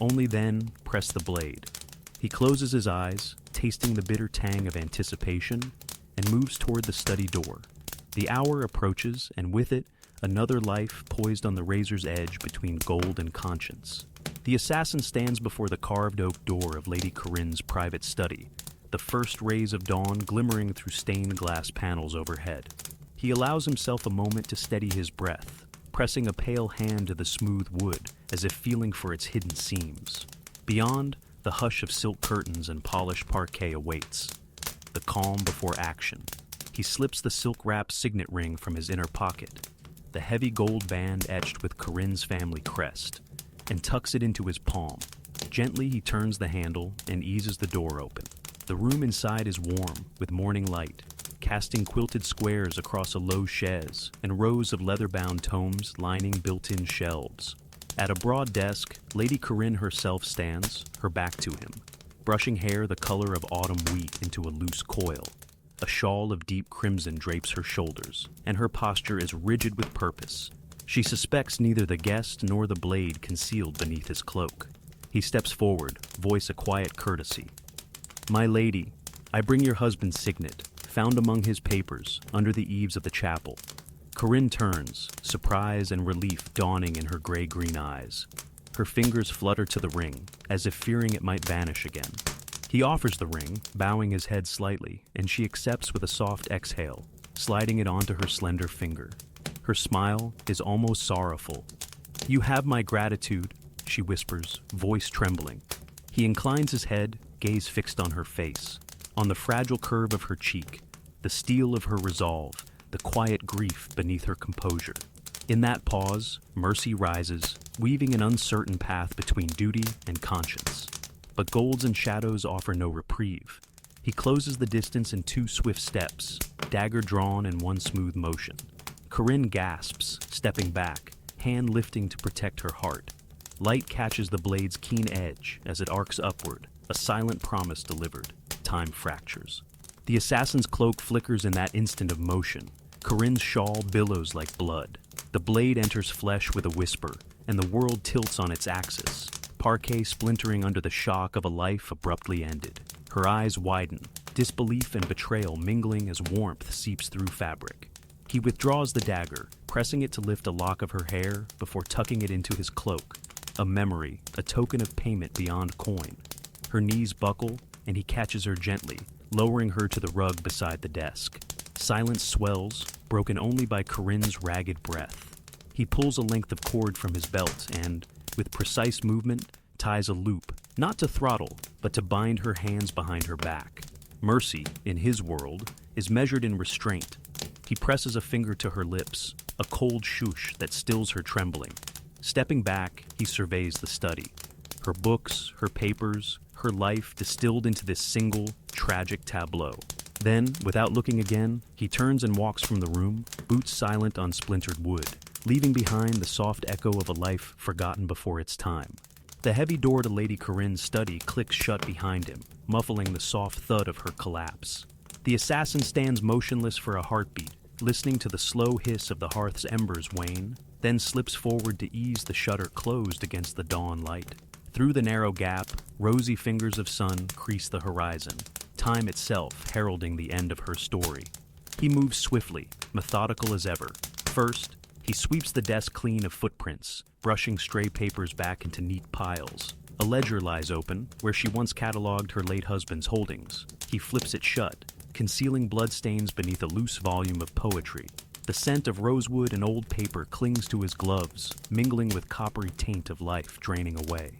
Only then press the blade. He closes his eyes, tasting the bitter tang of anticipation, and moves toward the study door. The hour approaches, and with it, another life poised on the razor's edge between gold and conscience. The assassin stands before the carved oak door of Lady Corinne's private study, the first rays of dawn glimmering through stained glass panels overhead. He allows himself a moment to steady his breath, pressing a pale hand to the smooth wood as if feeling for its hidden seams. Beyond, the hush of silk curtains and polished parquet awaits, the calm before action. He slips the silk-wrapped signet ring from his inner pocket, the heavy gold band etched with Corinne's family crest, and tucks it into his palm. Gently he turns the handle and eases the door open. The room inside is warm, with morning light, casting quilted squares across a low chaise and rows of leather-bound tomes lining built-in shelves. At a broad desk, Lady Corinne herself stands, her back to him, brushing hair the color of autumn wheat into a loose coil. A shawl of deep crimson drapes her shoulders, and her posture is rigid with purpose. She suspects neither the guest nor the blade concealed beneath his cloak. He steps forward, voice a quiet courtesy. "My lady, I bring your husband's signet, found among his papers, under the eaves of the chapel." Corinne turns, surprise and relief dawning in her gray-green eyes. Her fingers flutter to the ring, as if fearing it might vanish again. He offers the ring, bowing his head slightly, and she accepts with a soft exhale, sliding it onto her slender finger. Her smile is almost sorrowful. "You have my gratitude," she whispers, voice trembling. He inclines his head, gaze fixed on her face, on the fragile curve of her cheek, the steel of her resolve, the quiet grief beneath her composure. In that pause, mercy rises, weaving an uncertain path between duty and conscience. But golds and shadows offer no reprieve. He closes the distance in 2 swift steps, dagger drawn in one smooth motion. Corinne gasps, stepping back, hand lifting to protect her heart. Light catches the blade's keen edge as it arcs upward, a silent promise delivered. Time fractures. The assassin's cloak flickers in that instant of motion. Corinne's shawl billows like blood. The blade enters flesh with a whisper, and the world tilts on its axis, parquet splintering under the shock of a life abruptly ended. Her eyes widen, disbelief and betrayal mingling as warmth seeps through fabric. He withdraws the dagger, pressing it to lift a lock of her hair before tucking it into his cloak. A memory, a token of payment beyond coin. Her knees buckle, and he catches her gently, lowering her to the rug beside the desk. Silence swells, broken only by Corinne's ragged breath. He pulls a length of cord from his belt and, with precise movement, ties a loop, not to throttle, but to bind her hands behind her back. Mercy, in his world, is measured in restraint. He presses a finger to her lips, a cold shush that stills her trembling. Stepping back, he surveys the study. Her books, her papers, her life distilled into this single, tragic tableau. Then, without looking again, he turns and walks from the room, boots silent on splintered wood, leaving behind the soft echo of a life forgotten before its time. The heavy door to Lady Corinne's study clicks shut behind him, muffling the soft thud of her collapse. The assassin stands motionless for a heartbeat, listening to the slow hiss of the hearth's embers wane, then slips forward to ease the shutter closed against the dawn light. Through the narrow gap, rosy fingers of sun crease the horizon, time itself heralding the end of her story. He moves swiftly, methodical as ever. First, he sweeps the desk clean of footprints, brushing stray papers back into neat piles. A ledger lies open, where she once cataloged her late husband's holdings. He flips it shut, concealing bloodstains beneath a loose volume of poetry. The scent of rosewood and old paper clings to his gloves, mingling with coppery taint of life draining away.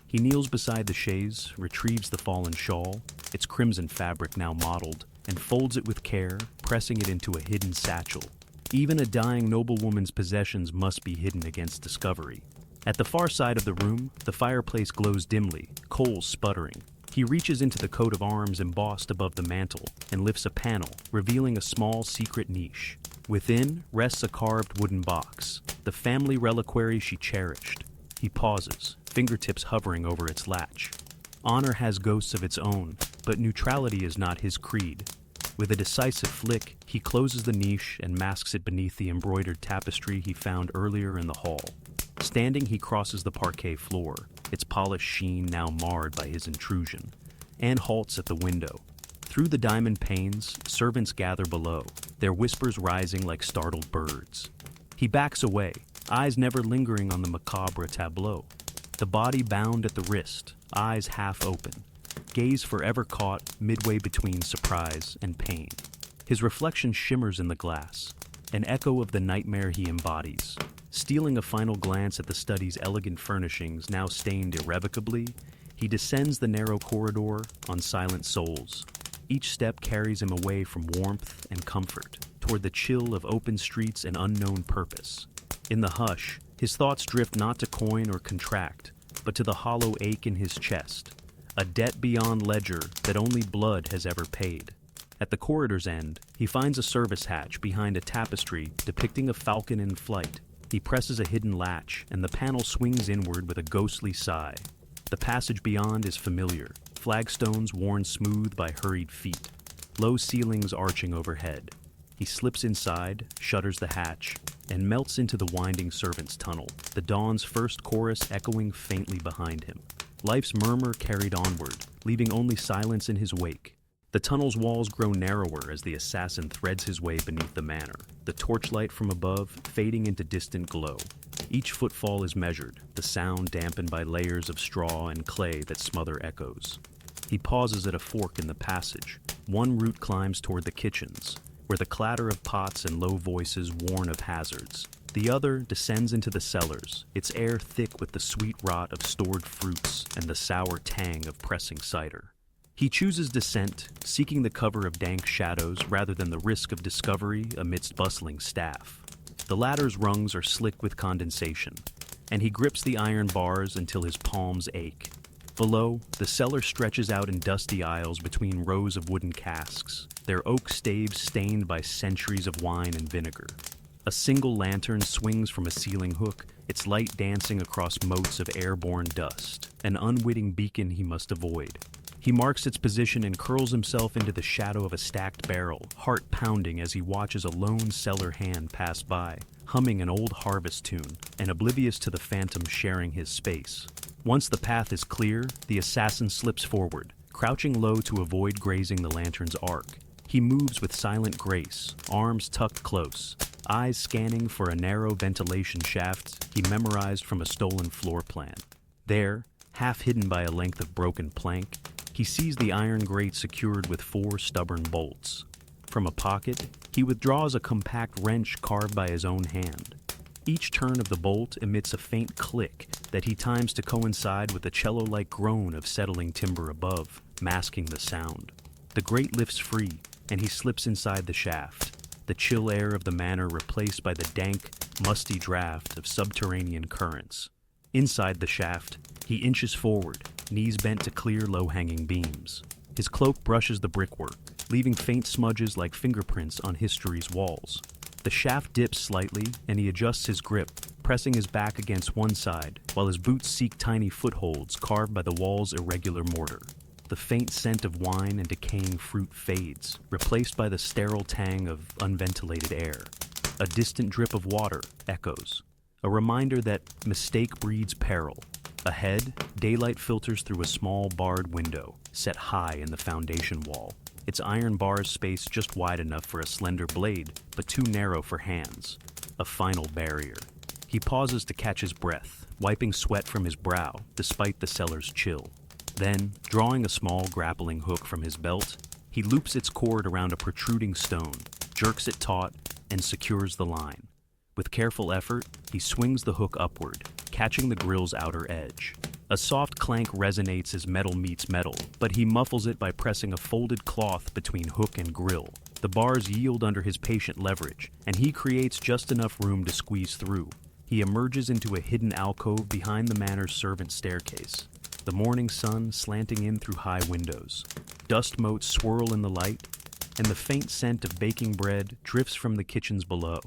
He kneels beside the chaise, retrieves the fallen shawl, its crimson fabric now mottled, and folds it with care, pressing it into a hidden satchel. Even a dying noblewoman's possessions must be hidden against discovery. At the far side of the room, the fireplace glows dimly, coals sputtering. He reaches into the coat of arms embossed above the mantel and lifts a panel, revealing a small secret niche. Within rests a carved wooden box, the family reliquary she cherished. He pauses, fingertips hovering over its latch. Honor has ghosts of its own, but neutrality is not his creed. With a decisive flick, he closes the niche and masks it beneath the embroidered tapestry he found earlier in the hall. Standing, he crosses the parquet floor, its polished sheen now marred by his intrusion, and halts at the window. Through the diamond panes, servants gather below, their whispers rising like startled birds. He backs away, eyes never lingering on the macabre tableau. The body bound at the wrist, eyes half open, gaze forever caught midway between surprise and pain. His reflection shimmers in the glass, an echo of the nightmare he embodies. Stealing a final glance at the study's elegant furnishings now stained irrevocably, he descends the narrow corridor on silent soles. Each step carries him away from warmth and comfort, toward the chill of open streets and unknown purpose. In the hush, his thoughts drift not to coin or contract, but to the hollow ache in his chest, a debt beyond ledger that only blood has ever paid. At the corridor's end, he finds a service hatch behind a tapestry depicting a falcon in flight. He presses a hidden latch, and the panel swings inward with a ghostly sigh. The passage beyond is familiar, flagstones worn smooth by hurried feet, low ceilings arching overhead. He slips inside, shutters the hatch, and melts into the winding servants' tunnel, the dawn's first chorus echoing faintly behind him. Life's murmur carried onward, leaving only silence in his wake. The tunnel's walls grow narrower as the assassin threads his way beneath the manor, the torchlight from above fading into distant glow. Each footfall is measured, the sound dampened by layers of straw and clay that smother echoes. He pauses at a fork in the passage. One route climbs toward the kitchens, where the clatter of pots and low voices warn of hazards. The other descends into the cellars, its air thick with the sweet rot of stored fruits and the sour tang of pressing cider. He chooses descent, seeking the cover of dank shadows rather than the risk of discovery amidst bustling staff. The ladder's rungs are slick with condensation, and he grips the iron bars until his palms ache. Below, the cellar stretches out in dusty aisles between rows of wooden casks, their oak staves stained by centuries of wine and vinegar. A single lantern swings from a ceiling hook, its light dancing across motes of airborne dust, an unwitting beacon he must avoid. He marks its position and curls himself into the shadow of a stacked barrel, heart pounding as he watches a lone cellar hand pass by, humming an old harvest tune, and oblivious to the phantom sharing his space. Once the path is clear, the assassin slips forward, crouching low to avoid grazing the lantern's arc. He moves with silent grace, arms tucked close, eyes scanning for a narrow ventilation shaft he memorized from a stolen floor plan. There, half hidden by a length of broken plank, he sees the iron grate secured with 4 stubborn bolts. From a pocket, he withdraws a compact wrench carved by his own hand. Each turn of the bolt emits a faint click that he times to coincide with the cello-like groan of settling timber above, masking the sound. The grate lifts free, and he slips inside the shaft, the chill air of the manor replaced by the dank, musty draft of subterranean currents. Inside the shaft, he inches forward, knees bent to clear low-hanging beams. His cloak brushes the brickwork, leaving faint smudges like fingerprints on history's walls. The shaft dips slightly, and he adjusts his grip, pressing his back against one side, while his boots seek tiny footholds carved by the wall's irregular mortar. the faint scent of wine and decaying fruit fades, replaced by the sterile tang of unventilated air. A distant drip of water echoes, a reminder that mistake breeds peril. Ahead, daylight filters through a small barred window, set high in the foundation wall. Its iron bars space just wide enough for a slender blade, but too narrow for hands. A final barrier. He pauses to catch his breath, wiping sweat from his brow, despite the cellar's chill. Then, drawing a small grappling hook from his belt, he loops its cord around a protruding stone, jerks it taut, and secures the line. With careful effort, he swings the hook upward, catching the grill's outer edge. A soft clank resonates as metal meets metal, but he muffles it by pressing a folded cloth between hook and grill. The bars yield under his patient leverage, and he creates just enough room to squeeze through. He emerges into a hidden alcove behind the manor's servant staircase, the morning sun slanting in through high windows. Dust motes swirl in the light, and the faint scent of baking bread drifts from the kitchens below.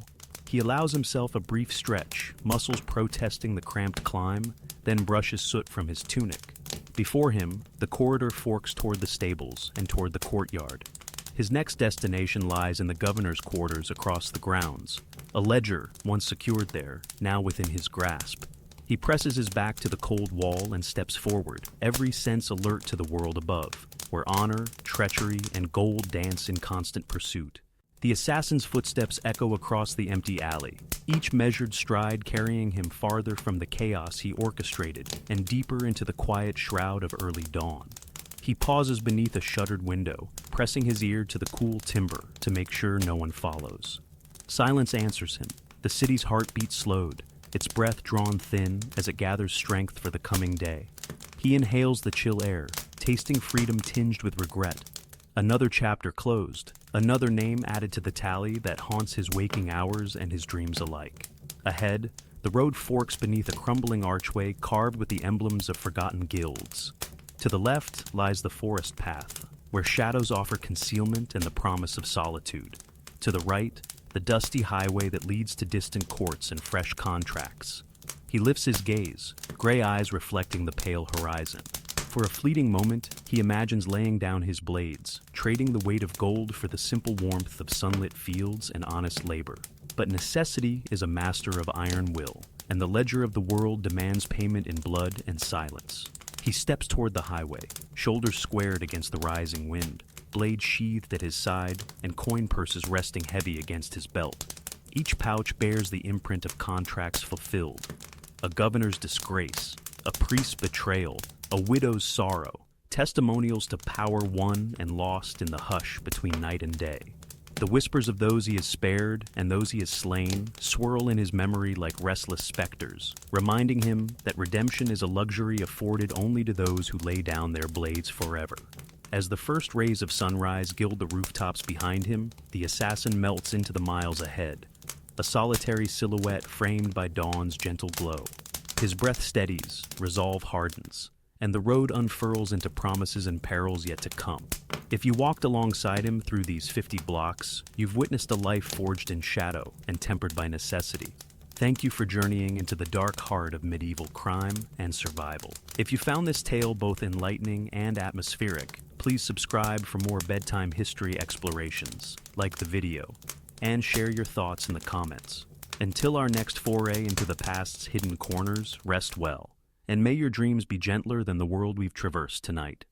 He allows himself a brief stretch, muscles protesting the cramped climb, then brushes soot from his tunic. Before him, the corridor forks toward the stables and toward the courtyard. His next destination lies in the governor's quarters across the grounds, a ledger once secured there, now within his grasp. He presses his back to the cold wall and steps forward, every sense alert to the world above, where honor, treachery, and gold dance in constant pursuit. The assassin's footsteps echo across the empty alley, each measured stride carrying him farther from the chaos he orchestrated and deeper into the quiet shroud of early dawn. He pauses beneath a shuttered window, pressing his ear to the cool timber to make sure no one follows. Silence answers him, the city's heartbeat slowed, its breath drawn thin as it gathers strength for the coming day. He inhales the chill air, tasting freedom tinged with regret. Another chapter closed, another name added to the tally that haunts his waking hours and his dreams alike. Ahead, the road forks beneath a crumbling archway carved with the emblems of forgotten guilds. To the left lies the forest path, where shadows offer concealment and the promise of solitude. To the right, the dusty highway that leads to distant courts and fresh contracts. He lifts his gaze, gray eyes reflecting the pale horizon. For a fleeting moment, he imagines laying down his blades, trading the weight of gold for the simple warmth of sunlit fields and honest labor. But necessity is a master of iron will, and the ledger of the world demands payment in blood and silence. He steps toward the highway, shoulders squared against the rising wind, blade sheathed at his side, and coin purses resting heavy against his belt. Each pouch bears the imprint of contracts fulfilled. A governor's disgrace, a priest's betrayal, a widow's sorrow, testimonials to power won and lost in the hush between night and day. The whispers of those he has spared and those he has slain swirl in his memory like restless specters, reminding him that redemption is a luxury afforded only to those who lay down their blades forever. As the first rays of sunrise gild the rooftops behind him, the assassin melts into the miles ahead, a solitary silhouette framed by dawn's gentle glow. His breath steadies, resolve hardens, and the road unfurls into promises and perils yet to come. If you walked alongside him through these 50 blocks, you've witnessed a life forged in shadow and tempered by necessity. Thank you for journeying into the dark heart of medieval crime and survival. If you found this tale both enlightening and atmospheric, please subscribe for more bedtime history explorations, like the video, and share your thoughts in the comments. Until our next foray into the past's hidden corners, rest well. And may your dreams be gentler than the world we've traversed tonight.